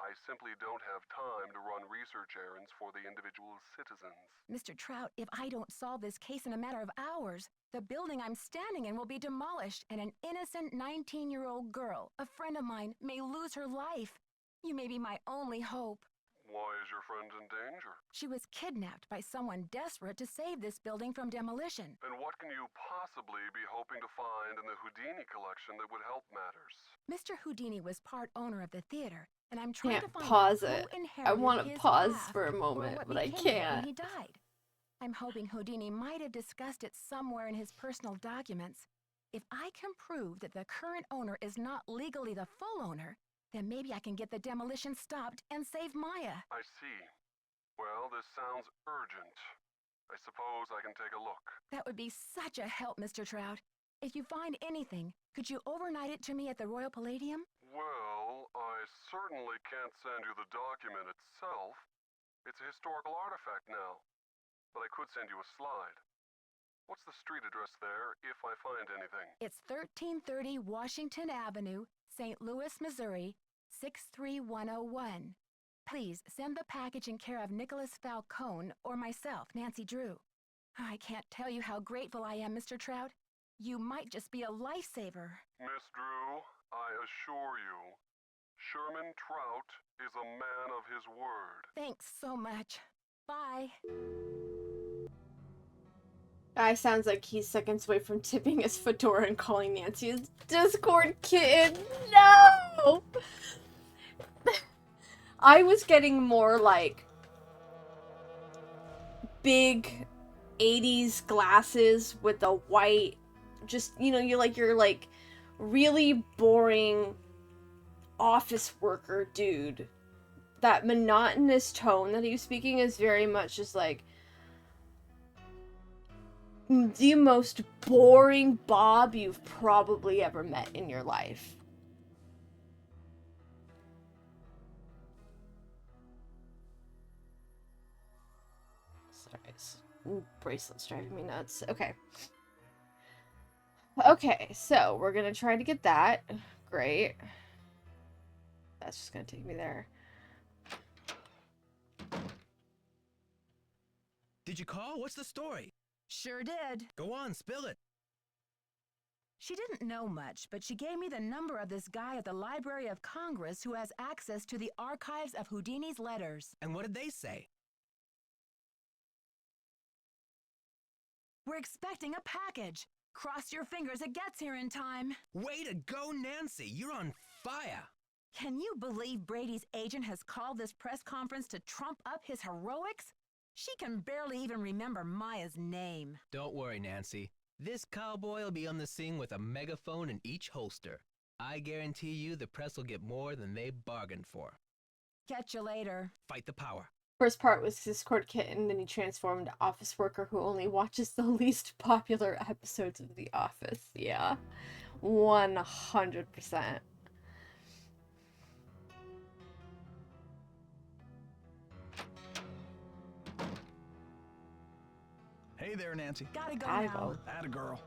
I simply don't have time to run research errands for the individual citizens. Mr. Trout, if I don't solve this case in a matter of hours, the building I'm standing in will be demolished, and an innocent 19-year-old girl, a friend of mine, may lose her life. You may be my only hope. Why is your friend in danger? She was kidnapped by someone desperate to save this building from demolition. And what can you possibly be hoping to find in the Houdini collection that would help matters? Mr. Houdini was part owner of the theater, and I'm trying to Can't find pause out it. who I inherited want to his pause craft, for a or moment, what but I became of it when can't. he died. I'm hoping Houdini might have discussed it somewhere in his personal documents. If I can prove that the current owner is not legally the full owner, then maybe I can get the demolition stopped and save Maya. I see. Well, this sounds urgent. I suppose I can take a look. That would be such a help, Mr. Trout. If you find anything, could you overnight it to me at the Royal Palladium? Well, I certainly can't send you the document itself. It's a historical artifact now. But I could send you a slide. What's the street address there, if I find anything? It's 1330 Washington Avenue, St. Louis, Missouri, 63101. Please send the package in care of Nicholas Falcone or myself, Nancy Drew. I can't tell you how grateful I am, Mr. Trout. You might just be a lifesaver. Miss Drew, I assure you, Sherman Trout is a man of his word. Thanks so much. Bye. Guy sounds like he's seconds away from tipping his fedora and calling Nancy his Discord kitten. No! I was getting more like big 80s glasses with a white, just, you know, you're like really boring office worker dude. That monotonous tone that he was speaking is very much just like the most boring Bob you've probably ever met in your life. Sorry, bracelet's driving me nuts. Okay. Okay, so we're gonna try to get that. Great. That's just gonna take me there. Did you call? What's the story? Sure did. Go on, spill it. She didn't know much, but she gave me the number of this guy at the Library of Congress who has access to the archives of Houdini's letters. And what did they say? We're expecting a package. Cross your fingers it gets here in time. Way to go, Nancy! You're on fire! Can you believe Brady's agent has called this press conference to trump up his heroics? She can barely even remember Maya's name. Don't worry, Nancy. This cowboy will be on the scene with a megaphone in each holster. I guarantee you the press will get more than they bargained for. Catch you later. Fight the power. First part was Discord kitten, then he transformed to office worker who only watches the least popular episodes of The Office. Yeah. 100%. Hey there, Nancy. Gotta go Gotta now. go. Atta girl.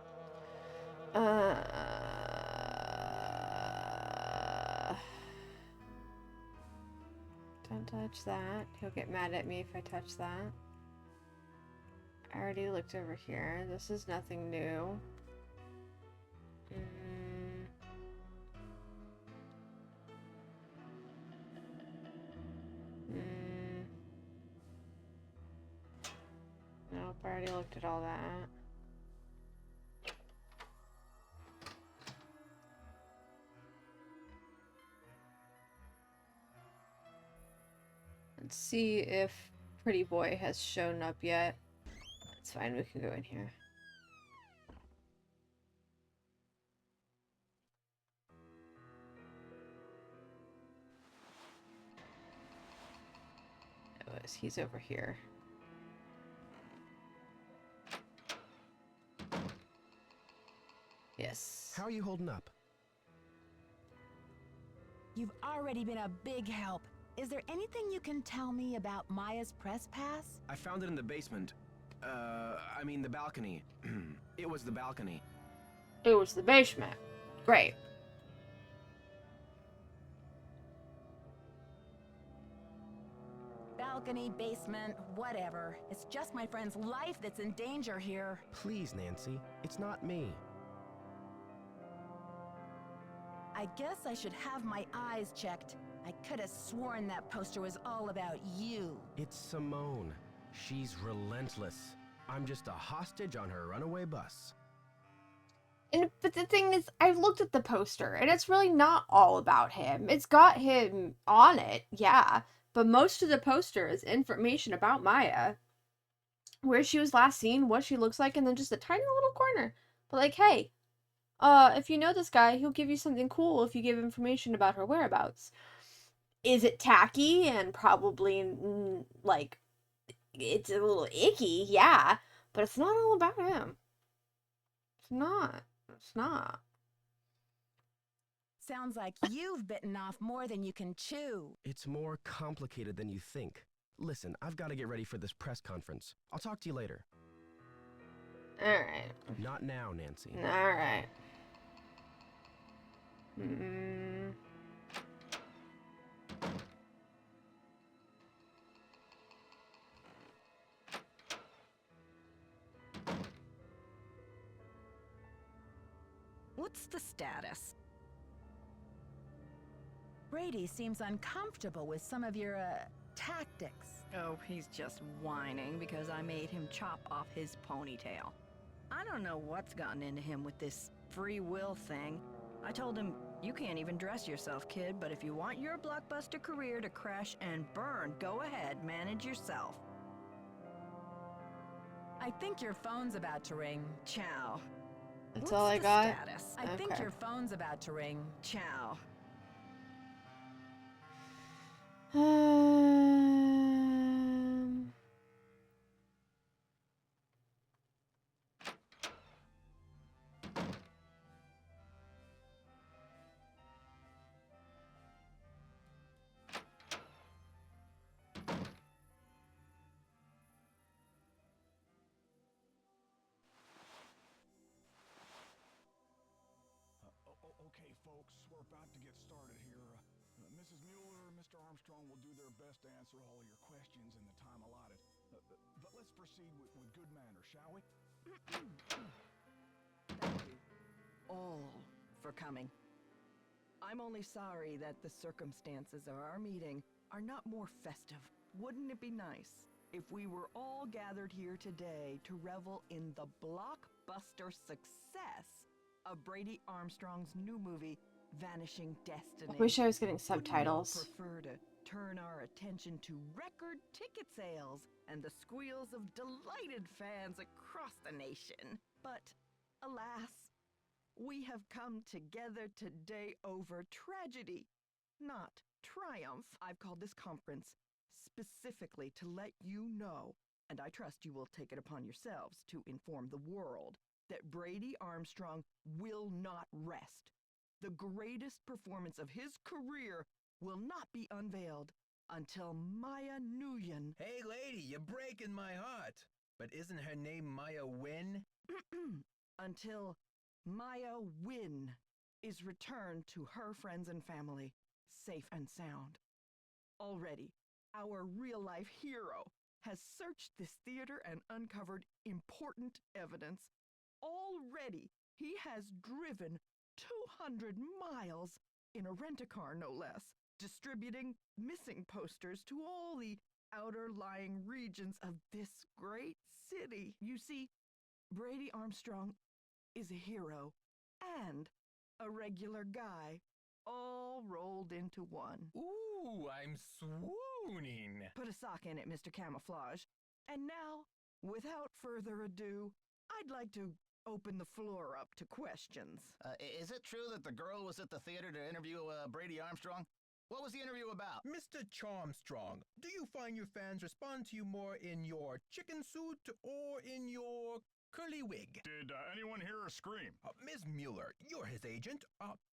Don't touch that. He'll get mad at me if I touch that. I already looked over here. This is nothing new. Nope, I already looked at all that. Let's see if Pretty Boy has shown up yet. It's fine, we can go in here. Anyways, he's over here. Yes. How are you holding up? You've already been a big help. Is there anything you can tell me about Maya's press pass? I found it in the basement. I mean the balcony. It was the balcony. It was the basement. Great. balcony, basement, whatever. It's just my friend's life that's in danger here. Please, Nancy, it's not me. I guess I should have my eyes checked. I could have sworn that poster was all about you. It's Simone. She's relentless. I'm just a hostage on her runaway bus. But the thing is, I looked at the poster, and it's really not all about him. It's got him on it, yeah, but most of the poster is information about Maya. Where she was last seen, what she looks like, and then just a tiny little corner. But like, hey, if you know this guy, he'll give you something cool if you give information about her whereabouts. Is it tacky and probably, like, it's a little icky, yeah, but it's not all about him. It's not. It's not. Sounds like you've bitten off more than you can chew. It's more complicated than you think. Listen, I've got to get ready for this press conference. I'll talk to you later. Alright. Not now, Nancy. Alright. What's the status? Brady seems uncomfortable with some of your, tactics. Oh, he's just whining because I made him chop off his ponytail. I don't know what's gotten into him with this free will thing. I told him, you can't even dress yourself, kid, but if you want your blockbuster career to crash and burn, go ahead, manage yourself. I think your phone's about to ring. Ciao. That's What's all I the got? Status? I think Okay. your phone's about to ring. Ciao. Okay, folks, we're about to get started here. Mrs. Mueller, Mr. Armstrong will do their best to answer all your questions in the time allotted. But let's proceed with good manners, shall we? Thank you all for coming. I'm only sorry that the circumstances of our meeting are not more festive. Wouldn't it be nice if we were all gathered here today to revel in the blockbuster success of Brady Armstrong's new movie, Vanishing Destiny? I wish I was getting subtitles. Wouldn't you prefer to turn our attention to record ticket sales and the squeals of delighted fans across the nation? But alas, we have come together today over tragedy, not triumph. I've called this conference specifically to let you know, and I trust you will take it upon yourselves to inform the world, that Brady Armstrong will not rest. The greatest performance of his career will not be unveiled until Maya Nguyen. Hey, lady, you're breaking my heart. But isn't her name Maya Wynn? Until Maya Wynn is returned to her friends and family, safe and sound. Already, our real-life hero has searched this theater and uncovered important evidence. Already, he has driven 200 miles in a rent-a-car, no less, distributing missing posters to all the outer-lying regions of this great city. You see, Brady Armstrong is a hero and a regular guy, all rolled into one. Ooh, I'm swooning. Put a sock in it, Mr. Camouflage. And now, without further ado, I'd like to open the floor up to questions. Is it true that the girl was at the theater to interview Brady Armstrong? What was the interview about? Mr. Charmstrong, do you find your fans respond to you more in your chicken suit or in your curly wig. Did anyone hear her scream? Ms. Mueller, you're his agent.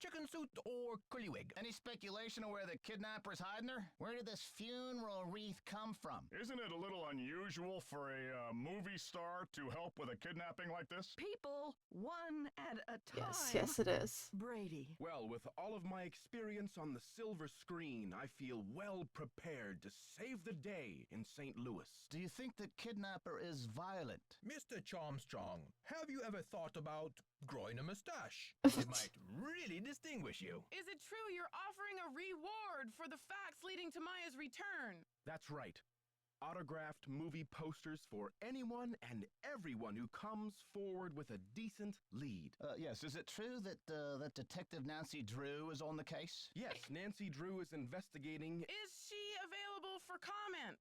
Chicken suit or curly wig? Any speculation of where the kidnapper's hiding her? Where did this funeral wreath come from? Isn't it a little unusual for a movie star to help with a kidnapping like this? People, one at a time. Yes, it is. Brady. Well, with all of my experience on the silver screen, I feel well prepared to save the day in St. Louis. Do you think the kidnapper is violent? Mr. Charmstrong, have you ever thought about growing a mustache? It might really distinguish you. Is it true you're offering a reward for the facts leading to Maya's return? That's right. Autographed movie posters for anyone and everyone who comes forward with a decent lead. Yes, is it true that that Detective Nancy Drew is on the case? Yes, Nancy Drew is investigating. Is she available for comment?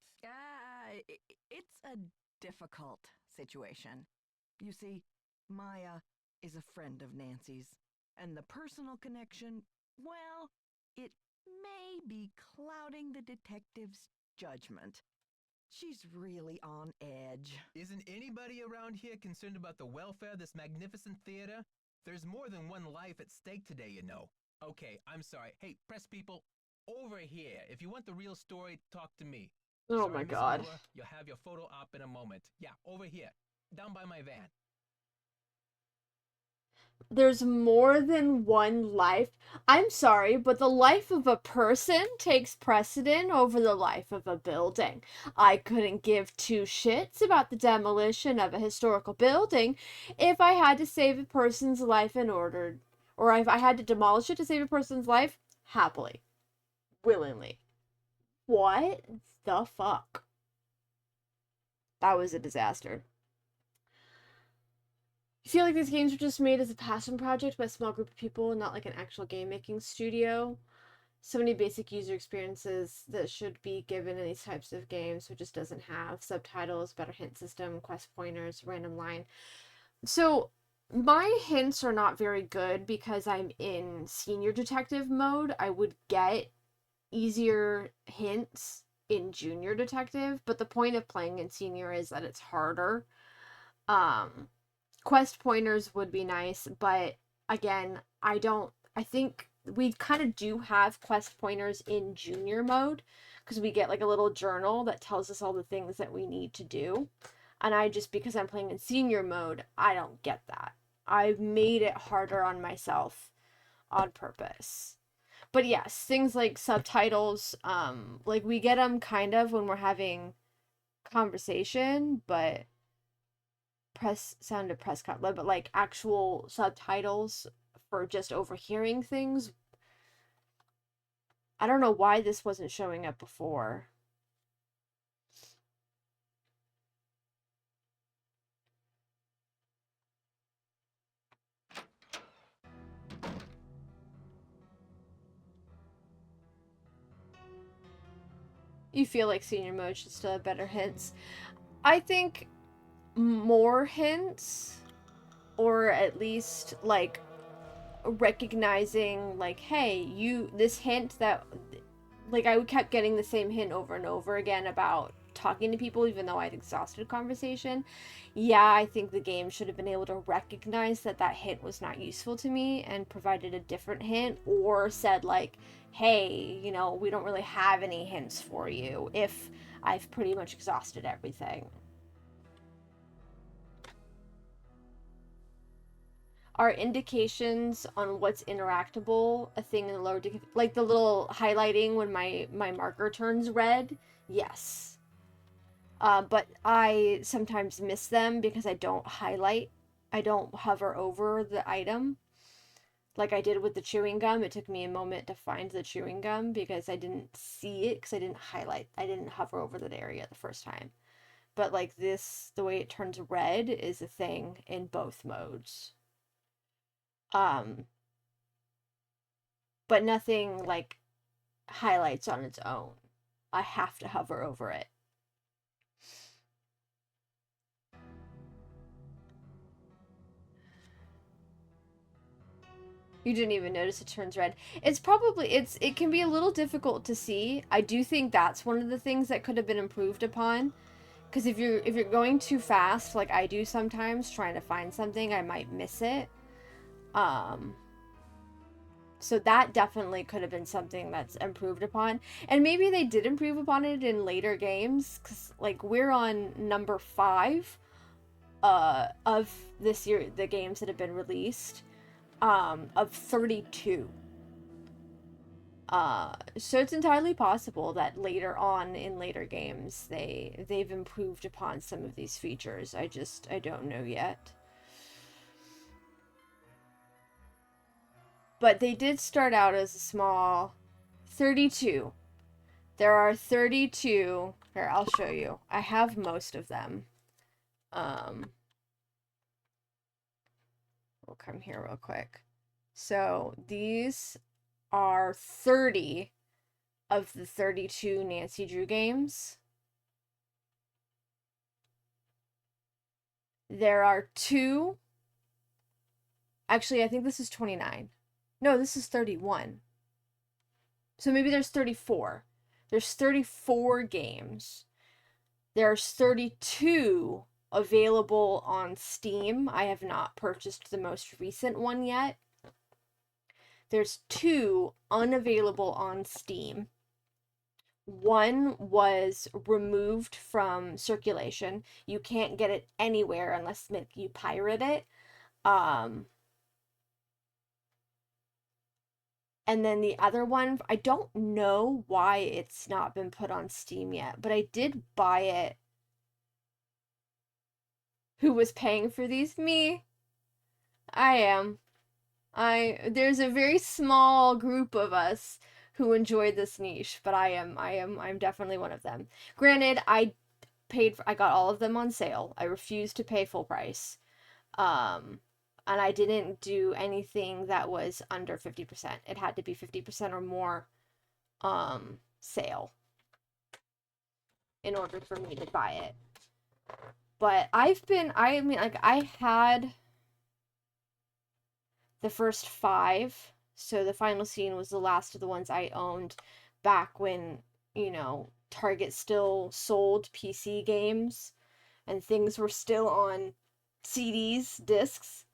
It's a difficult situation. You see, Maya is a friend of Nancy's, and the personal connection, well, it may be clouding the detective's judgment. She's really on edge. Isn't anybody around here concerned about the welfare of this magnificent theater? There's more than one life at stake today, you know. Okay, I'm sorry. Hey, press people, over here. If you want the real story, talk to me. Oh Sorry, my Miss God. Mueller, you'll have your photo op in a moment. Yeah, over here, down by my van. There's more than one life. I'm sorry, but the life of a person takes precedent over the life of a building. I couldn't give two shits about the demolition of a historical building if I had to save a person's life in order, or if I had to demolish it to save a person's life, happily, willingly. What the fuck? That was a disaster. I feel like these games were just made as a passion project by a small group of people and not like an actual game making studio. So many basic user experiences that should be given in these types of games, which just doesn't have subtitles, better hint system, quest pointers, random line. So my hints are not very good because I'm in senior detective mode. I would get easier hints in junior detective, but the point of playing in senior is that it's harder. Quest pointers would be nice, but again, I think we kind of do have quest pointers in junior mode because we get like a little journal that tells us all the things that we need to do. And because I'm playing in senior mode, I don't get that. I've made it harder on myself on purpose. But yes, things like subtitles, like we get them kind of when we're having conversation, but but like actual subtitles for just overhearing things. I don't know why this wasn't showing up before. You feel like senior mode should still have better hints. I think more hints, or at least like recognizing like, hey, this hint that, like, I kept getting the same hint over and over again about talking to people even though I'd exhausted conversation. Yeah, I think the game should have been able to recognize that hint was not useful to me and provided a different hint, or said like, hey, you know, we don't really have any hints for you if I've pretty much exhausted everything. Are indications on what's interactable a thing in the lower like the little highlighting when my marker turns red? Yes. But I sometimes miss them because I don't highlight. I don't hover over the item. Like I did with the chewing gum. It took me a moment to find the chewing gum because I didn't see it because I didn't highlight. I didn't hover over that area the first time. But like this, the way it turns red is a thing in both modes. But nothing like highlights on its own. I have to hover over it. You didn't even notice it turns red. It can be a little difficult to see. I do think that's one of the things that could have been improved upon Because if you're going too fast, like I do sometimes, trying to find something, I might miss it. So that definitely could have been something that's improved upon. And maybe they did improve upon it in later games, because like we're on number 5 of this year, the games that have been released, of 32. So it's entirely possible that later on in later games they've improved upon some of these features. I don't know yet. But they did start out as a small 32. There are 32. Here, I'll show you. I have most of them. We'll come here real quick. So these are 30 of the 32 Nancy Drew games. There are 2. Actually, I think this is 29. No, this is 31. So maybe there's 34. There's 34 games. There's 32 available on Steam. I have not purchased the most recent one yet. There's 2 unavailable on Steam. One was removed from circulation. You can't get it anywhere unless you pirate it. And then the other one, I don't know why it's not been put on Steam yet, but I did buy it. Who was paying for these? Me. I am. There's a very small group of us who enjoyed this niche, but I'm definitely one of them. Granted, I got all of them on sale. I refused to pay full price. And I didn't do anything that was under 50%. It had to be 50% or more sale in order for me to buy it. But I had the first 5. So the Final Scene was the last of the ones I owned back when, Target still sold PC games and things were still on CDs, discs.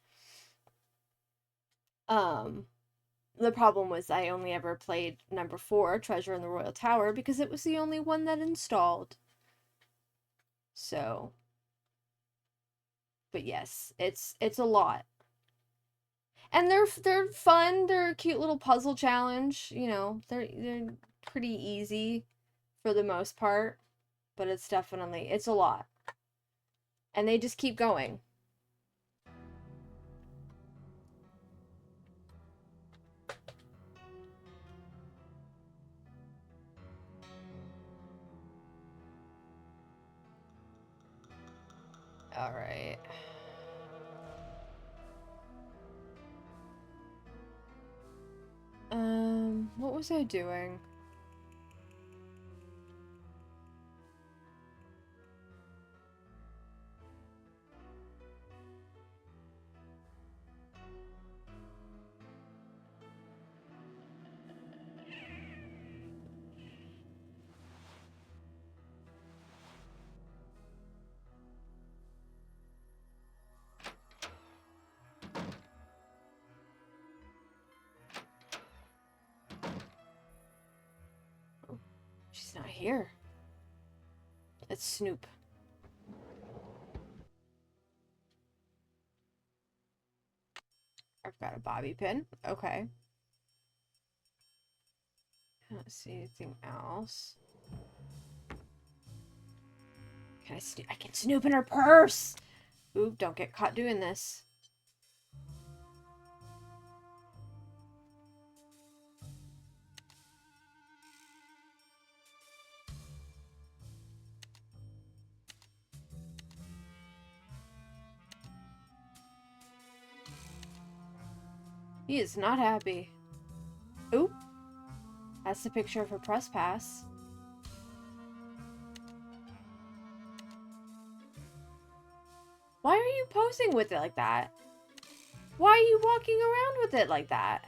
The problem was I only ever played number 4, Treasure in the Royal Tower, because it was the only one that installed. So, but yes, it's a lot. And they're fun. They're a cute little puzzle challenge, they're pretty easy for the most part, but it's a lot. And they just keep going. All right. What was I doing? She's not here. It's Snoop. I've got a bobby pin. Okay. I don't see anything else. I can snoop in her purse! Ooh, don't get caught doing this. He is not happy. Oop. That's the picture of her press pass. Why are you posing with it like that? Why are you walking around with it like that?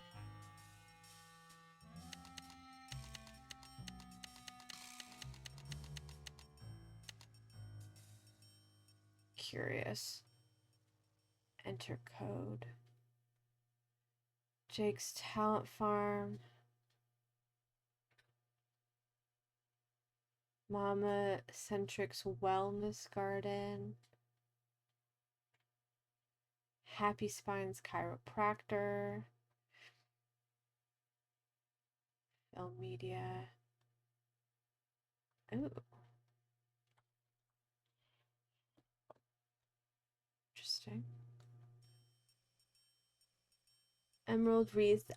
curious. Enter code. Jake's Talent Farm. Mama Centric's Wellness Garden. Happy Spine's Chiropractor. Film Media. Ooh. Interesting. Emerald Wreath.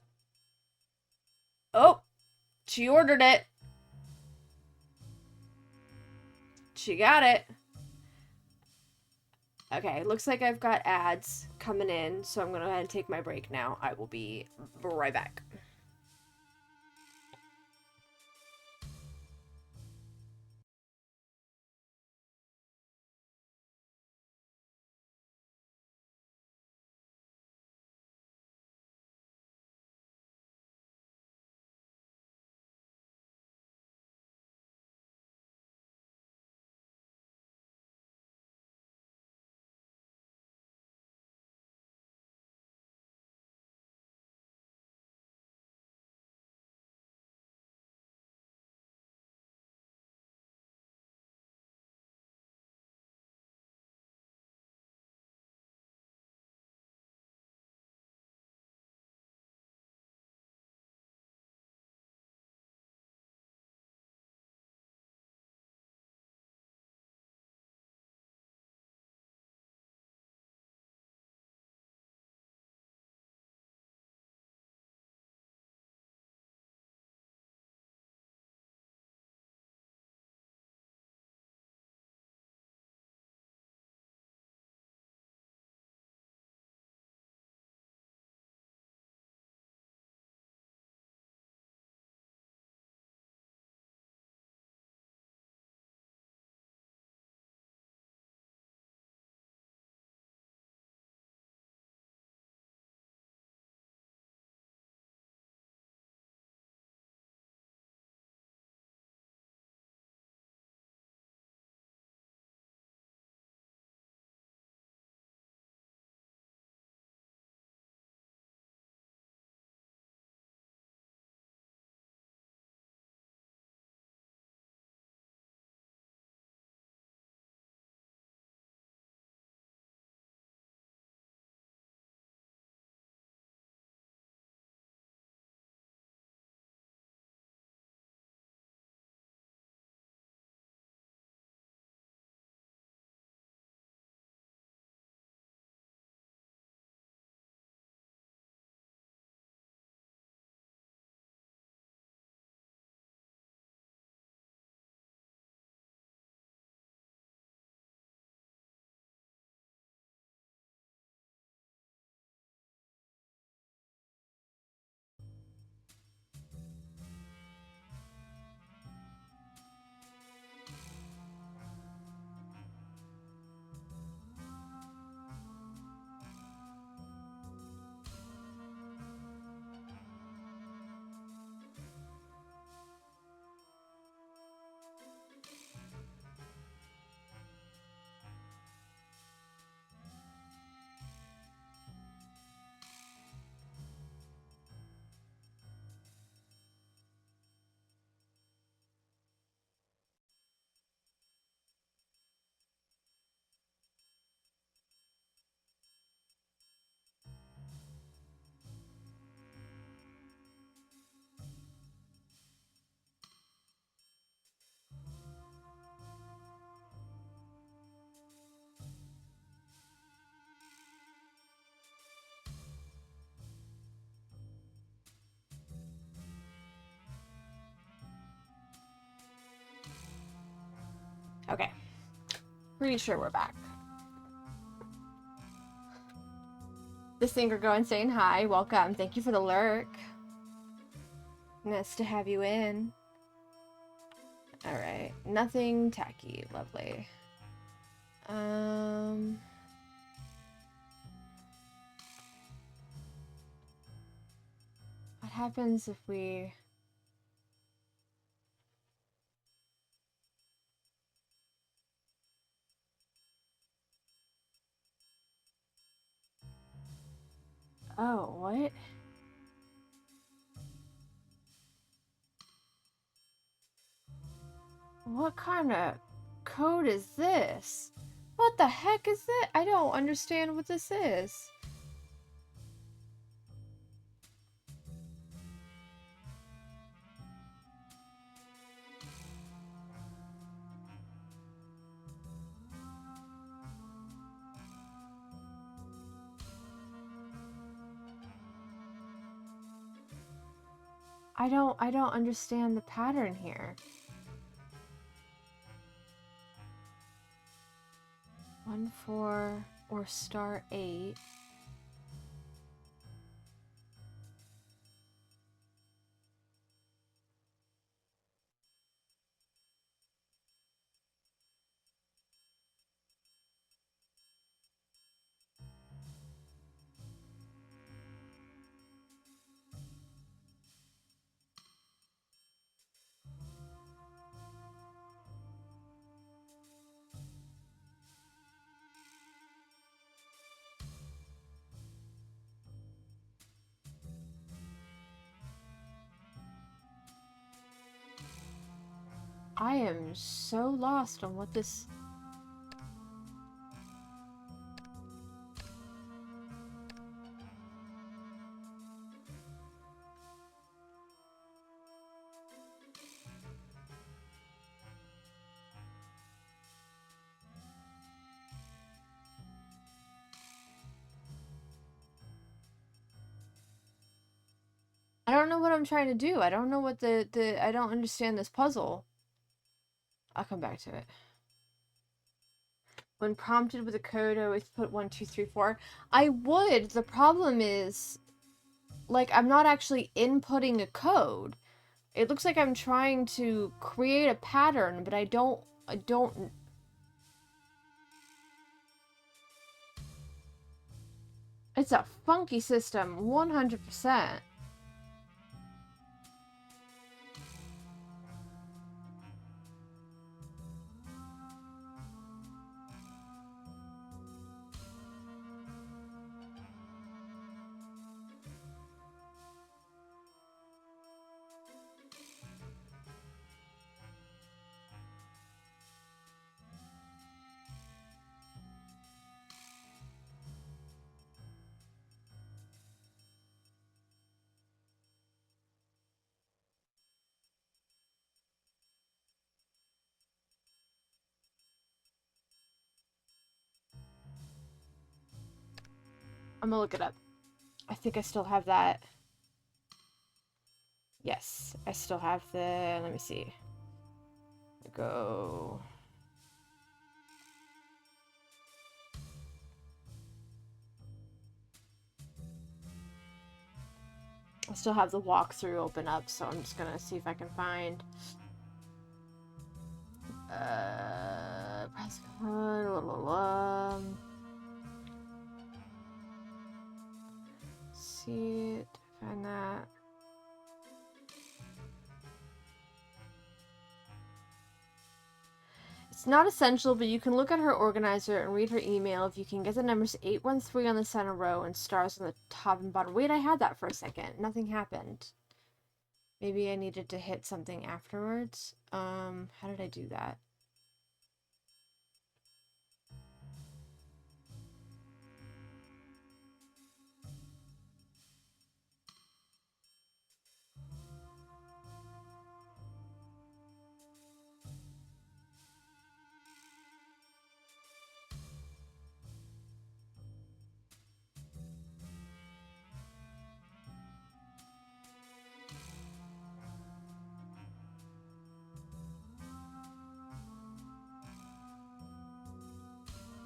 Oh! She ordered it. She got it. Okay, looks like I've got ads coming in, so I'm going to go ahead and take my break now. I will be right back. Okay. Pretty sure we're back. The singer going saying hi. Welcome. Thank you for the lurk. Nice to have you in. Alright. Nothing tacky. Lovely. What happens if we... Oh, what? What kind of code is this? What the heck is it? I don't understand what this is. I don't understand the pattern here. 1, 4, or star 8. I am so lost on what this... I don't know what I'm trying to do. I don't know what I don't understand this puzzle. I'll come back to it. When prompted with a code, I always put 1, 2, 3, 4. I would. The problem is, like, I'm not actually inputting a code. It looks like I'm trying to create a pattern, but I don't... It's a funky system, 100%. I'm gonna look it up. I think I still have that. Yes, I still have the... Let me see. Go... I still have the walkthrough open up, so I'm just gonna see if I can find... press code, see it, find that. It's not essential, but you can look at her organizer and read her email if you can get the numbers 813 on the center row and stars on the top and bottom. Wait, I had that for a second. Nothing happened. Maybe I needed to hit something afterwards. How did I do that?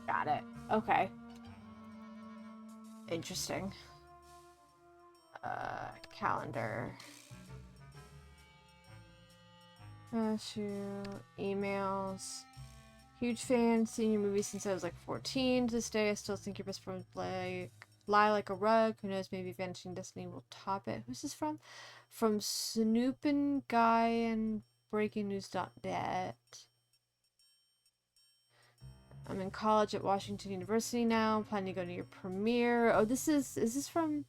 Got it. Okay. Interesting. Calendar. Shoot. Emails. Huge fan. Seen your movie since I was like 14. To this day, I still think your best friend lie like a rug. Who knows? Maybe Vanishing Destiny will top it. Who's this from? From Snoopin' Guy and BreakingNews.net. I'm in college at Washington University now. Planning to go to your premiere. Oh, is this from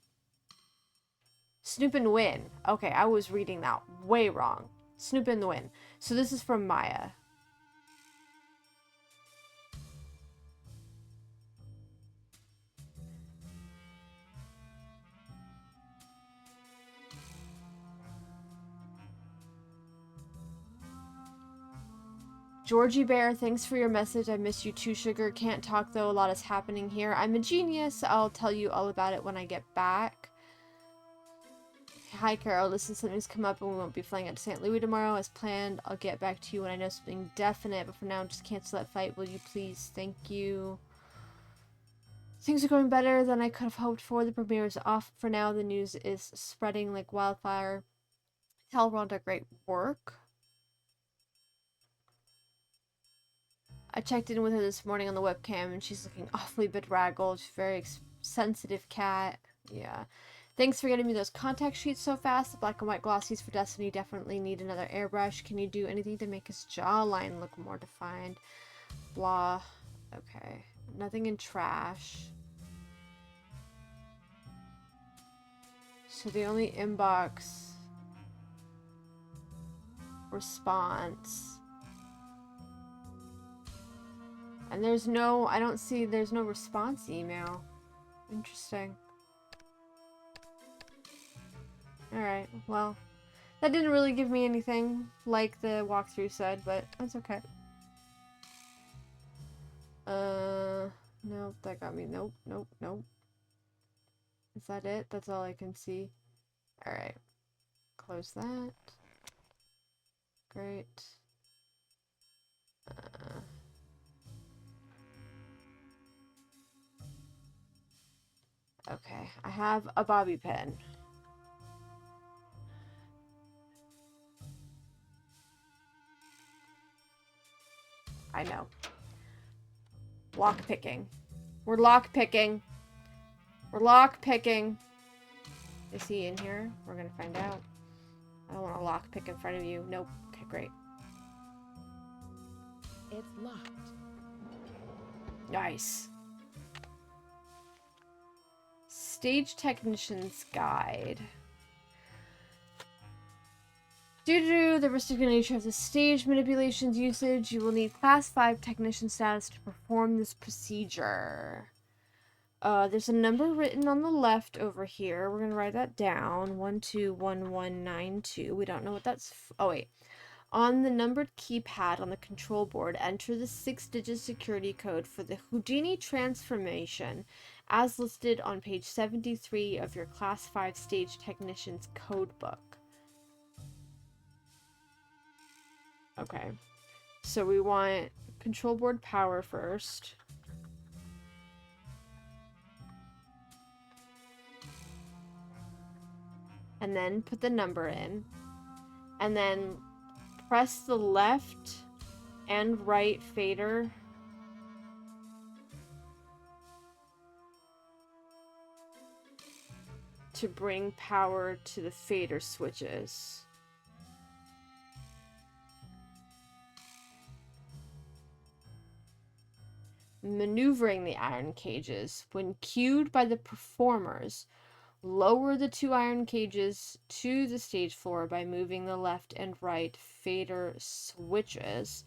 Snoop and Win. Okay, I was reading that way wrong. Snoop and Win. So this is from Maya. Georgie Bear, thanks for your message. I miss you too, Sugar. Can't talk though, a lot is happening here. I'm a genius. I'll tell you all about it when I get back. Hi, Carol. Listen, something's come up and we won't be flying out to St. Louis tomorrow as planned. I'll get back to you when I know something definite, but for now, just cancel that flight, will you please? Thank you. Things are going better than I could have hoped for. The premiere is off for now. The news is spreading like wildfire. Tell Rhonda great work. I checked in with her this morning on the webcam and she's looking awfully bedraggled. She's a very sensitive cat. Yeah. Thanks for getting me those contact sheets so fast. The black and white glossies for Destiny definitely need another airbrush. Can you do anything to make his jawline look more defined? Blah. Okay. Nothing in trash. So the only inbox response. And there's no, I don't see, there's no response email. Interesting. Alright, well, that didn't really give me anything like the walkthrough said, but that's okay. Nope, that got me, nope. Is that it? That's all I can see. Alright. Close that. Great. Okay, I have a bobby pin. I know. Lock picking. We're lock picking. We're lock picking. Is he in here? We're gonna find out. I don't want to lock pick in front of you. Nope. Okay, great. It's locked. Nice. Stage Technician's Guide. Due to the restricted nature of the stage manipulations usage, you will need Class 5 Technician status to perform this procedure. There's a number written on the left over here. We're going to write that down. 121192. We don't know what that's... Oh, wait. On the numbered keypad on the control board, enter the 6-digit security code for the Houdini transformation as listed on page 73 of your Class 5 Stage Technician's Codebook. Okay, so we want control board power first. And then put the number in. And then press the left and right fader. To bring power to the fader switches. Maneuvering the iron cages. When cued by the performers, lower the 2 iron cages to the stage floor by moving the left and right fader switches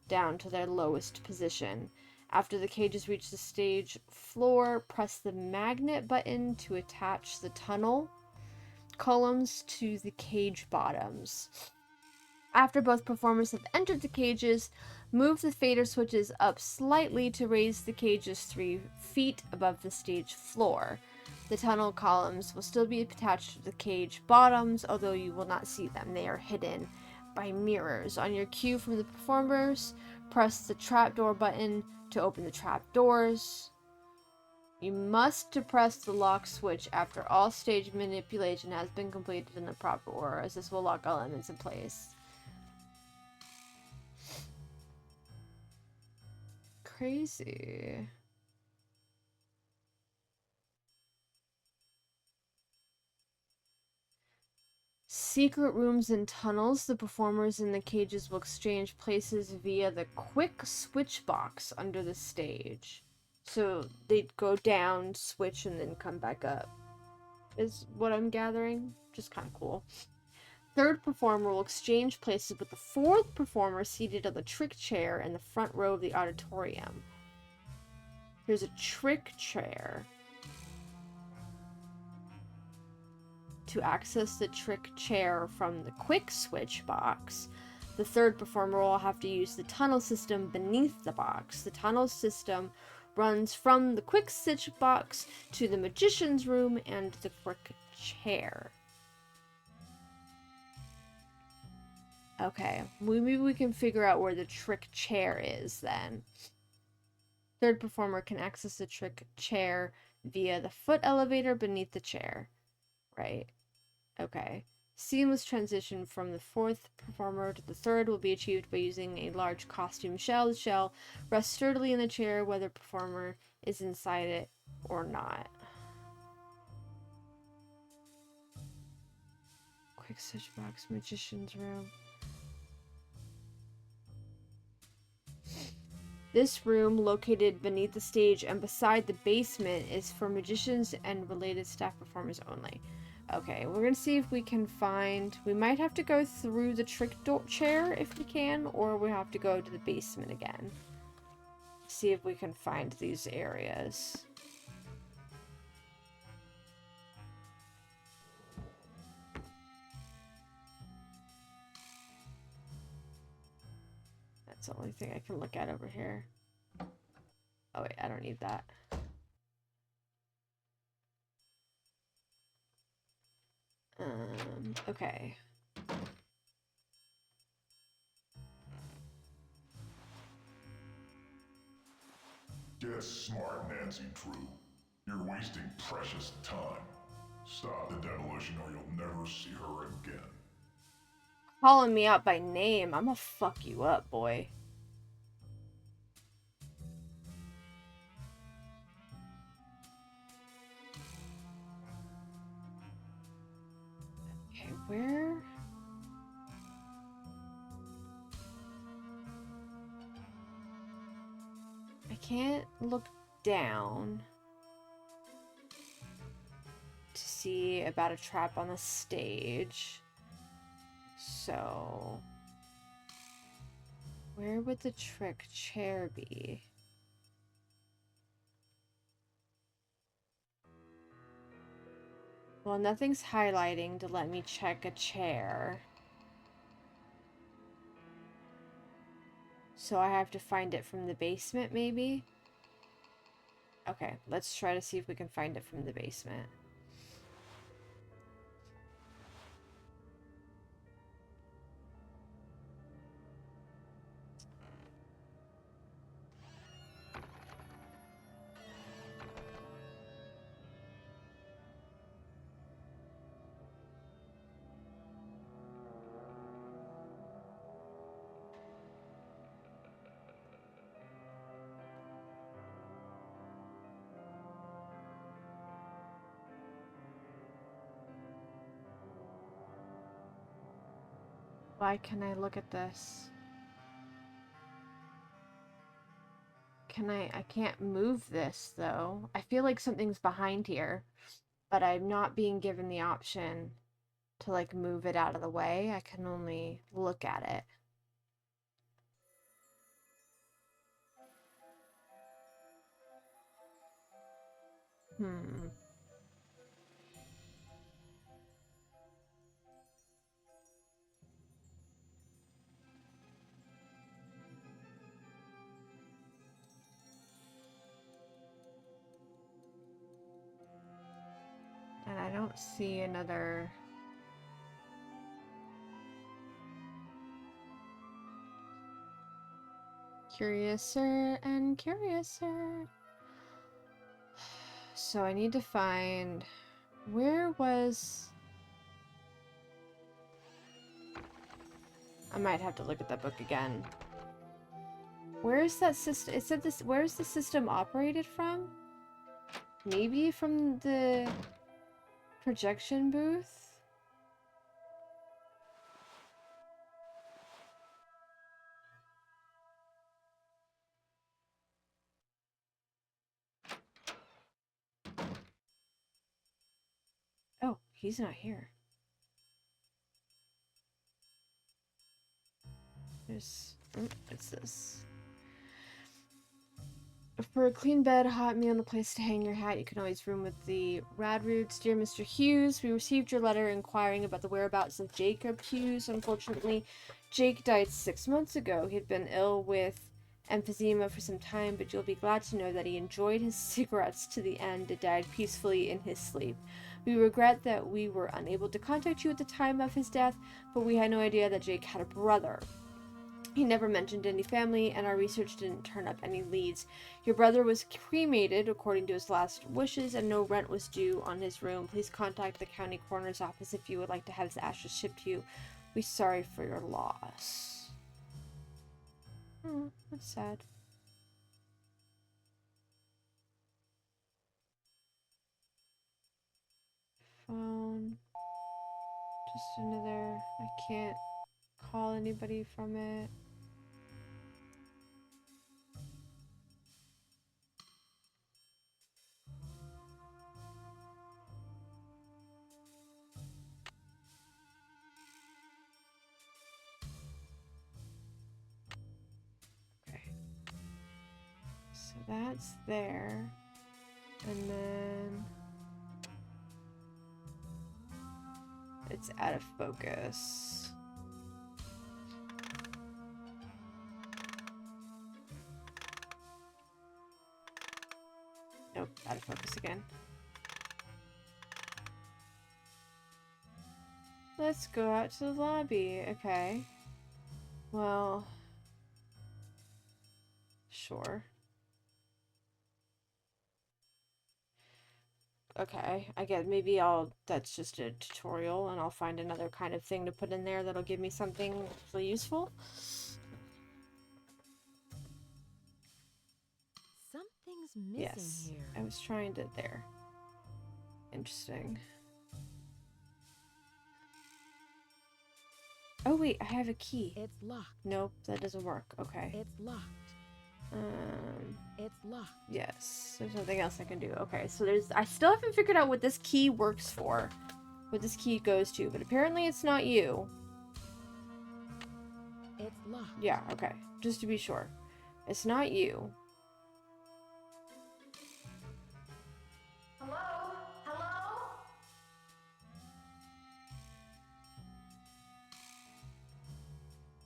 down to their lowest position. After the cages reach the stage floor, press the magnet button to attach the tunnel columns to the cage bottoms. After both performers have entered the cages, move the fader switches up slightly to raise the cages 3 feet above the stage floor. The tunnel columns will still be attached to the cage bottoms, although you will not see them. They are hidden by mirrors. On your cue from the performers, press the trapdoor button to open the trapdoors. You must depress the lock switch after all stage manipulation has been completed in the proper order, as this will lock all elements in place. Crazy. Secret rooms and tunnels. The performers in the cages will exchange places via the quick switch box under the stage. So they'd go down, switch, and then come back up. is what I'm gathering. Just kind of cool. Third performer will exchange places with the fourth performer seated on the trick chair in the front row of the auditorium. Here's a trick chair. To access the trick chair from the quick switch box, the third performer will have to use the tunnel system beneath the box. The tunnel system runs from the quick switch box to the magician's room and the trick chair. Okay, maybe we can figure out where the trick chair is then. Third performer can access the trick chair via the foot elevator beneath the chair. Right. Okay. Seamless transition from the fourth performer to the third will be achieved by using a large costume shell. The shell rests sturdily in the chair whether performer is inside it or not. Quick switch box, magician's room. This room, located beneath the stage and beside the basement, is for magicians and related staff performers only. Okay, we're gonna see if we can find... We might have to go through the trick chair if we can, or we have to go to the basement again. See if we can find these areas. That's the only thing I can look at over here. Oh wait, I don't need that. Okay. Get smart, Nancy Drew. You're wasting precious time. Stop the demolition or you'll never see her again. Calling me out by name, I'm gonna fuck you up, boy. Okay, where? I can't look down to see about a trap on the stage. So, where would the trick chair be? Well, nothing's highlighting to let me check a chair. So I have to find it from the basement, maybe? Okay, let's try to see if we can find it from the basement. Why can I look at this? I can't move this though. I feel like something's behind here, but I'm not being given the option to like move it out of the way. I can only look at it. And I don't see another... Curiouser and curiouser. So I need to find... Where was... I might have to look at that book again. Where is that system? It said this... Where is the system operated from? Maybe from the projection booth? He's not here. There's... what's this? For a clean bed, a hot meal, and a place to hang your hat, you can always room with the Radroots. Dear Mr. Hughes, we received your letter inquiring about the whereabouts of Jacob Hughes. Unfortunately, Jake died 6 months ago. He had been ill with emphysema for some time, but you'll be glad to know that he enjoyed his cigarettes to the end and died peacefully in his sleep. We regret that we were unable to contact you at the time of his death, but we had no idea that Jake had a brother. He never mentioned any family, and our research didn't turn up any leads. Your brother was cremated according to his last wishes, and no rent was due on his room. Please contact the county coroner's office if you would like to have his ashes shipped to you. We're sorry for your loss. That's sad. Phone. Just another... I can't call anybody from it. That's there. And then it's out of focus. Nope, out of focus again. Let's go out to the lobby. Okay. Well, sure. Okay, I get maybe that's just a tutorial and I'll find another kind of thing to put in there that'll give me something really useful. Something's missing here. I was trying to there. Interesting. Oh wait, I have a key. It's locked. Nope, that doesn't work. Okay. It's locked. It's locked. Yes, there's nothing else I can do. Okay, so I still haven't figured out what this key works for. What this key goes to, but apparently it's not you. It's locked. Yeah, okay. Just to be sure. It's not you. Hello? Hello?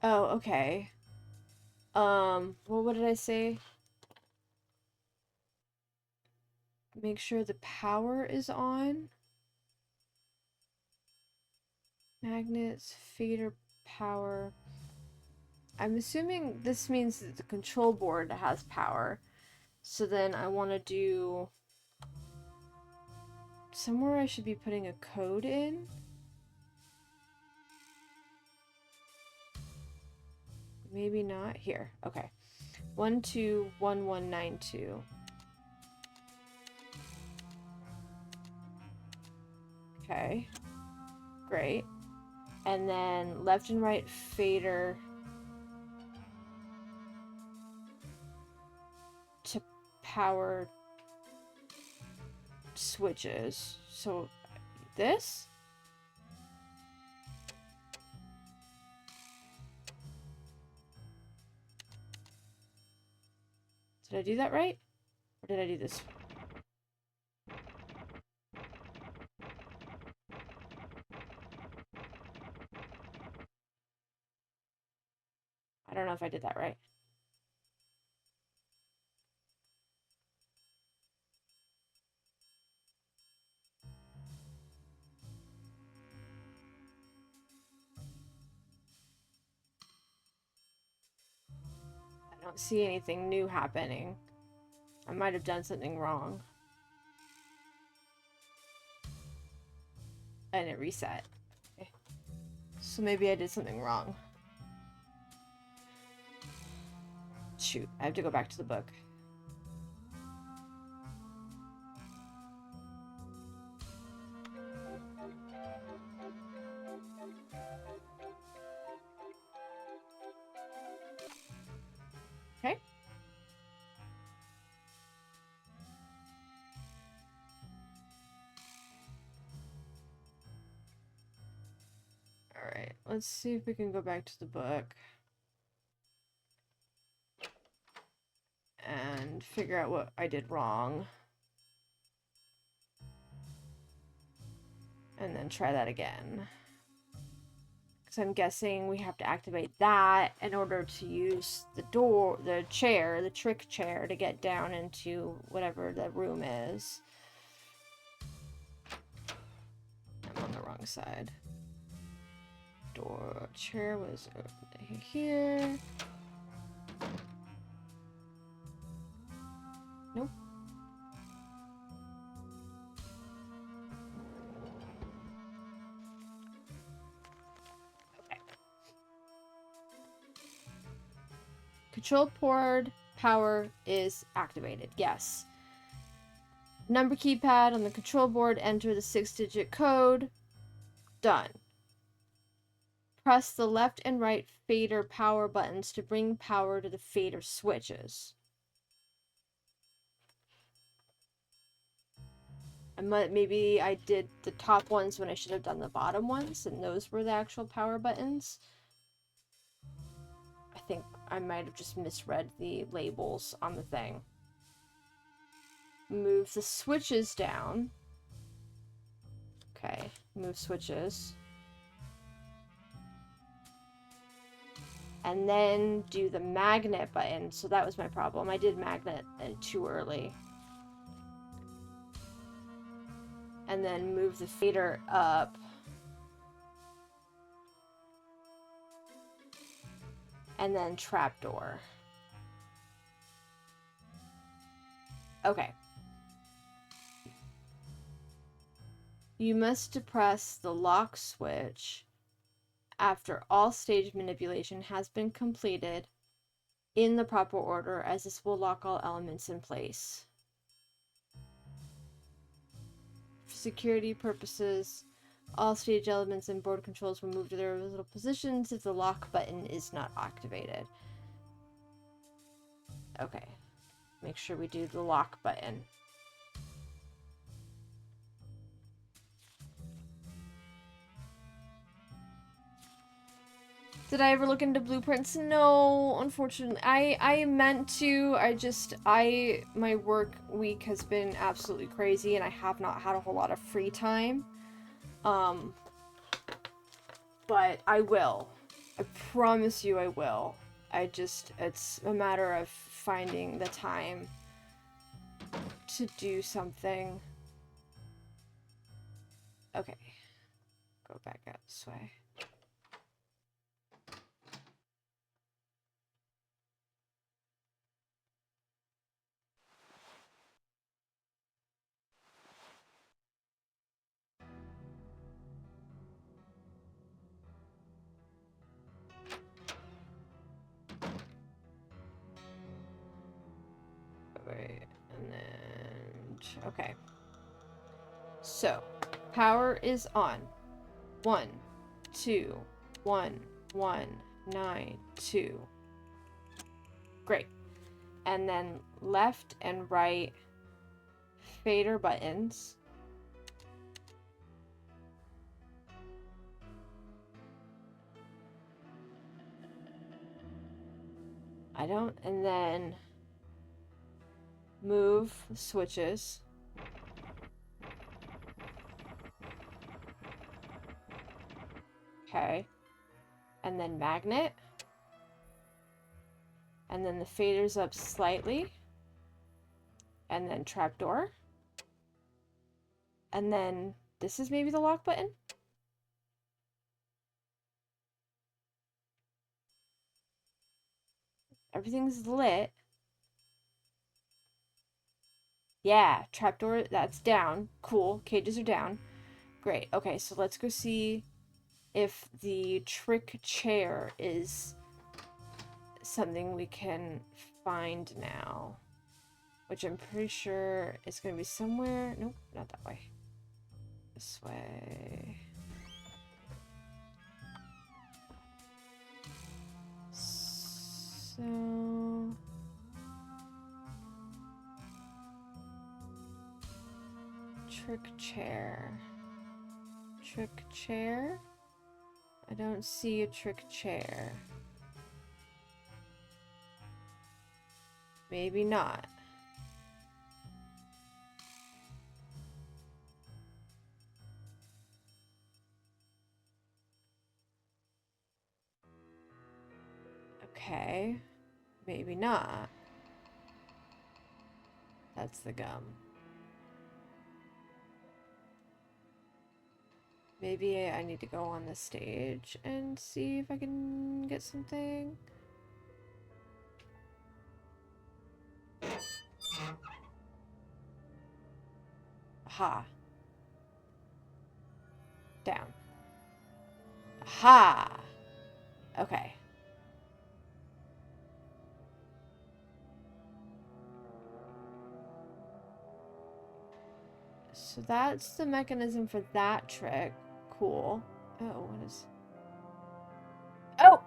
Oh, okay. Well, what did I say? Make sure the power is on. Magnets, fader power. I'm assuming this means that the control board has power. So then I want to do... somewhere I should be putting a code in. Maybe not. Here. Okay. 121192. Okay. Great. And then left and right fader to power switches. So this? Did I do that right? Or did I do this? I don't know if I did that right. I don't see anything new happening. I might have done something wrong. And it reset. Okay. So maybe I did something wrong. Shoot, I have to go back to the book. Okay. Let's see if we can go back to the book and figure out what I did wrong. And then try that again. Because I'm guessing we have to activate that in order to use the door, the chair, the trick chair to get down into whatever the room is. I'm on the wrong side. Door, chair was over here. Nope. Okay. Control board power is activated. Yes. Number keypad on the control board, enter the 6-digit code. Done. Press the left and right fader power buttons to bring power to the fader switches. Maybe I did the top ones when I should have done the bottom ones, and those were the actual power buttons. I think I might have just misread the labels on the thing. Move the switches down. Okay, move switches. And then do the magnet button. So that was my problem. I did magnet too early. And then move the fader up. And then trapdoor. Okay. You must depress the lock switch after all stage manipulation has been completed in the proper order, as this will lock all elements in place. For security purposes, all stage elements and board controls will move to their original positions if the lock button is not activated. Okay. Make sure we do the lock button. Did I ever look into blueprints? No, unfortunately. I meant to. My work week has been absolutely crazy and I have not had a whole lot of free time. But I will. I promise you I will. It's a matter of finding the time to do something. Okay. Go back out this way. Wait, and then... Okay. So, power is on. 1, 2, 1, 1, 9, 2. Great. And then left and right fader buttons. And then move switches. Okay. And then magnet. And then the fader's up slightly. And then trapdoor. And then this is maybe the lock button. Everything's lit. Yeah, trapdoor, that's down. Cool, cages are down. Great, okay, so let's go see if the trick chair is something we can find now. Which I'm pretty sure is going to be somewhere... Nope, not that way. This way. So... Trick chair. Trick chair. I don't see a trick chair. Maybe not. Okay. Maybe not. That's the gum. Maybe I need to go on the stage and see if I can get something. Aha. Down. Aha. Okay. So that's the mechanism for that trick. Cool. Oh, what is... Oh!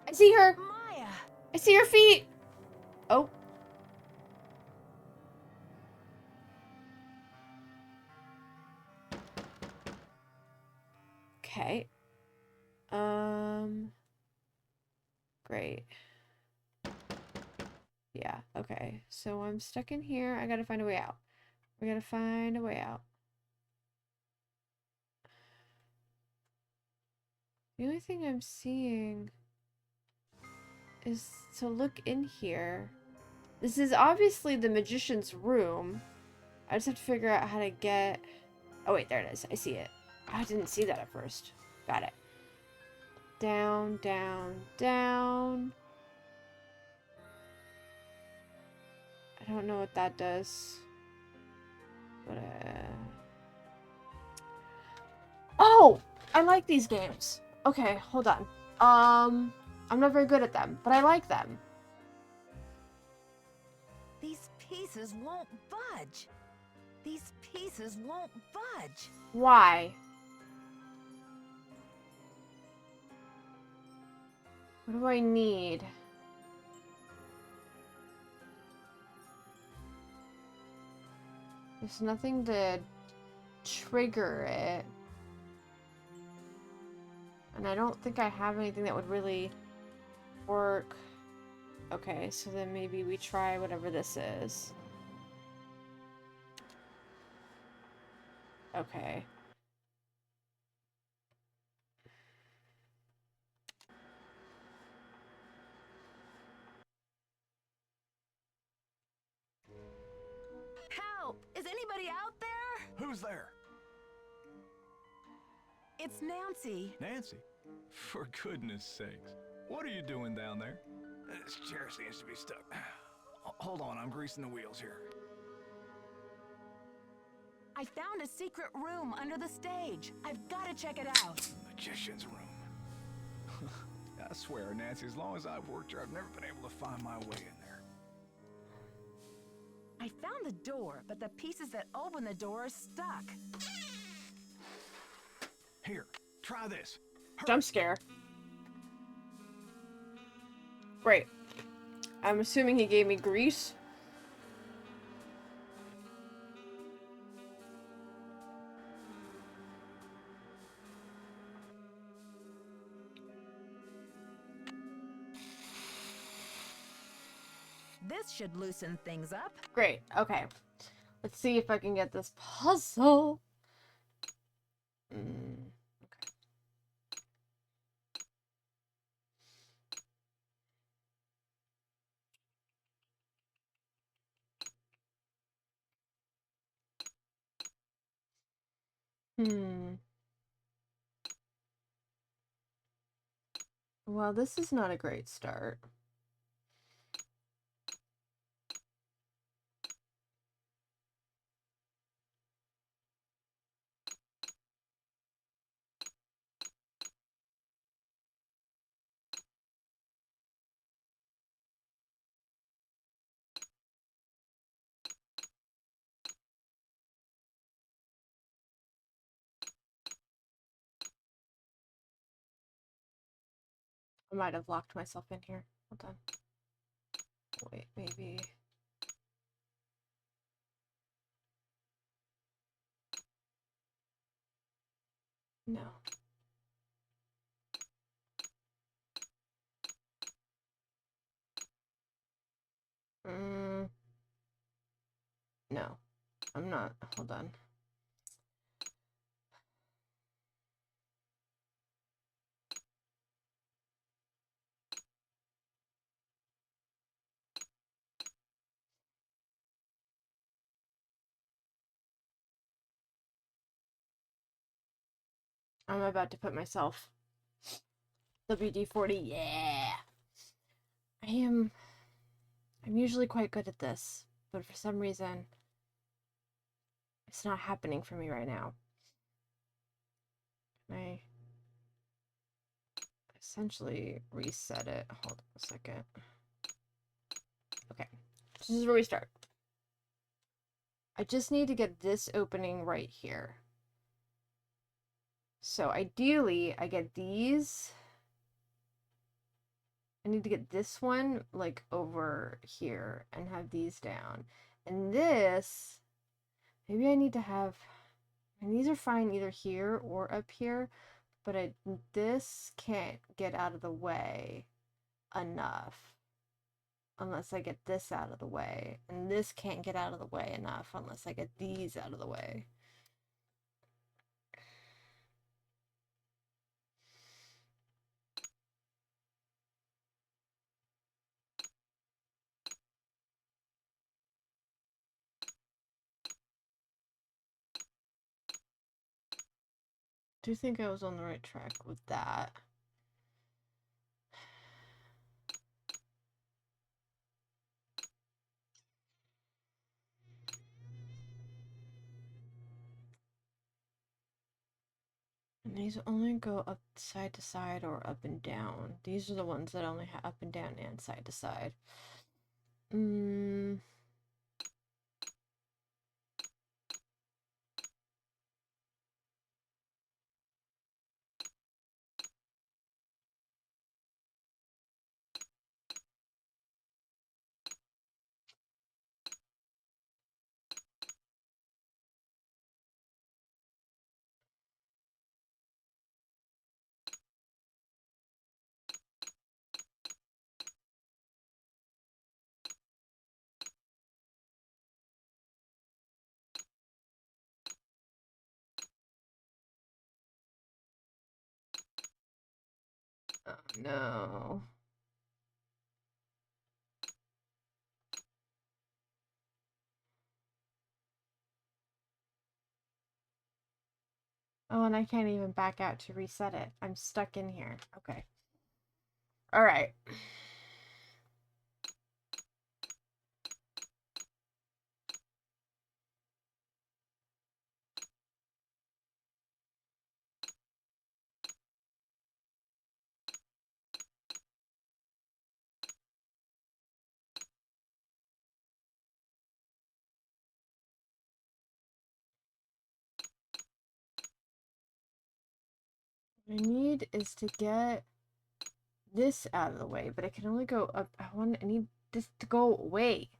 I see her! Maya! I see her feet! Oh. Okay. Great. Yeah, okay. So I'm stuck in here. I gotta find a way out. We gotta find a way out. The only thing I'm seeing is to look in here. This is obviously the magician's room. I just have to figure out how to get... Oh wait, there it is. I see it. I didn't see that at first. Got it. Down, down, down. I don't know what that does. But, Oh! I like these games. Okay, hold on. I'm not very good at them, but I like them. These pieces won't budge. These pieces won't budge. Why? What do I need? There's nothing to trigger it. And I don't think I have anything that would really work. Okay, so then maybe we try whatever this is. Okay. Help! Is anybody out there? Who's there? It's Nancy. Nancy? For goodness sakes. What are you doing down there? This chair seems to be stuck. Hold on, I'm greasing the wheels here. I found a secret room under the stage. I've got to check it out. Magician's room. I swear, Nancy, as long as I've worked here, I've never been able to find my way in there. I found the door, but the pieces that open the door are stuck. Here, try this. Jump scare. Great. I'm assuming he gave me grease. This should loosen things up. Great. Okay. Let's see if I can get this puzzle. Okay. Well, this is not a great start. I might have locked myself in here. Hold on. Wait, maybe. No. No, I'm not. Hold on. I'm about to put myself WD-40. Yeah. I'm usually quite good at this, but for some reason it's not happening for me right now. I essentially reset it. Hold on a second. Okay. This is where we start. I just need to get this opening right here. So ideally, I get these. I need to get this one like over here and have these down. And this, maybe I need to have, and these are fine either here or up here, but this can't get out of the way enough unless I get this out of the way. And this can't get out of the way enough unless I get these out of the way. I do think I was on the right track with that. And these only go up side to side or up and down. These are the ones that only have up and down and side to side. Oh no. Oh, and I can't even back out to reset it. I'm stuck in here. Okay. All right. What I need is to get this out of the way, but it can only go up. I need this to go away.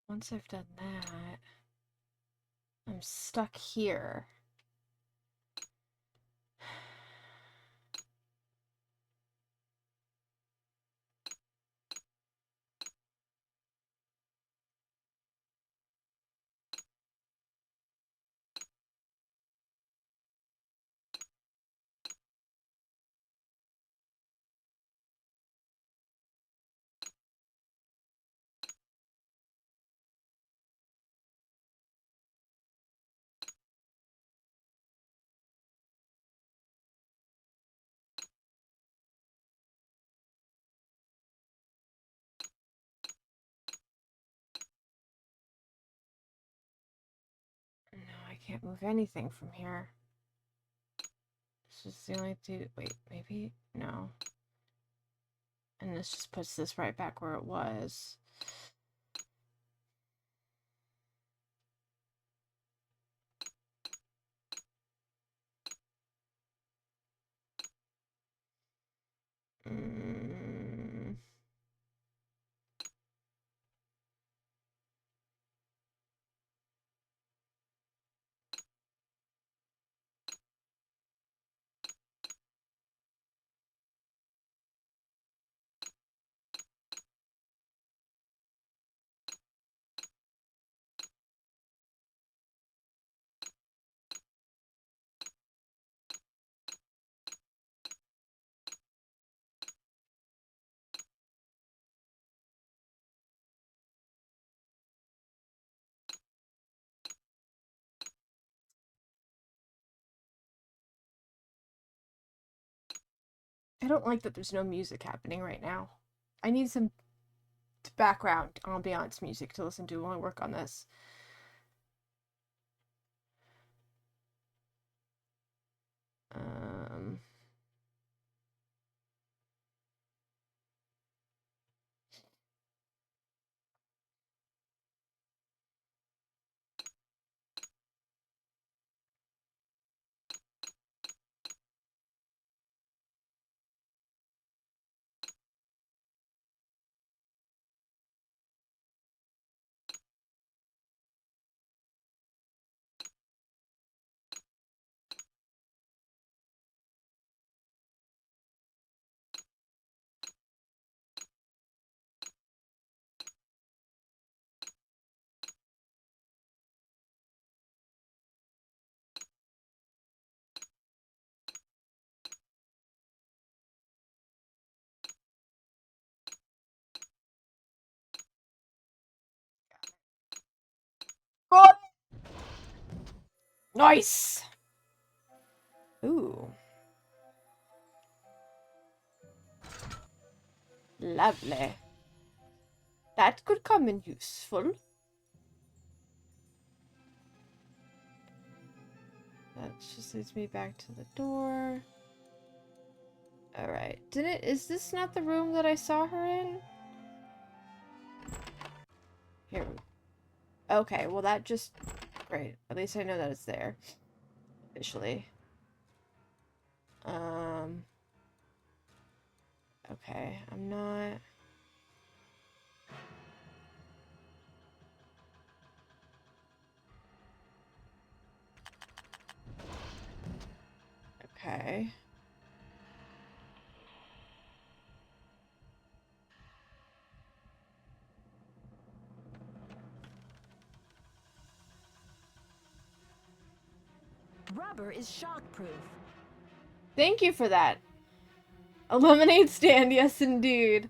Once I've done that, I'm stuck here. No, I can't move anything from here. This is the only two. Wait, maybe? No. And this just puts this right back where it was. I don't like that there's no music happening right now. I need some background ambiance music to listen to while I work on this. God. Nice. Ooh. Lovely. That could come in useful. That just leads me back to the door. Alright. Is this not the room that I saw her in? Here. Okay, well that just... Great. At least I know that it's there. Officially. Okay, I'm not... Okay. Rubber is shockproof. Thank you for that. A lemonade stand, yes indeed.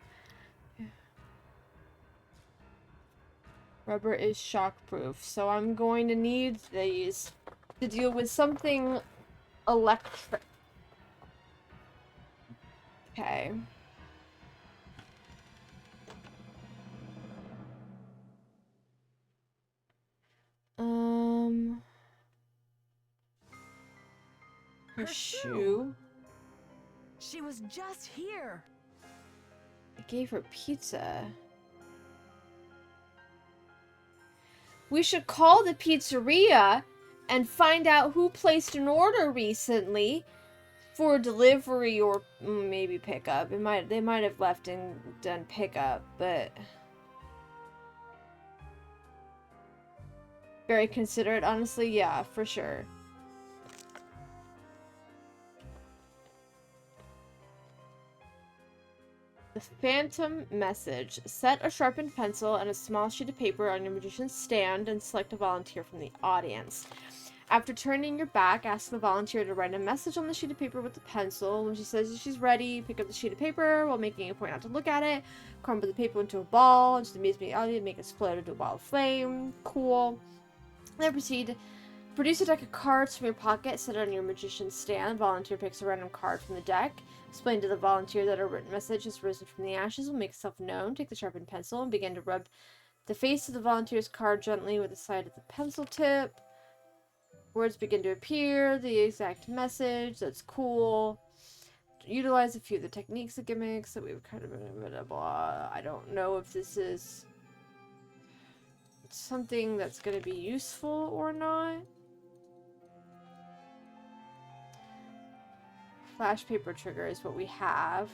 Rubber is shockproof, so I'm going to need these to deal with something electric. Okay. Her shoe. She was just here. I gave her pizza. We should call the pizzeria and find out who placed an order recently for delivery or maybe pickup. They might have left and done pickup, but very considerate, honestly. Yeah, for sure. The Phantom Message. Set a sharpened pencil and a small sheet of paper on your magician's stand and select a volunteer from the audience. After turning your back, ask the volunteer to write a message on the sheet of paper with the pencil. When she says she's ready, pick up the sheet of paper while making a point not to look at it. Crumble the paper into a ball, and just amuse me audience, make it explode into a ball of flame. Cool. Then proceed. Produce a deck of cards from your pocket, set it on your magician's stand. Volunteer picks a random card from the deck. Explain to the volunteer that a written message has risen from the ashes. Will make itself known. Take the sharpened pencil and begin to rub the face of the volunteer's card gently with the side of the pencil tip. Words begin to appear. The exact message. That's cool. Utilize a few of the techniques and gimmicks that we've kind of blah, blah. I don't know if this is something that's going to be useful or not. Flash paper trigger is what we have.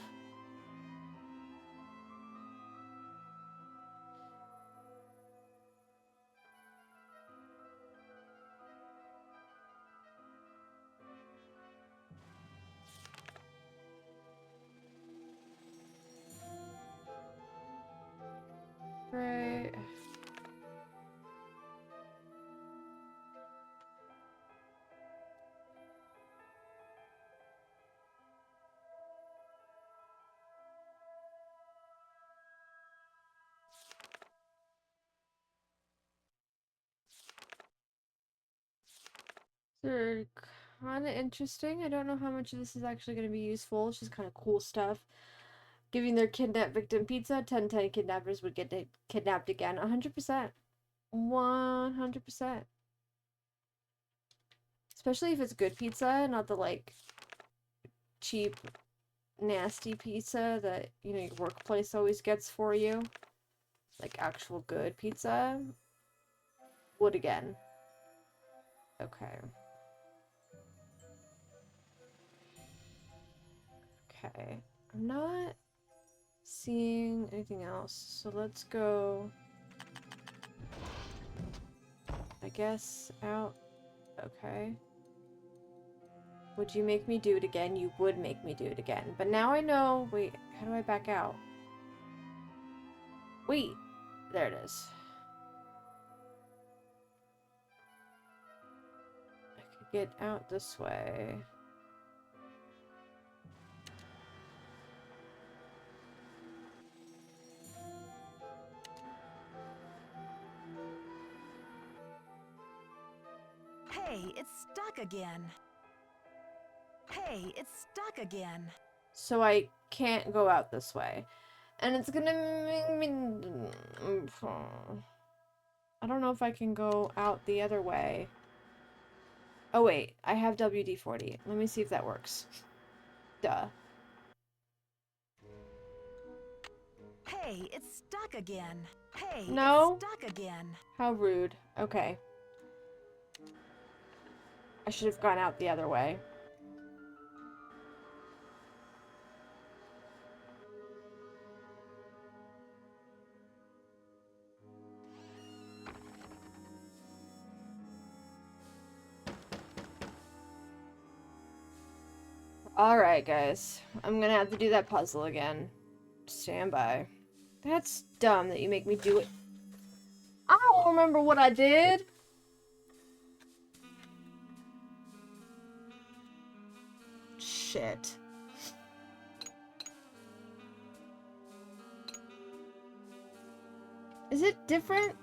Right. kind of interesting. I don't know how much of this is actually going to be useful. It's just kind of cool stuff. Giving their kidnapped victim pizza, 10 kidnappers would get kidnapped again. 100%. 100%. Especially if it's good pizza, not the, like, cheap, nasty pizza that, you know, your workplace always gets for you. Like, actual good pizza. Would again. Okay. Okay. I'm not seeing anything else, so let's go, I guess, out. Okay. Would you make me do it again? You would make me do it again. But now I know... Wait, how do I back out? Wait. There it is. I could get out this way. Hey, it's stuck again. Hey, it's stuck again. So I can't go out this way. And it's gonna make me... I don't know if I can go out the other way. Oh wait, I have WD-40. Let me see if that works. Duh. Hey, it's stuck again. Hey, No? it's stuck again. How rude. Okay. I should have gone out the other way. Alright, guys. I'm gonna have to do that puzzle again. Stand by. That's dumb that you make me do it. I don't remember what I did. Shit. Is it different?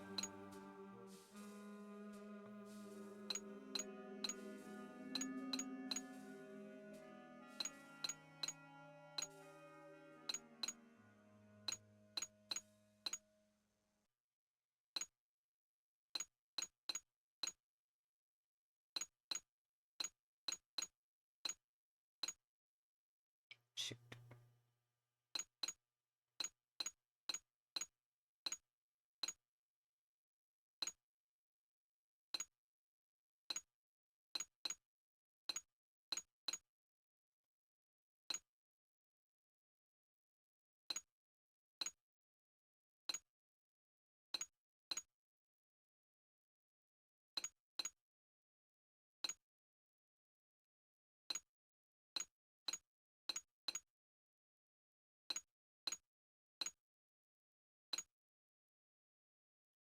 Shoot.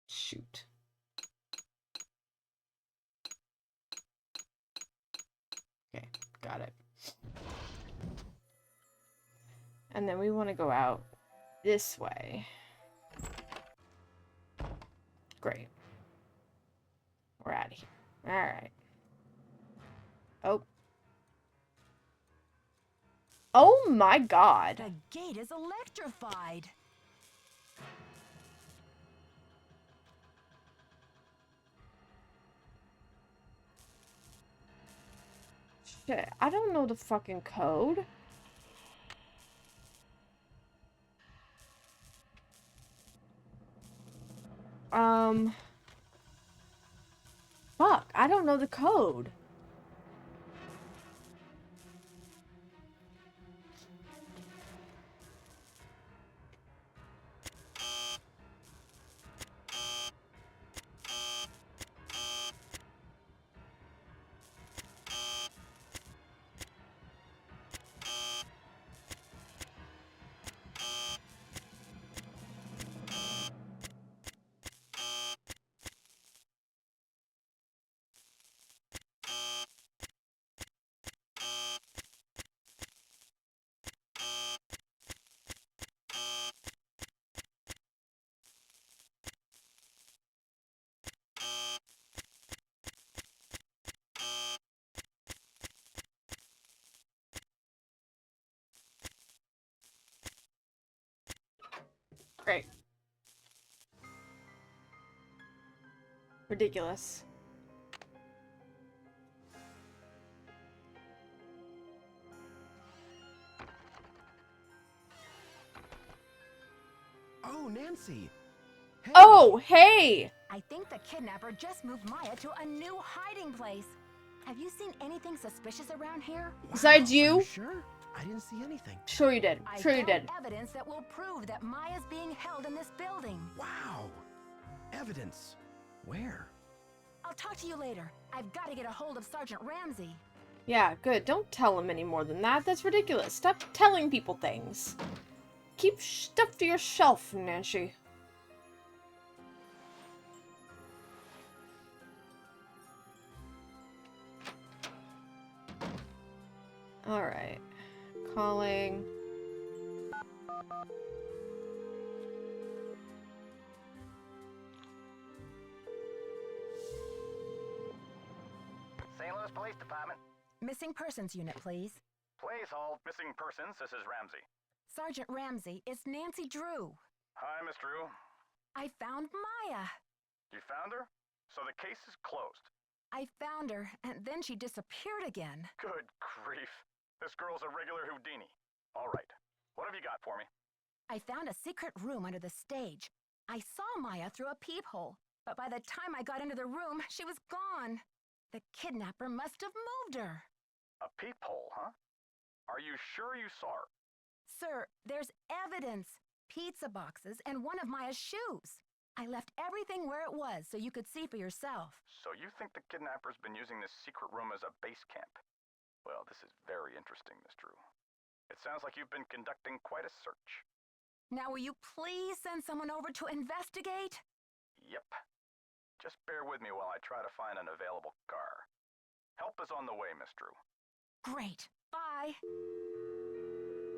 Shoot. Okay, got it. And then we want to go out this way. Great. We're out of here. Alright. Oh. Oh my god. The gate is electrified. Shit, I don't know the fucking code. Fuck, I don't know the code. Great. Ridiculous. Oh, Nancy. Hey. Oh, hey! I think the kidnapper just moved Maya to a new hiding place. Have you seen anything suspicious around here? Besides you? Are you sure? I didn't see anything. Sure you did. Sure you I did. found evidence that will prove that Maya's being held in this building. Wow. Evidence. Where? I'll talk to you later. I've got to get a hold of Sergeant Ramsey. Yeah, good. Don't tell him any more than that. That's ridiculous. Stop telling people things. Keep stuff to yourself, Nancy. Alright. Calling. St. Louis Police Department. Missing Persons Unit, please. Please hold missing persons. This is Ramsey. Sergeant Ramsey, it's Nancy Drew. Hi, Miss Drew. I found Maya. You found her? So the case is closed. I found her, and then she disappeared again. Good grief. This girl's a regular Houdini. All right. What have you got for me? I found a secret room under the stage. I saw Maya through a peephole, but by the time I got into the room, she was gone. The kidnapper must have moved her. A peephole, huh? Are you sure you saw her? Sir, there's evidence. Pizza boxes and one of Maya's shoes. I left everything where it was so you could see for yourself. So you think the kidnapper's been using this secret room as a base camp? Well, this is very interesting, Miss Drew. It sounds like you've been conducting quite a search. Now will you please send someone over to investigate? Yep. Just bear with me while I try to find an available car. Help is on the way, Miss Drew. Great. Bye.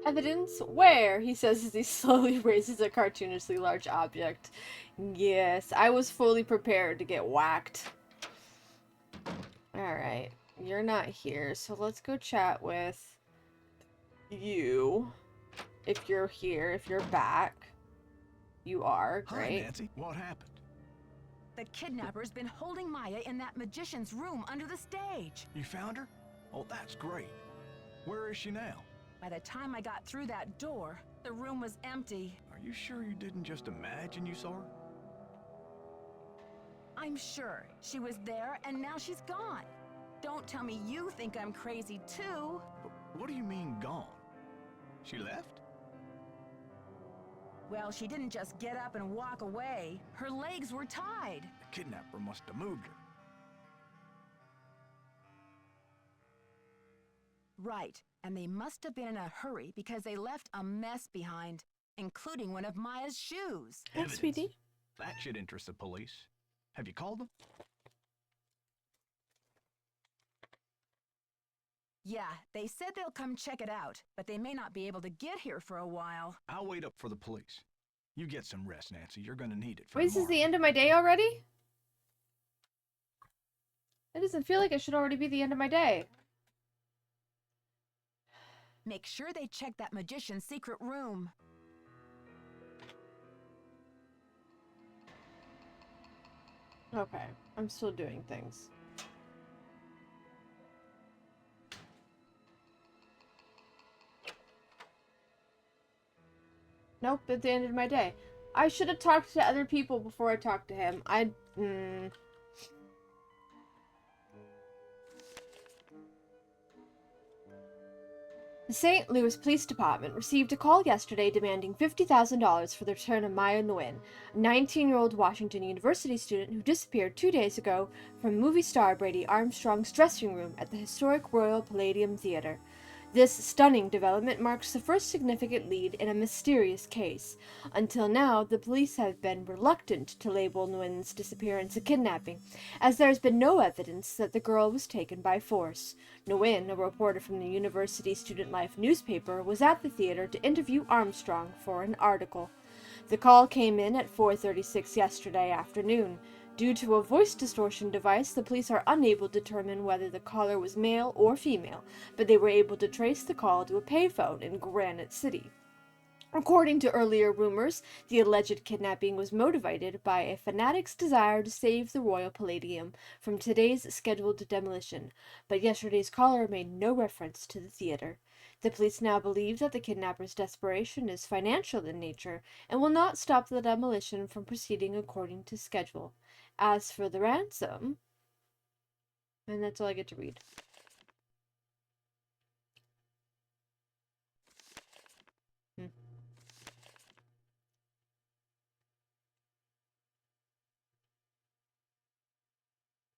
Evidence? Where? He says as he slowly raises a cartoonishly large object. Yes, I was fully prepared to get whacked. Alright, you're not here, so let's go chat with you. If you're here, if you're back. You are, great. Hi, Nancy. What happened? The kidnapper's been holding Maya in that magician's room under the stage. You found her? Oh, that's great. Where is she now? By the time I got through that door, the room was empty. Are you sure you didn't just imagine you saw her? I'm sure. She was there, and now she's gone. Don't tell me you think I'm crazy, too. But what do you mean, gone? She left? Well, she didn't just get up and walk away. Her legs were tied. The kidnapper must have moved her. Right, and they must have been in a hurry because they left a mess behind, including one of Maya's shoes. Evidence. Sweetie. That should interest the police. Have you called them? Yeah, they said they'll come check it out, but they may not be able to get here for a while. I'll wait up for the police. You get some rest, Nancy. You're gonna need it for Wait, this is tomorrow. the end of my day already? It doesn't feel like it should already be the end of my day. Make sure they check that magician's secret room. Okay, I'm still doing things. Nope, at the end of my day. I should have talked to other people before I talked to him. The St. Louis Police Department received a call yesterday demanding $50,000 for the return of Maya Nguyen, a 19-year-old Washington University student who disappeared 2 days ago from movie star Brady Armstrong's dressing room at the historic Royal Palladium Theater. This stunning development marks the first significant lead in a mysterious case. Until now, the police have been reluctant to label Nguyen's disappearance a kidnapping, as there has been no evidence that the girl was taken by force. Nguyen, a reporter from the University Student Life newspaper, was at the theater to interview Armstrong for an article. The call came in at 4:36 yesterday afternoon. Due to a voice distortion device, the police are unable to determine whether the caller was male or female, but they were able to trace the call to a payphone in Granite City. According to earlier rumors, the alleged kidnapping was motivated by a fanatic's desire to save the Royal Palladium from today's scheduled demolition, but yesterday's caller made no reference to the theater. The police now believe that the kidnapper's desperation is financial in nature and will not stop the demolition from proceeding according to schedule. As for the ransom, and that's all I get to read.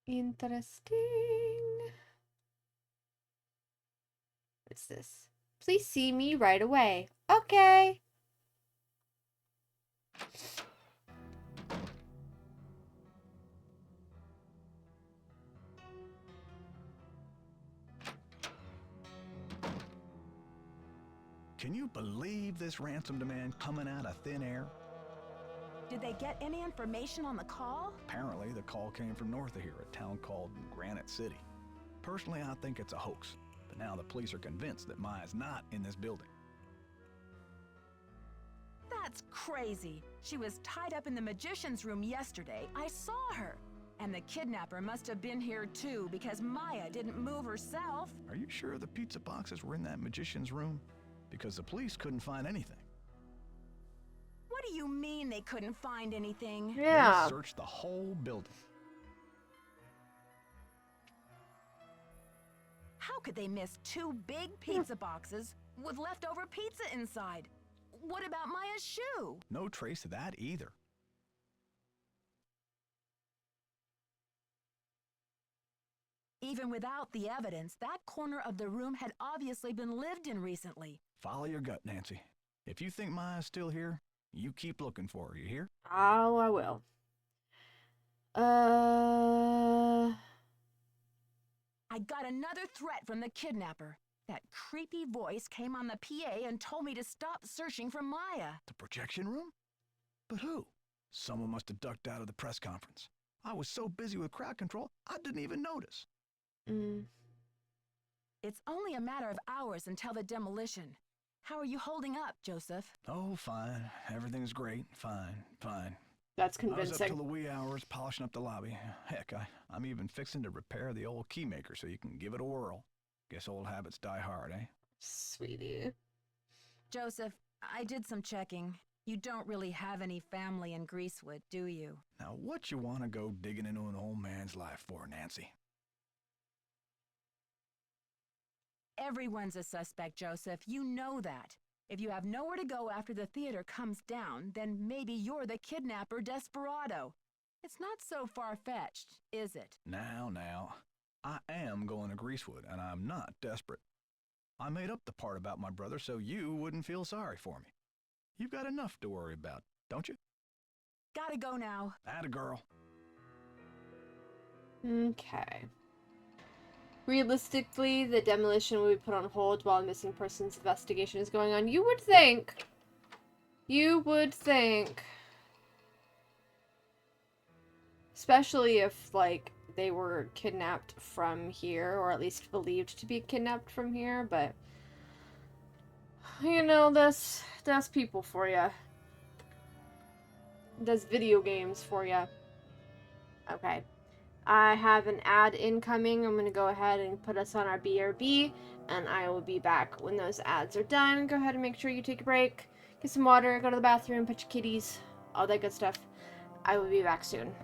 Interesting. What's this? Please see me right away. Okay. Can you believe this ransom demand coming out of thin air? Did they get any information on the call? Apparently, the call came from north of here, a town called Granite City. Personally, I think it's a hoax, but now the police are convinced that Maya's not in this building. That's crazy. She was tied up in the magician's room yesterday. I saw her. And the kidnapper must have been here too, because Maya didn't move herself. Are you sure the pizza boxes were in that magician's room? Because the police couldn't find anything. What do you mean they couldn't find anything? Yeah. They searched the whole building. How could they miss 2 big pizza boxes with leftover pizza inside? What about Maya's shoe? No trace of that either. Even without the evidence, that corner of the room had obviously been lived in recently. Follow your gut, Nancy. If you think Maya's still here, you keep looking for her, you hear? Oh, I will. I got another threat from the kidnapper. That creepy voice came on the PA and told me to stop searching for Maya. The projection room? But who? Someone must have ducked out of the press conference. I was so busy with crowd control, I didn't even notice. It's only a matter of hours until the demolition. How are you holding up, Joseph? Oh, fine. Everything's great. Fine. That's I was convincing. up till the wee hours polishing up the lobby. Heck, I'm even fixing to repair the old key maker so you can give it a whirl. Guess old habits die hard, eh? Sweetie. Joseph, I did some checking. You don't really have any family in Greasewood, do you? Now, what you want to go digging into an old man's life for, Nancy? Everyone's a suspect, Joseph. You know that. If you have nowhere to go after the theater comes down, then maybe you're the kidnapper desperado. It's not so far-fetched, is it? Now. I am going to Greasewood, and I'm not desperate. I made up the part about my brother so you wouldn't feel sorry for me. You've got enough to worry about, don't you? Gotta go now. Atta girl. Okay. Realistically, the demolition will be put on hold while a missing persons investigation is going on. You would think. Especially if, like, they were kidnapped from here, or at least believed to be kidnapped from here, but you know, that's people for ya. That's video games for ya. Okay. I have an ad incoming. I'm going to go ahead and put us on our BRB, and I will be back when those ads are done. Go ahead and make sure you take a break, get some water, go to the bathroom, pet your kitties, all that good stuff. I will be back soon.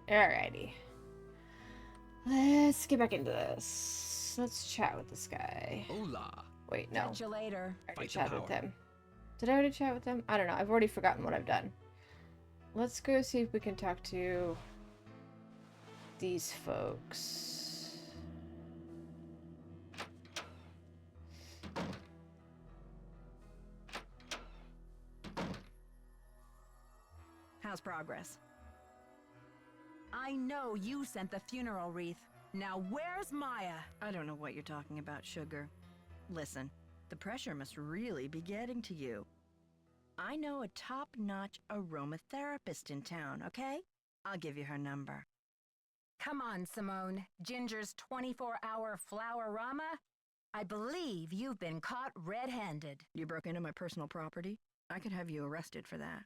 Alrighty. Let's get back into this. Let's chat with this guy. Hola. Wait, no. Catch you later. I already Fight the chatted with power. him. Did I already chat with him? I don't know. I've already forgotten what I've done. Let's go see if we can talk to these folks. How's progress? I know you sent the funeral wreath. Now where's Maya? I don't know what you're talking about, Sugar. Listen, the pressure must really be getting to you. I know a top-notch aromatherapist in town, okay? I'll give you her number. Come on, Simone. Ginger's 24-hour flower-rama? I believe you've been caught red-handed. You broke into my personal property? I could have you arrested for that.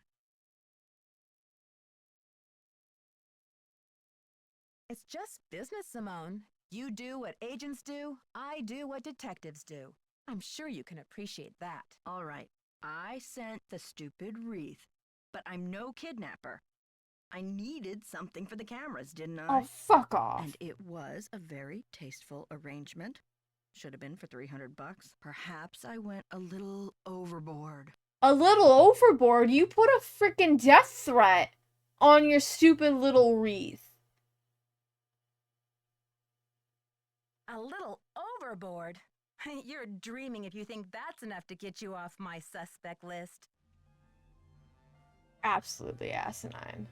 It's just business, Simone. You do what agents do, I do what detectives do. I'm sure you can appreciate that. All right, I sent the stupid wreath, but I'm no kidnapper. I needed something for the cameras, didn't I? Oh, fuck off. And it was a very tasteful arrangement. Should have been for $300. Perhaps I went a little overboard. A little overboard? You put a freaking death threat on your stupid little wreath. A little overboard? You're dreaming if you think that's enough to get you off my suspect list. Absolutely asinine.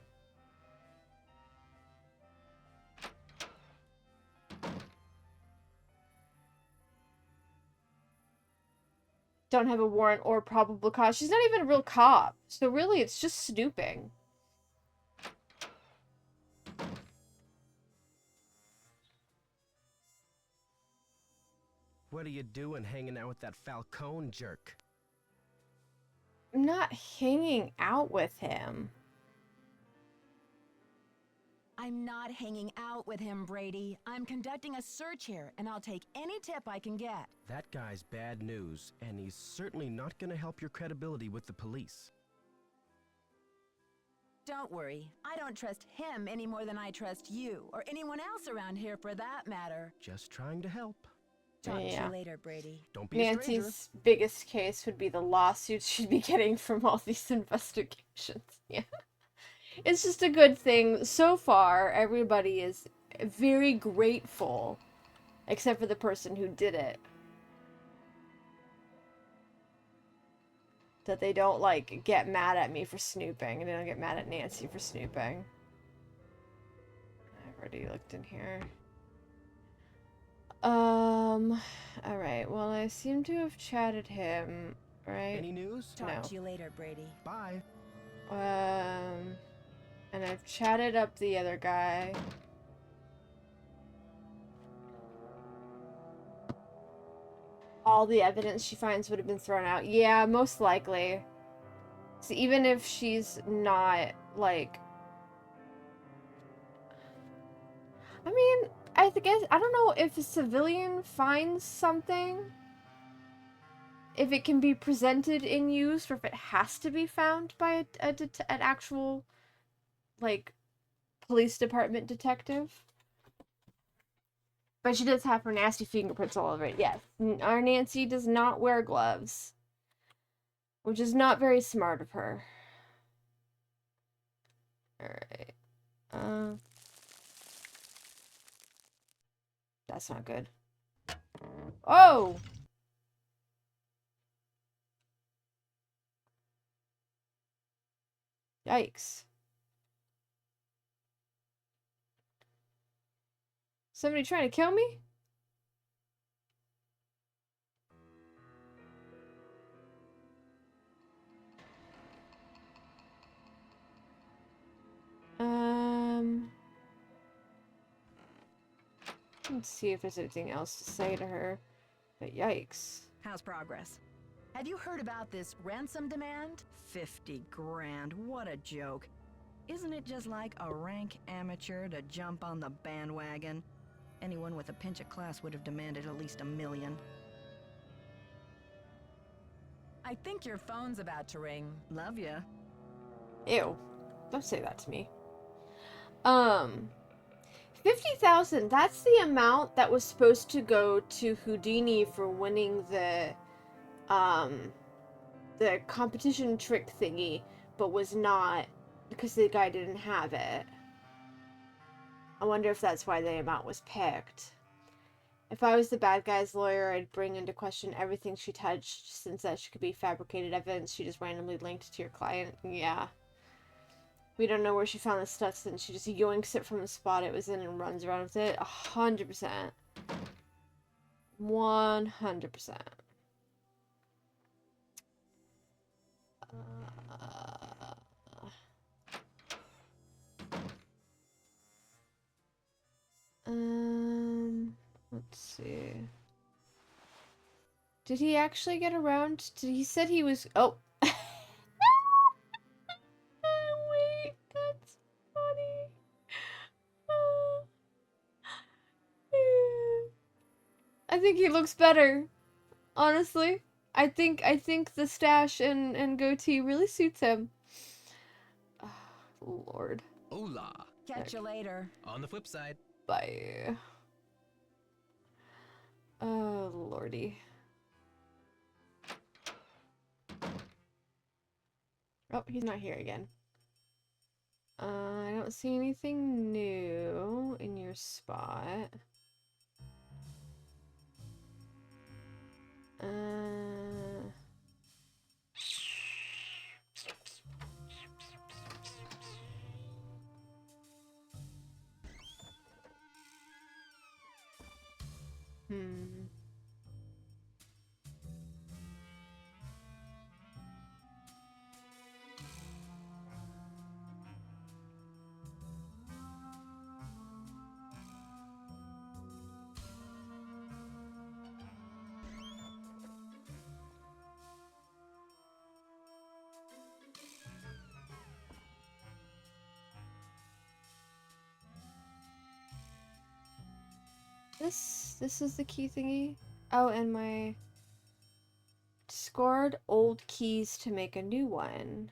Don't have a warrant or probable cause. She's not even a real cop. So really, it's just snooping. What are you doing hanging out with that Falcone jerk? I'm not hanging out with him. I'm not hanging out with him, Brady. I'm conducting a search here, and I'll take any tip I can get. That guy's bad news, and he's certainly not gonna help your credibility with the police. Don't worry. I don't trust him any more than I trust you, or anyone else around here for that matter. Just trying to help. Talk to Yeah. you later, Brady. Don't be a stranger. Nancy's biggest case would be the lawsuits she'd be getting from all these investigations. Yeah. It's just a good thing. So far, everybody is very grateful, except for the person who did it. That they don't, like, get mad at me for snooping, and they don't get mad at Nancy for snooping. I've already looked in here. Alright, well, I seem to have chatted him, right? Any news? Talk to you later, Brady. Bye. And I've chatted up the other guy. All the evidence she finds would have been thrown out. Yeah, most likely. So even if she's not, like... I mean, I guess, I don't know if a civilian finds something, if it can be presented in use, or if it has to be found by an actual, like, police department detective. But she does have her nasty fingerprints all over it. Yes, our Nancy does not wear gloves, which is not very smart of her. Alright. That's not good. Oh! Yikes. Somebody trying to kill me? Let's see if there's anything else to say to her. But yikes. How's progress? Have you heard about this ransom demand? 50 grand, what a joke. Isn't it just like a rank amateur to jump on the bandwagon? Anyone with a pinch of class would have demanded at least $1 million. I think your phone's about to ring. Love ya. Ew. Don't say that to me. 50,000, that's the amount that was supposed to go to Houdini for winning the competition trick thingy, but was not because the guy didn't have it. I wonder if that's why the amount was picked. If I was the bad guy's lawyer, I'd bring into question everything she touched, since that could be fabricated evidence she just randomly linked to your client. Yeah. We don't know where she found the stuff, since she just yoinks it from the spot it was in and runs around with it. 100%. 100%. Let's see. Did he actually get around? He said he was. Oh. Wait, that's funny. I think he looks better. Honestly. I think the stash and goatee really suits him. Oh, Lord. Hola. Catch you later. On the flip side. Bye. Oh, Lordy. Oh, he's not here again. I don't see anything new in your spot. This is the key thingy. Oh, and my scored old keys to make a new one.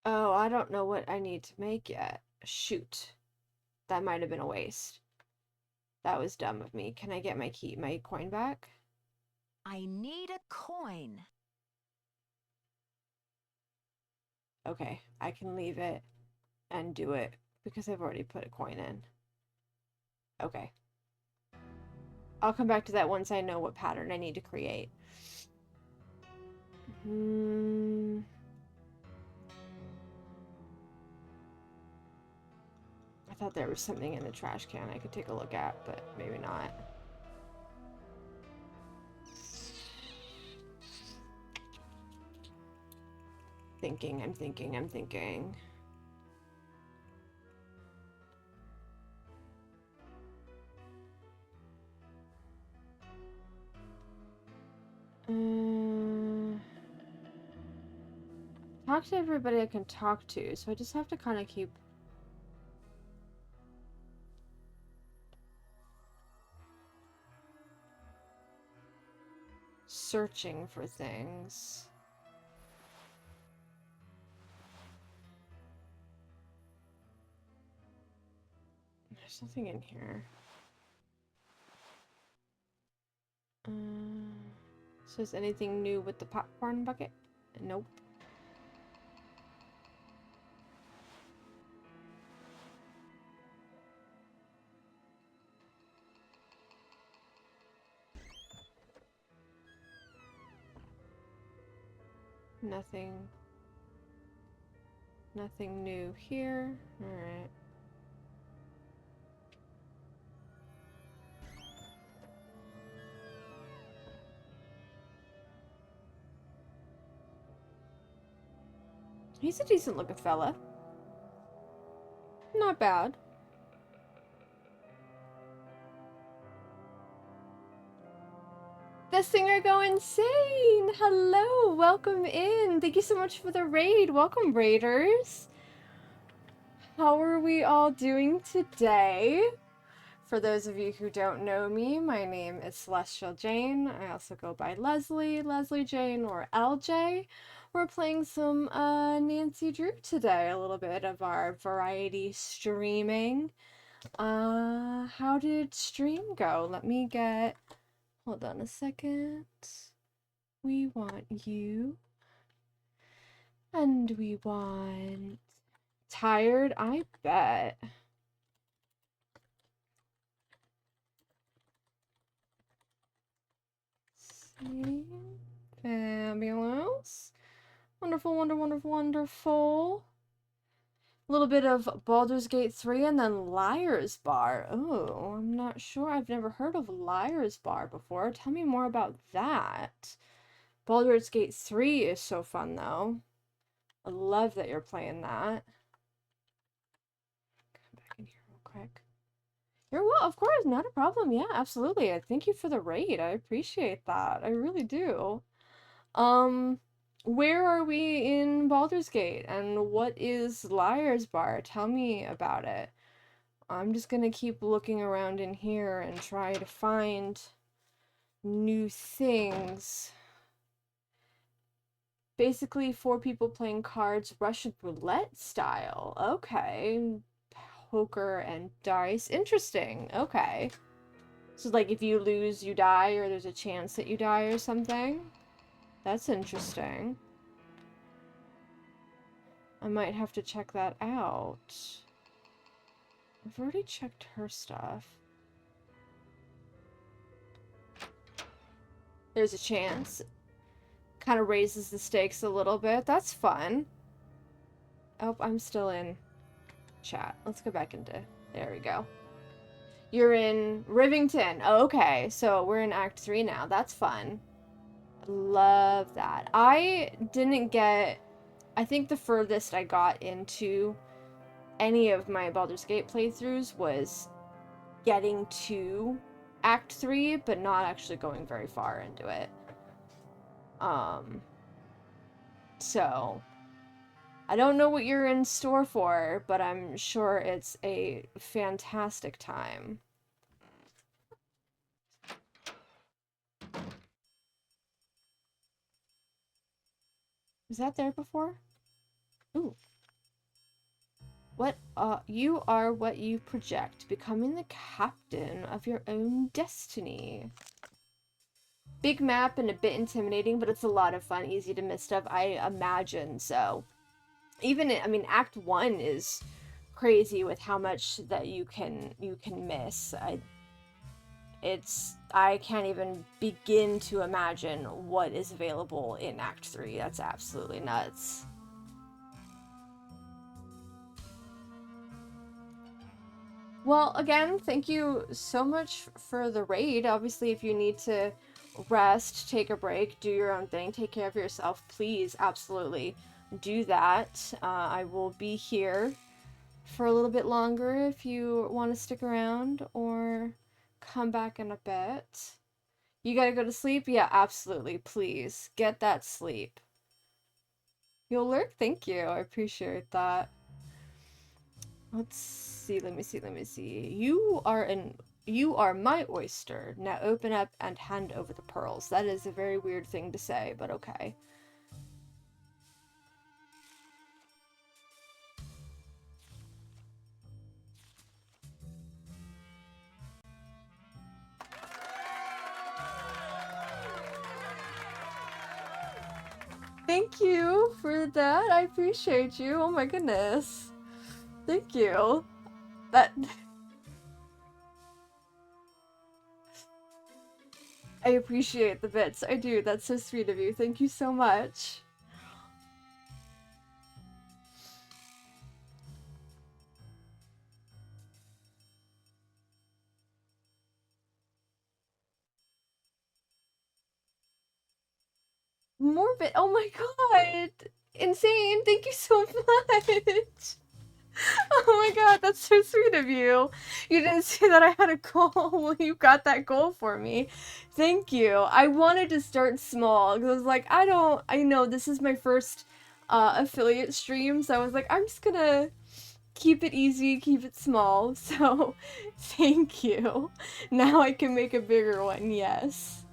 Oh, I don't know what I need to make yet. Shoot. That might have been a waste. That was dumb of me. Can I get my coin back? I need a coin. Okay, I can leave it and do it because I've already put a coin in. Okay. I'll come back to that once I know what pattern I need to create. I thought there was something in the trash can I could take a look at, but maybe not. I'm thinking. Talk to everybody I can talk to, so I just have to kind of keep searching for things. There's nothing in here. So is anything new with the popcorn bucket? Nope. Nothing new here. All right. He's a decent looking fella. Not bad. The singer go insane! Hello, welcome in. Thank you so much for the raid. Welcome, raiders. How are we all doing today? For those of you who don't know me, my name is Celestial Jane. I also go by Leslie, Leslie Jane, or LJ. We're playing some Nancy Drew today, a little bit of our variety streaming. How did stream go? Let me get, hold on a second. We want you. And we want tired, I bet. See? Fabulous. Wonderful, wonderful. A little bit of Baldur's Gate 3 and then Liar's Bar. Oh, I'm not sure. I've never heard of Liar's Bar before. Tell me more about that. Baldur's Gate 3 is so fun, though. I love that you're playing that. Come back in here real quick. You're well, of course, not a problem. Yeah, absolutely. Thank you for the raid. I appreciate that. I really do. Where are we in Baldur's Gate and what is Liar's Bar? Tell me about it. I'm just gonna keep looking around in here and try to find new things. Basically, 4 people playing cards, Russian roulette style. Okay. Poker and dice. Interesting. Okay. So, like, if you lose, you die, or there's a chance that you die or something? That's interesting. I might have to check that out. I've already checked her stuff. There's a chance. Kind of raises the stakes a little bit. That's fun. Oh, I'm still in chat. Let's go back into... There we go. You're in Rivington. Okay, so we're in Act 3 now. That's fun. Love that. I didn't get... I think the furthest I got into any of my Baldur's Gate playthroughs was getting to Act 3, but not actually going very far into it. So, I don't know what you're in store for, but I'm sure it's a fantastic time. Was that there before? Ooh. You are what you project, becoming the captain of your own destiny. Big map and a bit intimidating, but it's a lot of fun, easy to miss stuff, I imagine, so. Even, I mean, Act 1 is crazy with how much that you can miss. I can't even begin to imagine what is available in Act 3. That's absolutely nuts. Well, again, thank you so much for the raid. Obviously, if you need to rest, take a break, do your own thing, take care of yourself, please absolutely do that. I will be here for a little bit longer if you want to stick around or come back in a bit. You gotta go to sleep? Yeah, absolutely. Please get that sleep. You'll lurk? Thank you. I appreciate that. Let's see. Let me see. You are my oyster. Now open up and hand over the pearls. That is a very weird thing to say, but okay. Thank you for that. I appreciate you. Oh my goodness. Thank you. I appreciate the bits. I do. That's so sweet of you. Thank you so much. Morbid. Oh my god. Insane. Thank you so much. Oh my god, that's so sweet of you. You didn't see that I had a goal. Well, you got that goal for me. Thank you. I wanted to start small because I was like, I know this is my first affiliate stream, so I was like, I'm just gonna keep it easy, keep it small. So, thank you. Now I can make a bigger one, yes.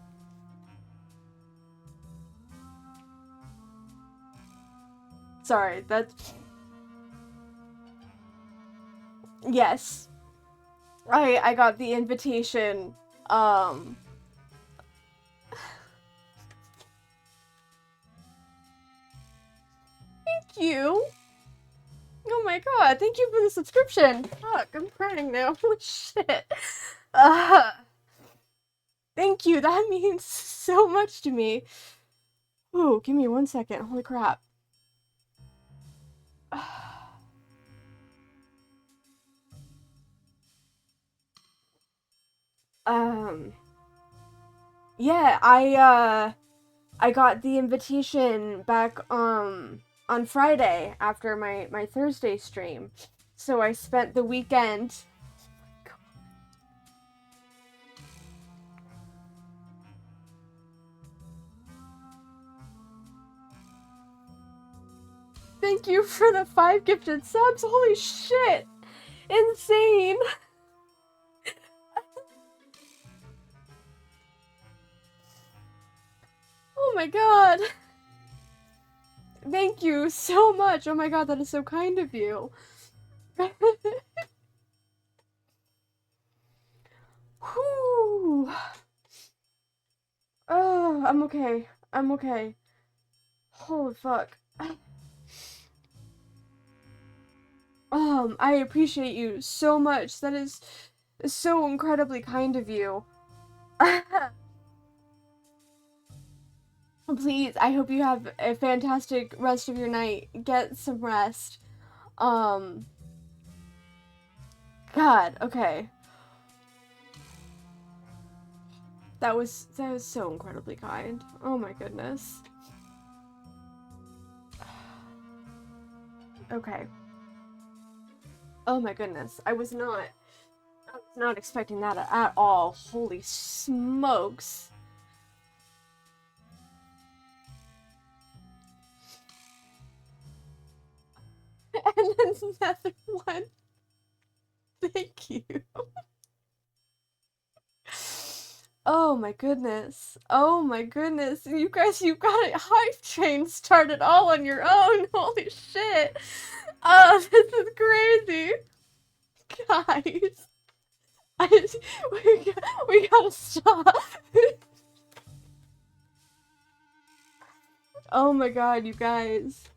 Sorry, that's... Yes. I got the invitation, Thank you! Oh my god, thank you for the subscription! Fuck, I'm crying now. Holy shit. Thank you, that means so much to me. Ooh, give me 1 second. Holy crap. Yeah, I got the invitation back, on Friday after my Thursday stream. So I spent the weekend... Thank you for the 5 gifted subs. Holy shit. Insane. Oh my god. Thank you so much. Oh my god, that is so kind of you. Whew. Oh, I'm okay. I'm okay. Holy fuck. I appreciate you so much. That is so incredibly kind of you. Please, I hope you have a fantastic rest of your night. Get some rest. God, okay. That was so incredibly kind. Oh my goodness. Okay. Oh my goodness. I was not expecting that at all. Holy smokes. And then another one. Thank you. Oh my goodness. Oh my goodness. You guys, you got a hype train started all on your own. Holy shit. Oh, this is crazy. Guys. We gotta stop. Oh my god, you guys.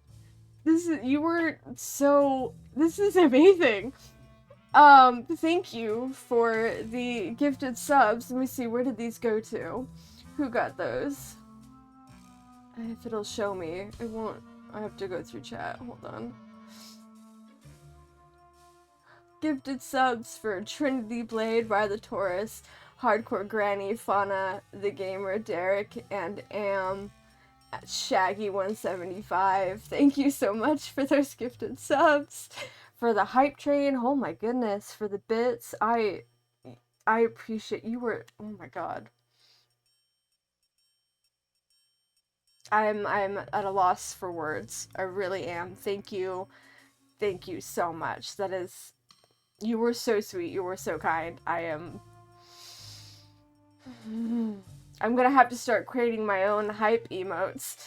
This is amazing. Thank you for the gifted subs. Let me see, where did these go to? Who got those? If it'll show me, it won't. I have to go through chat. Hold on. Gifted subs for Trinity Blade, Ride the Taurus, Hardcore Granny, Fauna, The Gamer, Derek, and Am. Shaggy175. Thank you so much for those gifted subs. For the hype train, oh my goodness, for the bits, I appreciate you were, oh my god. I'm at a loss for words. I really am. Thank you. Thank you so much. That is, you were so sweet. You were so kind. I'm gonna have to start creating my own hype emotes.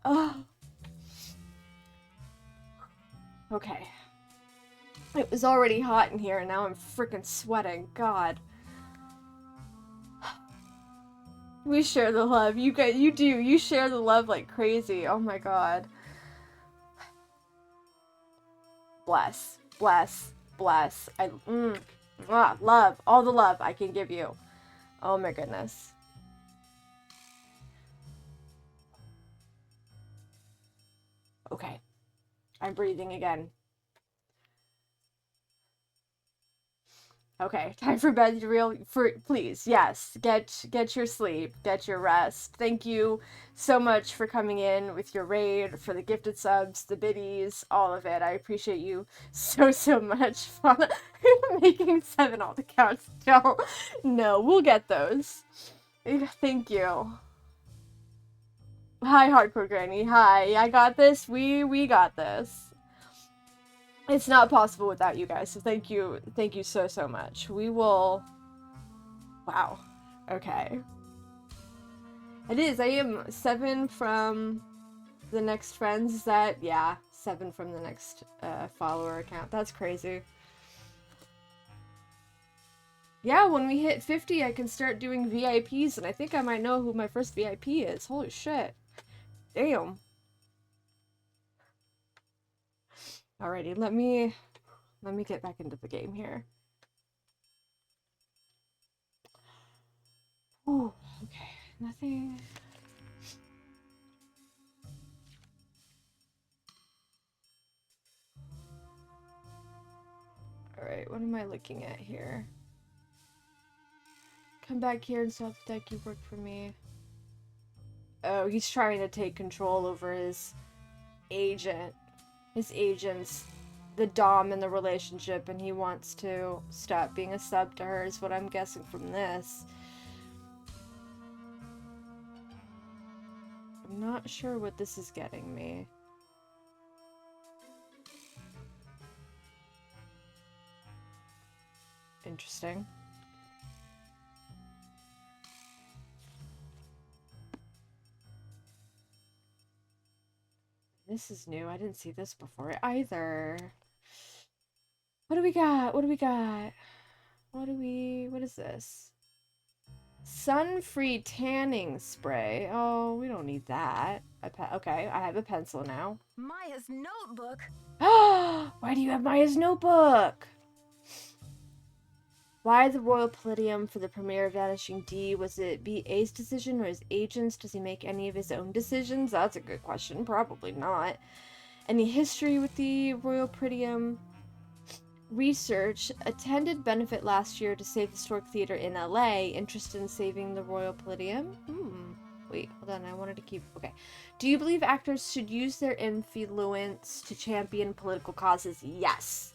Oh. Okay. It was already hot in here and now I'm freaking sweating. God. We share the love. You guys, you do. You share the love like crazy. Oh my god. Bless. Bless. Bless. Love. All the love I can give you. Oh my goodness. Okay. I'm breathing again. Okay, time for bed. Please, yes, get your sleep, get your rest. Thank you so much for coming in with your raid, for the gifted subs, the biddies, all of it. I appreciate you so much. Making 7 alt accounts. No, we'll get those. Thank you. Hi, Hardcore Granny. Hi, I got this. We got this. It's not possible without you guys, so thank you so much. We will... Wow. Okay. It is, I am 7 from the next friends. Is that... Yeah, 7 from the next follower account. That's crazy. Yeah, when we hit 50, I can start doing VIPs, and I think I might know who my first VIP is. Holy shit. Damn. Alrighty, let me get back into the game here. Ooh, okay, nothing. Alright, what am I looking at here? Come back here and self-deck, work for me. Oh, he's trying to take control over his agent. His agent's the dom in the relationship, and he wants to stop being a sub to her, is what I'm guessing from this. I'm not sure what this is getting me. Interesting. This is new. I didn't see this before either. What do we got? What do we got? What is this? Sun-free tanning spray. Oh, we don't need that. Okay, I have a pencil now. Maya's notebook? Why do you have Maya's notebook? Why the Royal Palladium for the premiere of Vanishing D? Was it BA's decision or his agent's? Does he make any of his own decisions? That's a good question. Probably not. Any history with the Royal Palladium? Research. Attended benefit last year to save historic theater in LA. Interested in saving the Royal Palladium? Wait, hold on. I wanted to keep... Okay. Do you believe actors should use their influence to champion political causes? Yes.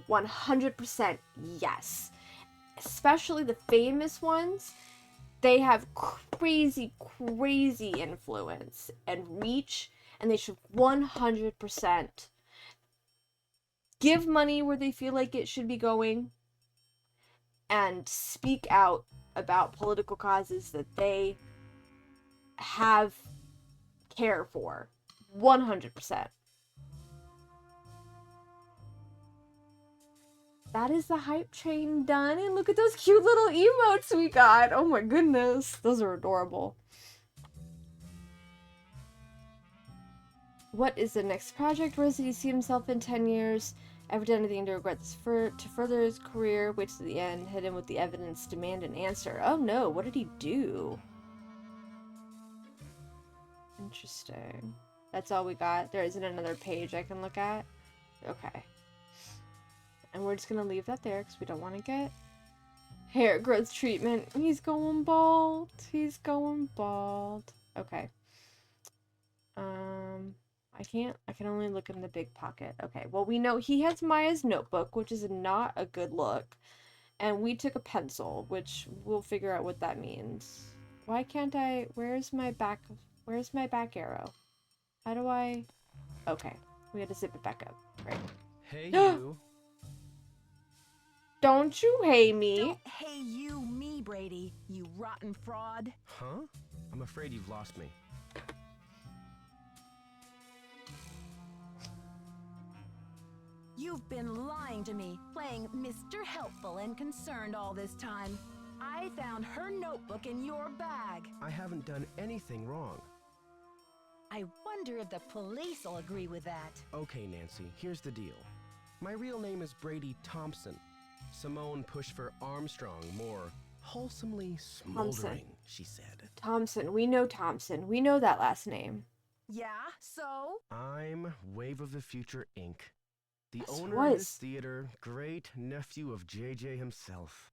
100% yes. Especially the famous ones, they have crazy influence and reach, and they should 100% give money where they feel like it should be going and speak out about political causes that they have care for. 100%. That is the hype train done, and look at those cute little emotes we got. Oh my goodness, those are adorable. What is the next project? Where does he see himself in 10 years? Ever done anything to regret this to further his career? Wait to the end, hit him with the evidence, demand an answer. Oh no, what did he do? Interesting. That's all we got. There isn't another page I can look at? Okay. And we're just gonna leave that there because we don't want to get hair growth treatment. He's going bald. He's going bald. Okay. I can only look in the big pocket. Okay, well, we know he has Maya's notebook, which is not a good look. And we took a pencil, which we'll figure out what that means. Why can't I... Where's my back arrow? How do I... Okay, we had to zip it back up. Right. Hey, you. Don't you hey me. Don't hey you me, Brady, you rotten fraud. Huh? I'm afraid you've lost me. You've been lying to me, playing Mr. Helpful and Concerned all this time. I found her notebook in your bag. I haven't done anything wrong. I wonder if the police will agree with that. Okay, Nancy, here's the deal. My real name is Brady Thompson. Simone pushed for Armstrong, more wholesomely smoldering, she said. Thompson. We know Thompson. We know that last name. Yeah, so? I'm Wave of the Future, Inc. The Yes, owner of this theater, great nephew of JJ himself.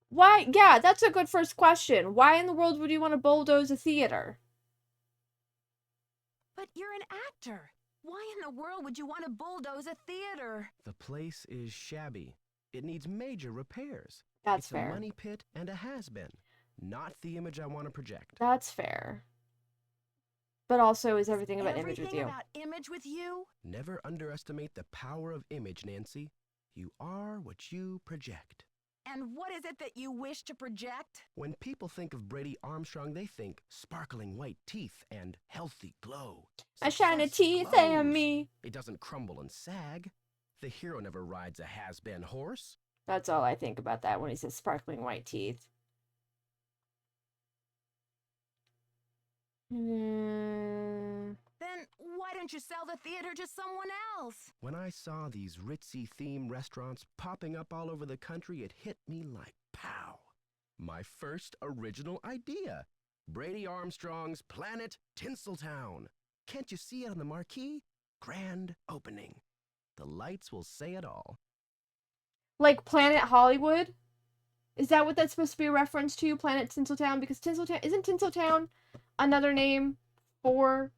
Why? Yeah, that's a good first question. Why in the world would you want to bulldoze a theater? But you're an actor. Why in the world would you want to bulldoze a theater? The place is shabby. It needs major repairs. That's it's fair. a money pit and a has-been. not the image I want to project. That's fair. But also, is everything about image with you? Everything about image with you? Never underestimate the power of image, Nancy. You are what you project. And what is it that you wish to project? When people think of Brady Armstrong, they think sparkling white teeth and healthy glow. I shine a teeth glows. at me. It doesn't crumble and sag. The hero never rides a has-been horse. That's all I think about that when he says sparkling white teeth. Then why don't you sell the theater to someone else? When I saw these ritzy theme restaurants popping up all over the country, it hit me like pow. My first original idea. Brady Armstrong's Planet Tinseltown. Can't you see it on the marquee? Grand opening. The lights will say it all. Like Planet Hollywood? Is that what that's supposed to be a reference to? Planet Tinseltown? Because Tinseltown... Isn't Tinseltown another name for...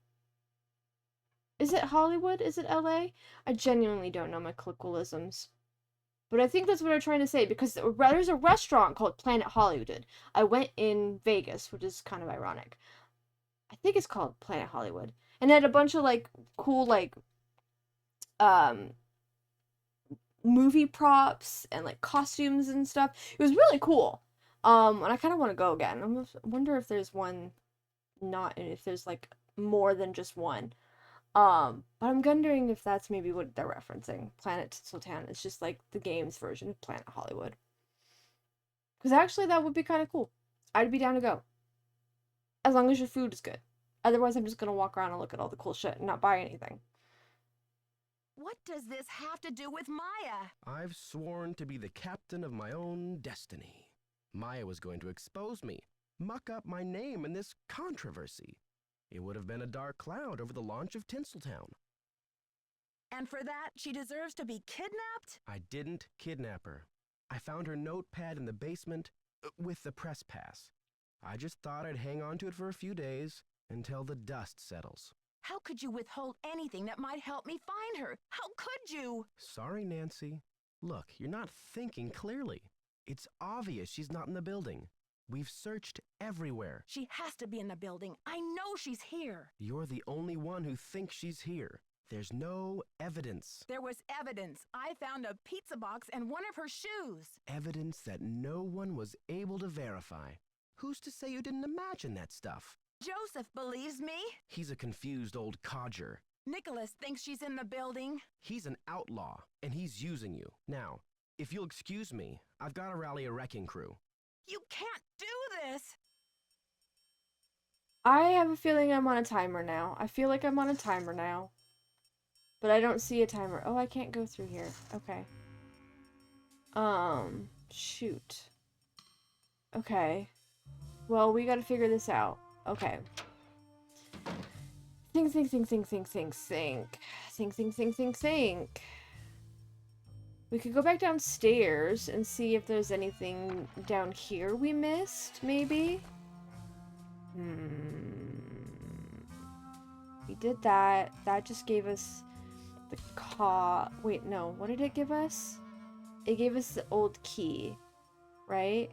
Is it Hollywood? Is it LA? I genuinely don't know my colloquialisms. But I think that's what I'm trying to say, because there's a restaurant called Planet Hollywood. I went in Vegas, which is kind of ironic. I think it's called Planet Hollywood. And it had a bunch of, like, cool, like, movie props and, like, costumes and stuff. It was really cool. And I kind of want to go again. I wonder if there's one if there's, like, more than just one. But I'm wondering if that's maybe what they're referencing. Planet Tinseltown is just like the game's version of Planet Hollywood. Because actually that would be kind of cool. I'd be down to go. As long as your food is good. Otherwise I'm just going to walk around and look at all the cool shit and not buy anything. What does this have to do with Maya? I've sworn to be the captain of my own destiny. Maya was going to expose me, muck up my name in this controversy. It would have been a dark cloud over the launch of Tinseltown. And for that, she deserves to be kidnapped? I didn't kidnap her. I found her notepad in the basement with the press pass. I just thought I'd hang on to it for a few days until the dust settles. How could you withhold anything that might help me find her? How could you? Sorry, Nancy. Look, you're not thinking clearly. It's obvious she's not in the building. We've searched everywhere. She has to be in the building. I know she's here. You're the only one who thinks she's here. There's no evidence. There was evidence. I found a pizza box and one of her shoes. Evidence that no one was able to verify. Who's to say you didn't imagine that stuff? Joseph believes me. He's a confused old codger. Nicholas thinks she's in the building. He's an outlaw, and he's using you. Now, if you'll excuse me, I've got to rally a wrecking crew. You can't do this! I have a feeling I'm on a timer now. I feel like I'm on a timer now. But I don't see a timer. Oh, I can't go through here. Okay. Shoot. Okay. Well, we gotta figure this out. Okay. Think. We could go back downstairs and see if there's anything down here we missed, maybe? We did that. That just gave us the wait, no. What did it give us? It gave us the old key, right?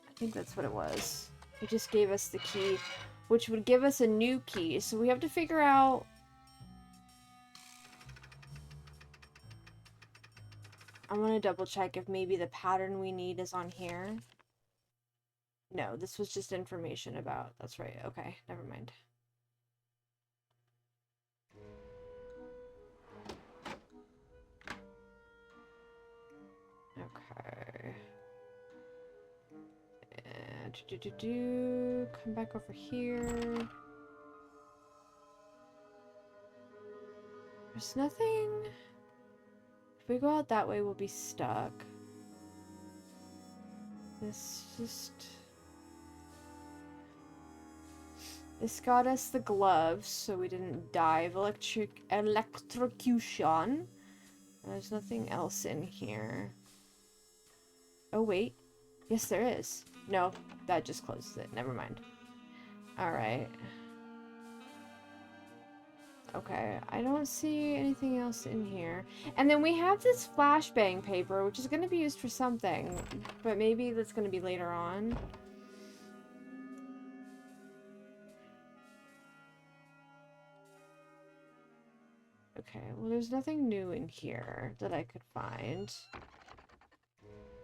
I think that's what it was. It just gave us the key, which would give us a new key. So we have to figure out... I want to double check if maybe the pattern we need is on here. No, this was just information about... That's right. Okay, never mind. Okay. Come back over here. There's nothing... If we go out that way, we'll be stuck. This got us the gloves, so we didn't die of electrocution. There's nothing else in here. Oh, wait. Yes, there is. No, that just closes it. Never mind. Alright. Okay, I don't see anything else in here. And then we have this flashbang paper, which is going to be used for something. But maybe that's going to be later on. Okay, well, there's nothing new in here that I could find.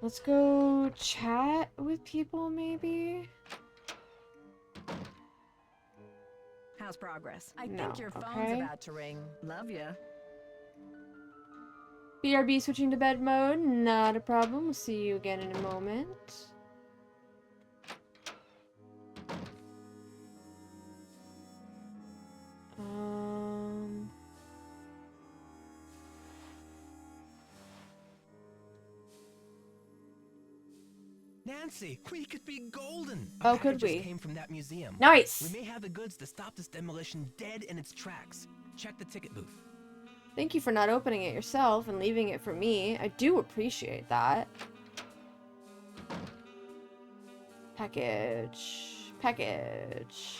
Let's go chat with people, maybe? How's progress? I No, think your phone's okay. about to ring. Love ya. BRB switching to bed mode, not a problem. We'll see you again in a moment. Nancy, we could be golden. Oh, A could package we? just came from that museum. Nice. We may have the goods to stop this demolition dead in its tracks. Check the ticket booth. Thank you for not opening it yourself and leaving it for me. I do appreciate that. Package. Package.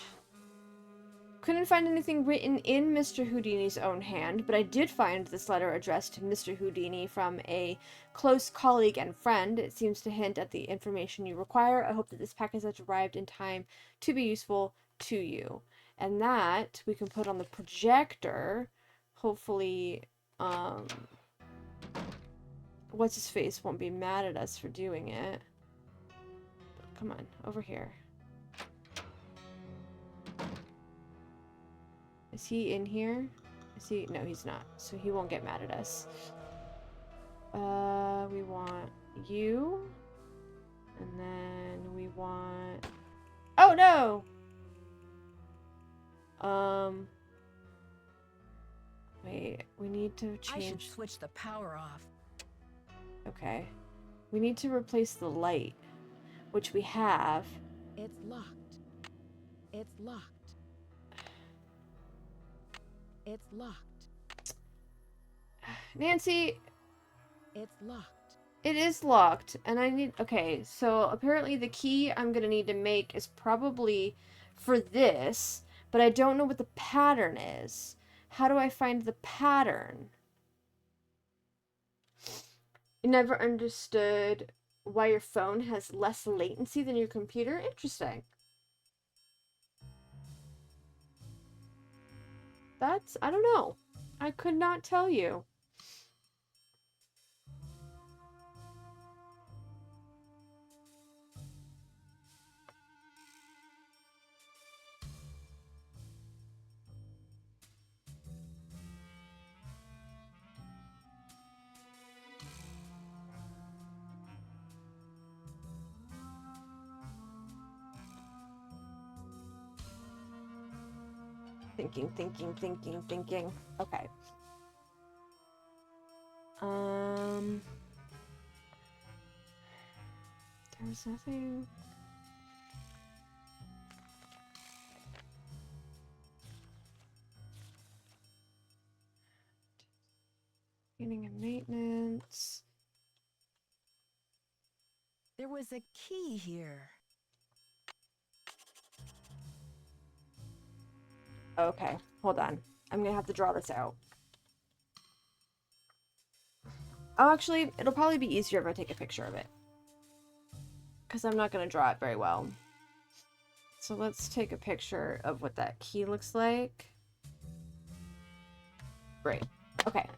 Couldn't find anything written in Mr. Houdini's own hand, but I did find this letter addressed to Mr. Houdini from a close colleague and friend. It seems to hint at the information you require. I hope that this package has arrived in time to be useful to you. And that we can put on the projector. Hopefully, what's his face won't be mad at us for doing it. Come on, over here. Is he in here? Is he? No, he's not. So he won't get mad at us. We want you. And then we want... Oh, no! Wait, we need to change... I should switch the power off. Okay. We need to replace the light, which we have. It's locked. It's locked. It's locked. Nancy! It's locked. It is locked, and I need... Okay, so apparently the key I'm gonna need to make is probably for this, but I don't know what the pattern is. How do I find the pattern? I never understood why your phone has less latency than your computer. Interesting. That's... I don't know. I could not tell you. Thinking. Okay. There's nothing... Beginning and maintenance. There was a key here. Okay, hold on. I'm gonna have to draw this out. Oh, actually, it'll probably be easier if I take a picture of it. Because I'm not gonna draw it very well. So let's take a picture of what that key looks like. Great. Okay.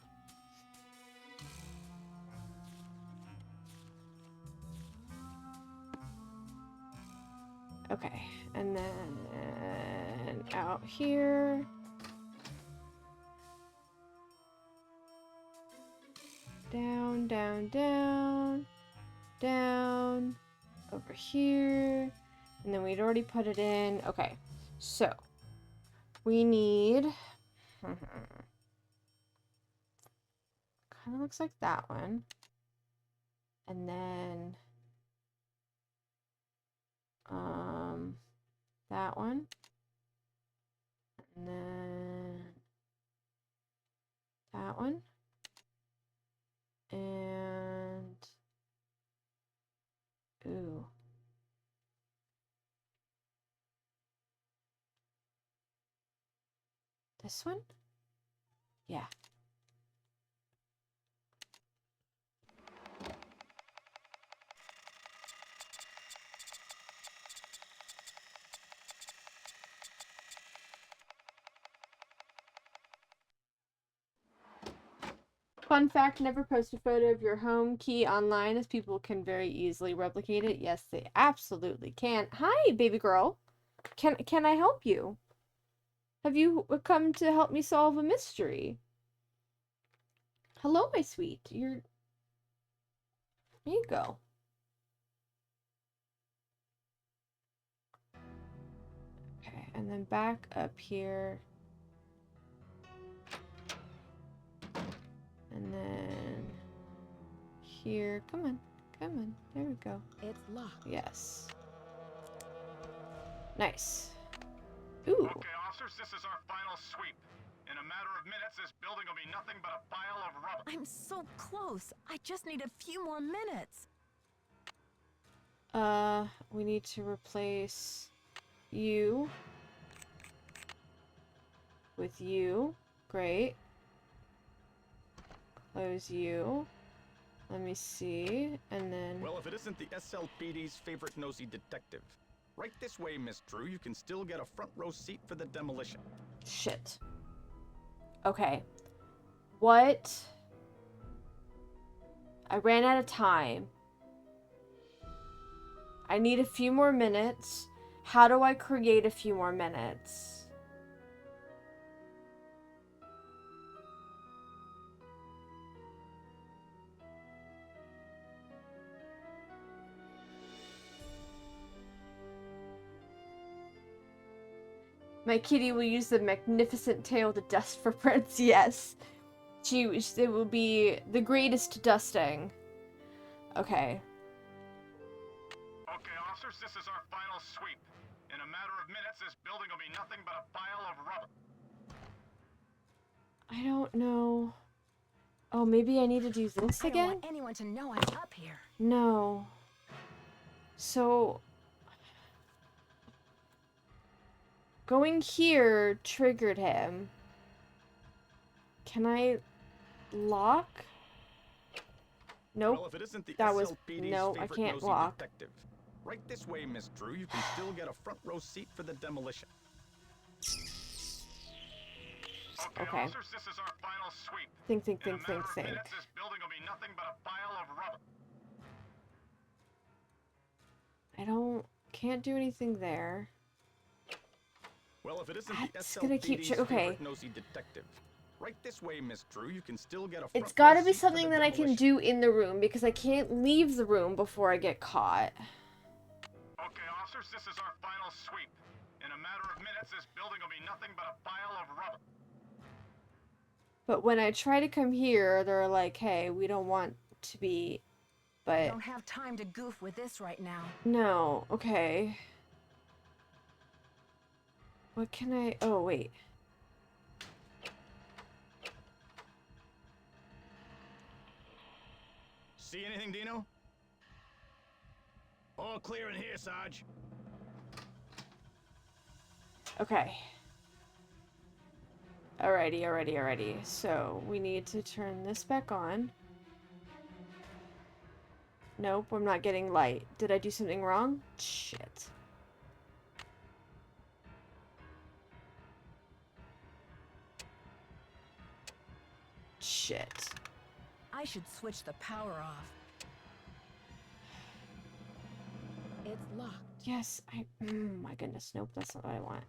Okay, and then out here. Down, down, down, down, over here, and then we'd already put it in. Okay, so we need, kind of looks like that one, and then that one, and then that one, and ooh, this one, yeah. Fun fact, never post a photo of your home key online as people can very easily replicate it. Yes, they absolutely can. Hi, baby girl. Can I help you? Have you come to help me solve a mystery? Hello, my sweet. There you go. Okay, and then back up here. And then here. Come on. Come on. There we go. It's locked. Yes. Nice. Ooh. Okay, officers, this is our final sweep. In a matter of minutes, this building will be nothing but a pile of rubble. I'm so close. I just need a few more minutes. We need to replace you with you. Great. Close you. Let me see. And then... Well, if it isn't the SLPD's favorite nosy detective. Right this way, Miss Drew. You can still get a front row seat for the demolition. Shit. Okay. What? I ran out of time. I need a few more minutes. How do I create a few more minutes? My kitty will use the magnificent tail to dust for Prince. Yes. It will be the greatest dusting. Okay. Okay, officers, this is our final sweep. In a matter of minutes, this building will be nothing but a pile of rubble. I don't know. Oh, maybe I need to do this I again? don't want anyone to know I'm up here. No. So... going here triggered him. Can I lock? Nope. Well, if it isn't the That was... SLPD's no, I favorite can't nosy lock. detective. Right this way, Miss Drew. You can still get a front row seat for the demolition. Okay. Officers, this is our final sweep. Think. In a matter of minutes, this building will be nothing but a pile of rubble. Can't do anything there. Well, if it isn't That's the gonna keep SLPD's okay. favorite nosy detective. Right this way, Miss Drew. You can still get a front It's gotta row be seat for something the that I can demolition. do in the room because I can't leave the room before I get caught. Okay, officers, this is our final sweep. In a matter of minutes, this building will be nothing but a pile of rubble. But when I try to come here, they're like, hey, we don't want to be... I But... don't have time to goof with this right now. no, okay. What can I... oh, wait. See anything, Dino? All clear in here, Sarge. Okay. Alrighty. So, we need to turn this back on. Nope, I'm not getting light. Did I do something wrong? Shit. Shit. I should switch the power off. It's locked. Yes, my goodness, nope, that's not what I want.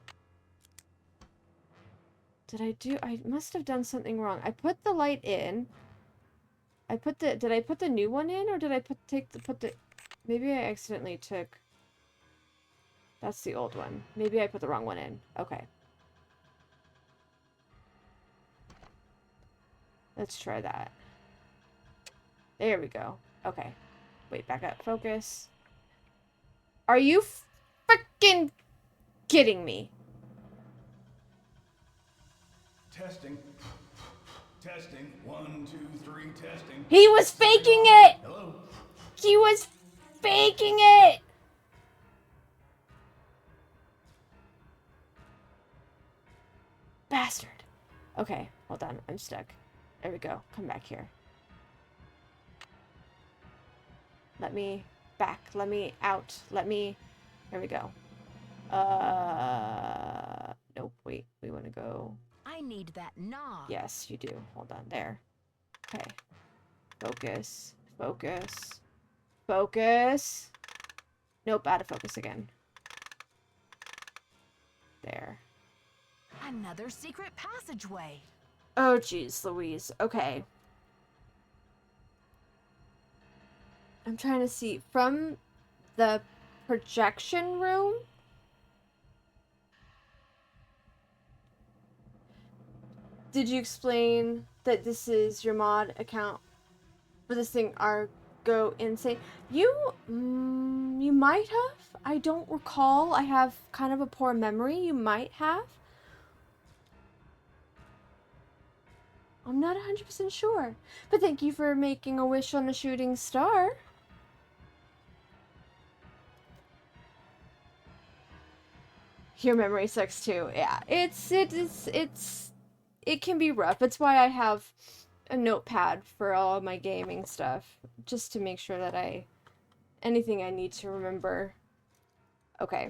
I must have done something wrong. I put the light in. Did I put the new one in, or did I put the, maybe I accidentally took, that's the old one. Maybe I put the wrong one in. Okay. Let's try that. There we go. Okay. Wait, back up. Focus. Are you freaking kidding me? Testing. Testing. 1, 2, 3, testing. He was faking it! Hello? He was faking it! Bastard. Okay, hold on. I'm stuck. There we go. Come back here. Let me back. Let me out. Let me... There we go. Nope. Wait. We want to go... I need that knob. Yes, you do. Hold on. There. Okay. Focus. Focus. Focus. Nope, out of focus again. There. Another secret passageway. Oh, jeez, Louise. Okay. I'm trying to see. From the projection room? Did you explain that this is your mod account for this thing, Argo Insane? You might have. I don't recall. I have kind of a poor memory. You might have. I'm not 100% sure. But thank you for making a wish on a shooting star. Your memory sucks too. Yeah, it can be rough. That's why I have a notepad for all of my gaming stuff, just to make sure that anything I need to remember. Okay.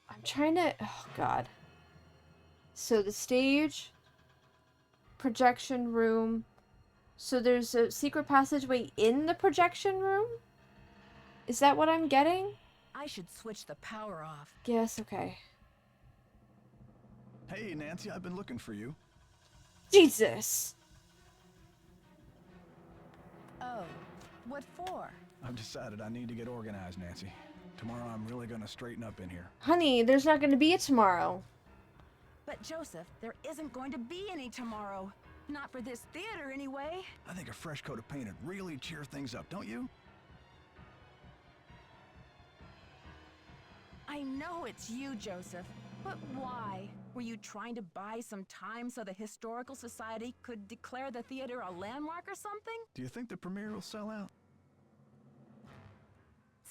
I'm trying to, oh god. So the stage, projection room. So there's a secret passageway in the projection room? Is that what I'm getting? I should switch the power off. Yes, okay. Hey, Nancy, I've been looking for you. Jesus! Oh, what for? I've decided I need to get organized, Nancy. Tomorrow I'm really gonna straighten up in here. Honey, there's not going to be a tomorrow. But Joseph, there isn't going to be any tomorrow. Not for this theater, anyway. I think a fresh coat of paint would really cheer things up, don't you? I know it's you, Joseph, but why? Were you trying to buy some time so the Historical Society could declare the theater a landmark or something? Do you think the premiere will sell out?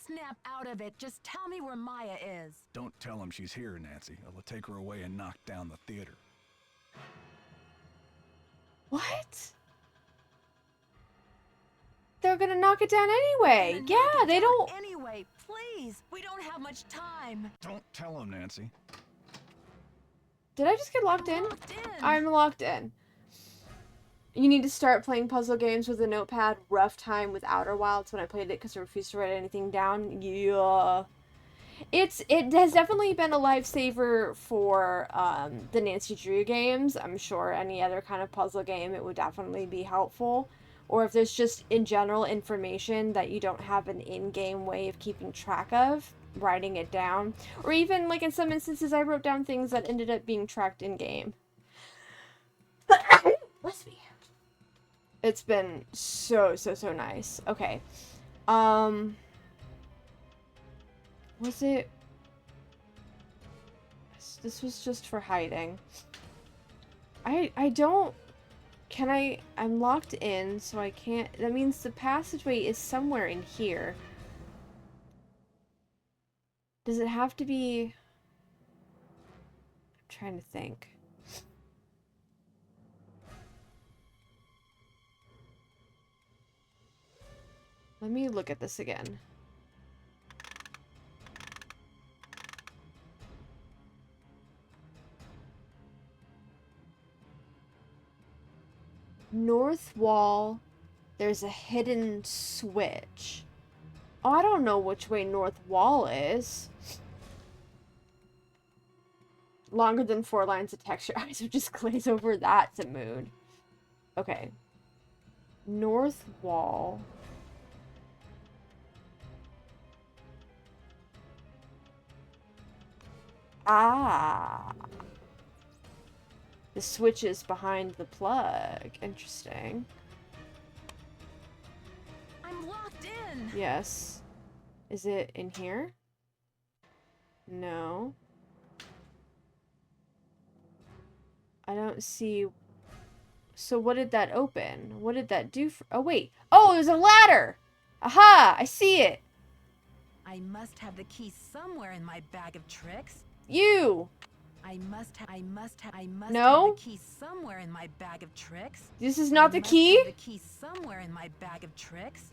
Snap out of it. Just tell me where Maya is. Don't tell him she's here, Nancy. It'll take her away and knock down the theater. What? They're gonna knock it down anyway. Yeah, they don't. Anyway, please. We don't have much time. Don't tell him, Nancy. Did I just get locked in? I'm locked in. You need to start playing puzzle games with a notepad. Rough time with Outer Wilds when I played it because I refused to write anything down. Yeah. It has definitely been a lifesaver for the Nancy Drew games. I'm sure any other kind of puzzle game it would definitely be helpful. Or if there's just in general information that you don't have an in-game way of keeping track of, writing it down. Or even like in some instances I wrote down things that ended up being tracked in-game. Bless me. It's been so nice. Okay. Was it... This was just for hiding. I don't... I'm locked in, so I can't... That means the passageway is somewhere in here. Does it have to be... I'm trying to think. Let me look at this again. North wall, there's a hidden switch. Oh, I don't know which way north wall is. Longer than 4 lines of text. Your eyes would just glaze over. That's a mood. Okay. North wall. Ah. The switch is behind the plug. Interesting. I'm locked in. Yes. Is it in here? No. I don't see... So what did that open? What did that do for... Oh, wait. Oh, there's a ladder! Aha! I see it! I must have the key somewhere in my bag of tricks. You! I must have No? the key somewhere in my bag of tricks. This is not the key? Have the key somewhere in my bag of tricks.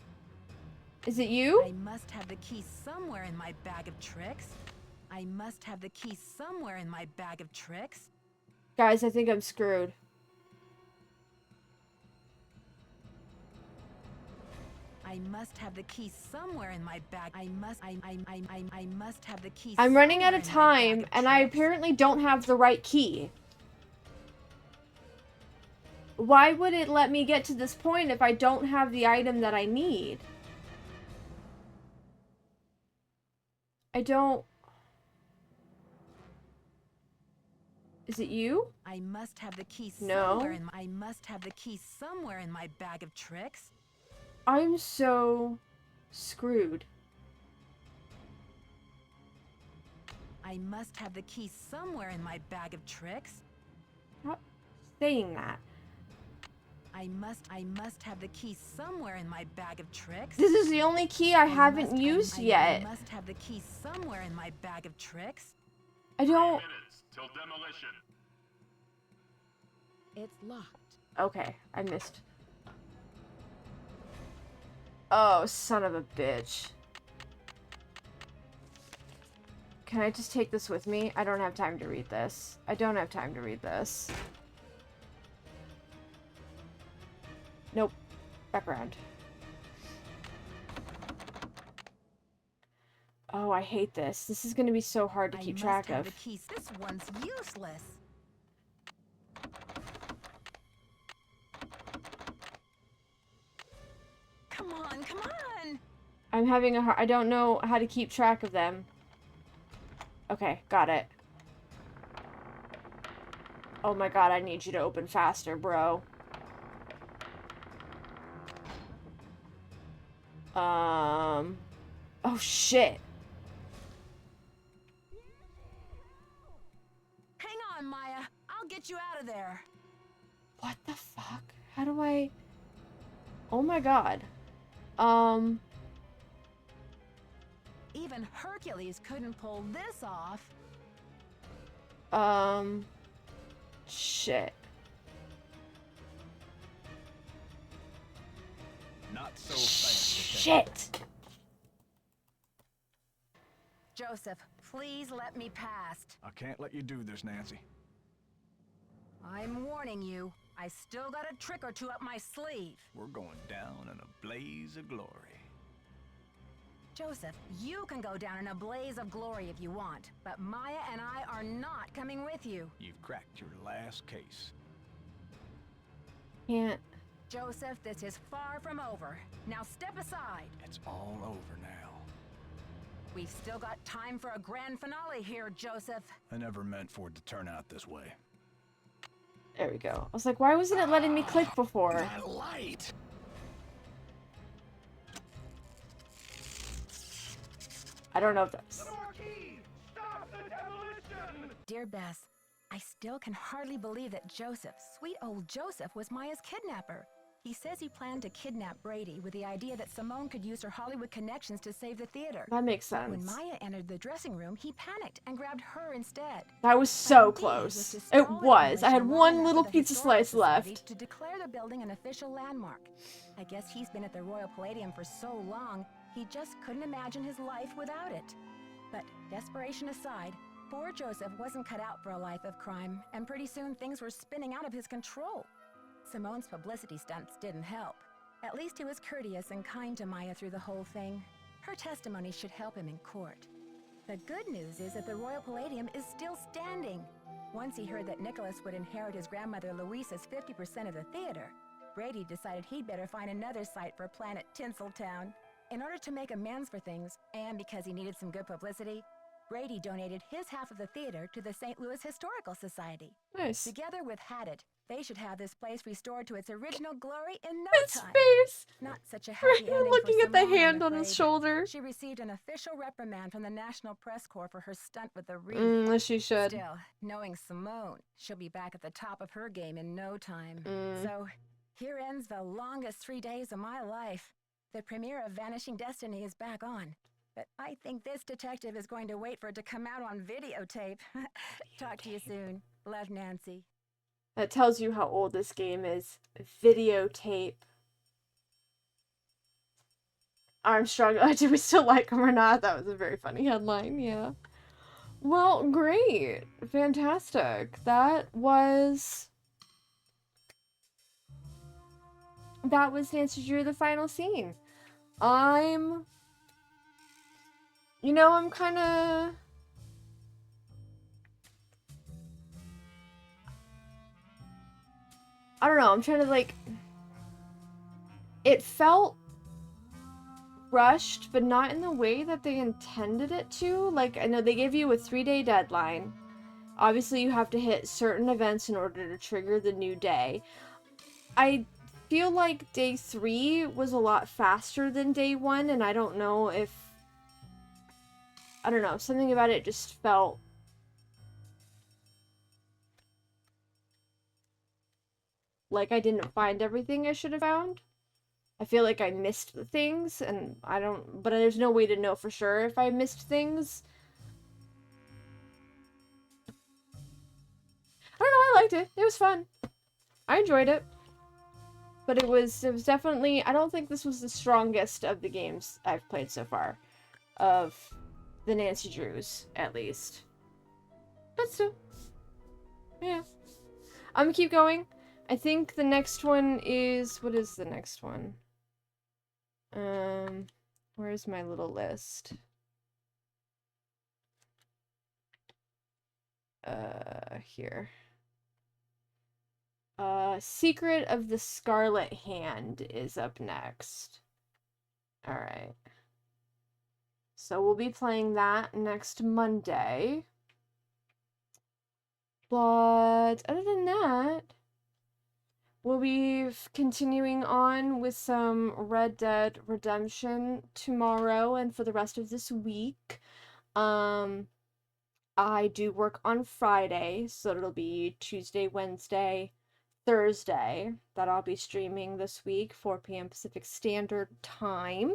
Is it you? I must have the key somewhere in my bag of tricks. I must have the key somewhere in my bag of tricks. Guys, I think I'm screwed. I must have the key somewhere in my bag. I must have the key. I'm running out of somewhere in my time, bag of and I tricks. apparently don't have the right key. Why would it let me get to this point if I don't have the item that I need? I don't... Is it you? I must have the key No. somewhere in I must have the key somewhere in my bag of tricks. I'm so screwed. I must have the key somewhere in my bag of tricks. Stop saying that. I must have the key somewhere in my bag of tricks. This is the only key I haven't used yet. I must have the key somewhere in my bag of tricks. I don't... minutes till demolition. It's locked. Okay, I missed. Oh, son of a bitch. Can I just take this with me? I don't have time to read this. I don't have time to read this. Nope. Back around. Oh, I hate this. This is going to be so hard to keep track of. The keys. This one's useless. Come on, come on. I'm having a hard... I don't know how to keep track of them. Okay, got it. Oh my god, I need you to open faster, bro. Oh shit. Hang on, Maya. I'll get you out of there. What the fuck? How do I... Oh my god. Even Hercules couldn't pull this off. Shit. Not so fast. Shit! Joseph, please let me past. I can't let you do this, Nancy. I'm warning you. I still got a trick or two up my sleeve. We're going down in a blaze of glory. Joseph, you can go down in a blaze of glory if you want, but Maya and I are not coming with you. You've cracked your last case. Can't. Joseph, this is far from over. Now step aside. It's all over now. We've still got time for a grand finale here, Joseph. I never meant for it to turn out this way. There we go. I was like, why wasn't it letting me click before? That light! I don't know if that's... Stop the demolition! Dear Bess, I still can hardly believe that Joseph, sweet old Joseph, was Maya's kidnapper. He says he planned to kidnap Brady with the idea that Simone could use her Hollywood connections to save the theater. That makes sense. When Maya entered the dressing room, he panicked and grabbed her instead. That was so close. It was. I had one little pizza slice left. To declare the building an official landmark. I guess he's been at the Royal Palladium for so long, he just couldn't imagine his life without it. But desperation aside, poor Joseph wasn't cut out for a life of crime, and pretty soon things were spinning out of his control. Simone's publicity stunts didn't help. At least he was courteous and kind to Maya through the whole thing. Her testimony should help him in court. The good news is that the Royal Palladium is still standing. Once he heard that Nicholas would inherit his grandmother Louisa's 50% of the theater, Brady decided he'd better find another site for Planet Tinseltown. In order to make amends for things, and because he needed some good publicity, Brady donated his half of the theater to the St. Louis Historical Society. Nice. Together with Haddett, they should have this place restored to its original glory in no His time. face! Not such a happy ending Looking for at the Simone, hand I'm on his afraid. shoulder. She received an official reprimand from the National Press Corps for her stunt with the wreath. As she should. Still, knowing Simone, she'll be back at the top of her game in no time. Mm. So, here ends the longest 3 days of my life. The premiere of Vanishing Destiny is back on. But I think this detective is going to wait for it to come out on videotape. Talk to you soon. Love, Nancy. That tells you how old this game is. Videotape. Armstrong. Do we still like him or not? That was a very funny headline, yeah. Well, great. Fantastic. That was Nancy Drew, the final scene. I'm kind of... I don't know, I'm trying to, like... It felt rushed, but not in the way that they intended it to. Like, I know they give you a 3-day deadline. Obviously, you have to hit certain events in order to trigger the new day. I feel like day 3 was a lot faster than day 1, and I don't know if... I don't know, something about it just felt... like I didn't find everything I should have found. I feel like I missed the things, and but there's no way to know for sure if I missed things. I don't know, I liked it. It was fun. I enjoyed it. But it was definitely, I don't think this was the strongest of the games I've played so far. Of the Nancy Drews, at least. But still. Yeah. I'm gonna keep going. I think the next one is... What is the next one? Where's my little list? Here. Secret of the Scarlet Hand is up next. Alright. So we'll be playing that next Monday. But other than that, we'll be continuing on with some Red Dead Redemption tomorrow and for the rest of this week. I do work on Friday, so it'll be Tuesday, Wednesday, Thursday that I'll be streaming this week, 4 p.m. Pacific Standard Time.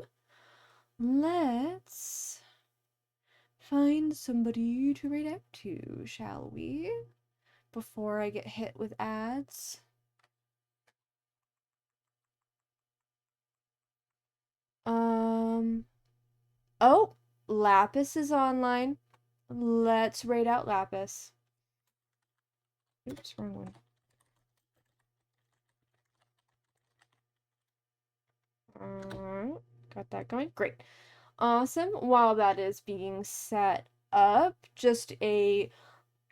Let's find somebody to react to, shall we? Before I get hit with ads. Oh, Lapis is online. Let's raid out Lapis. Oops, wrong one. Alright, got that going. Great. Awesome. While that is being set up, just a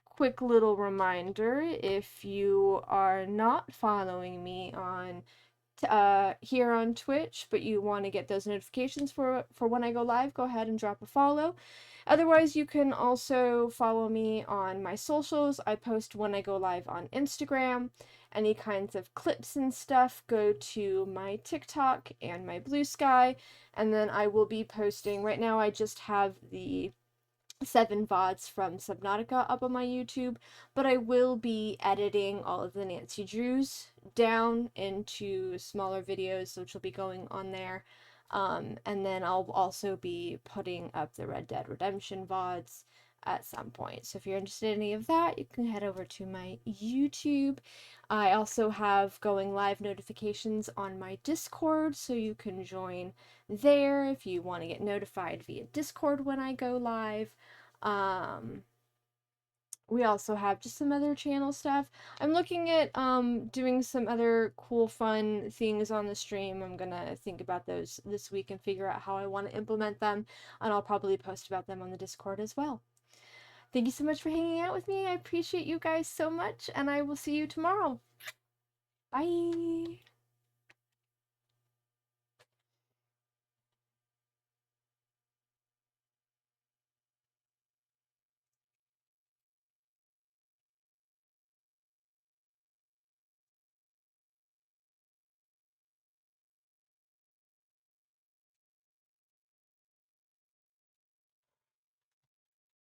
quick little reminder, if you are not following me on here on Twitch, but you want to get those notifications for when I go live, go ahead and drop a follow. Otherwise, you can also follow me on my socials. I post when I go live on Instagram. Any kinds of clips and stuff go to my TikTok and my Blue Sky, and then I will be posting. Right now, I just have the 7 VODs from Subnautica up on my YouTube, but I will be editing all of the Nancy Drews down into smaller videos, which will be going on there. And then I'll also be putting up the Red Dead Redemption VODs at some point. So if you're interested in any of that, you can head over to my YouTube. I also have going live notifications on my Discord, so you can join there if you want to get notified via Discord when I go live. We also have just some other channel stuff. I'm looking at doing some other cool fun things on the stream. I'm gonna think about those this week and figure out how I want to implement them, and I'll probably post about them on the Discord as well. Thank you so much for hanging out with me. I appreciate you guys so much, and I will see you tomorrow. Bye!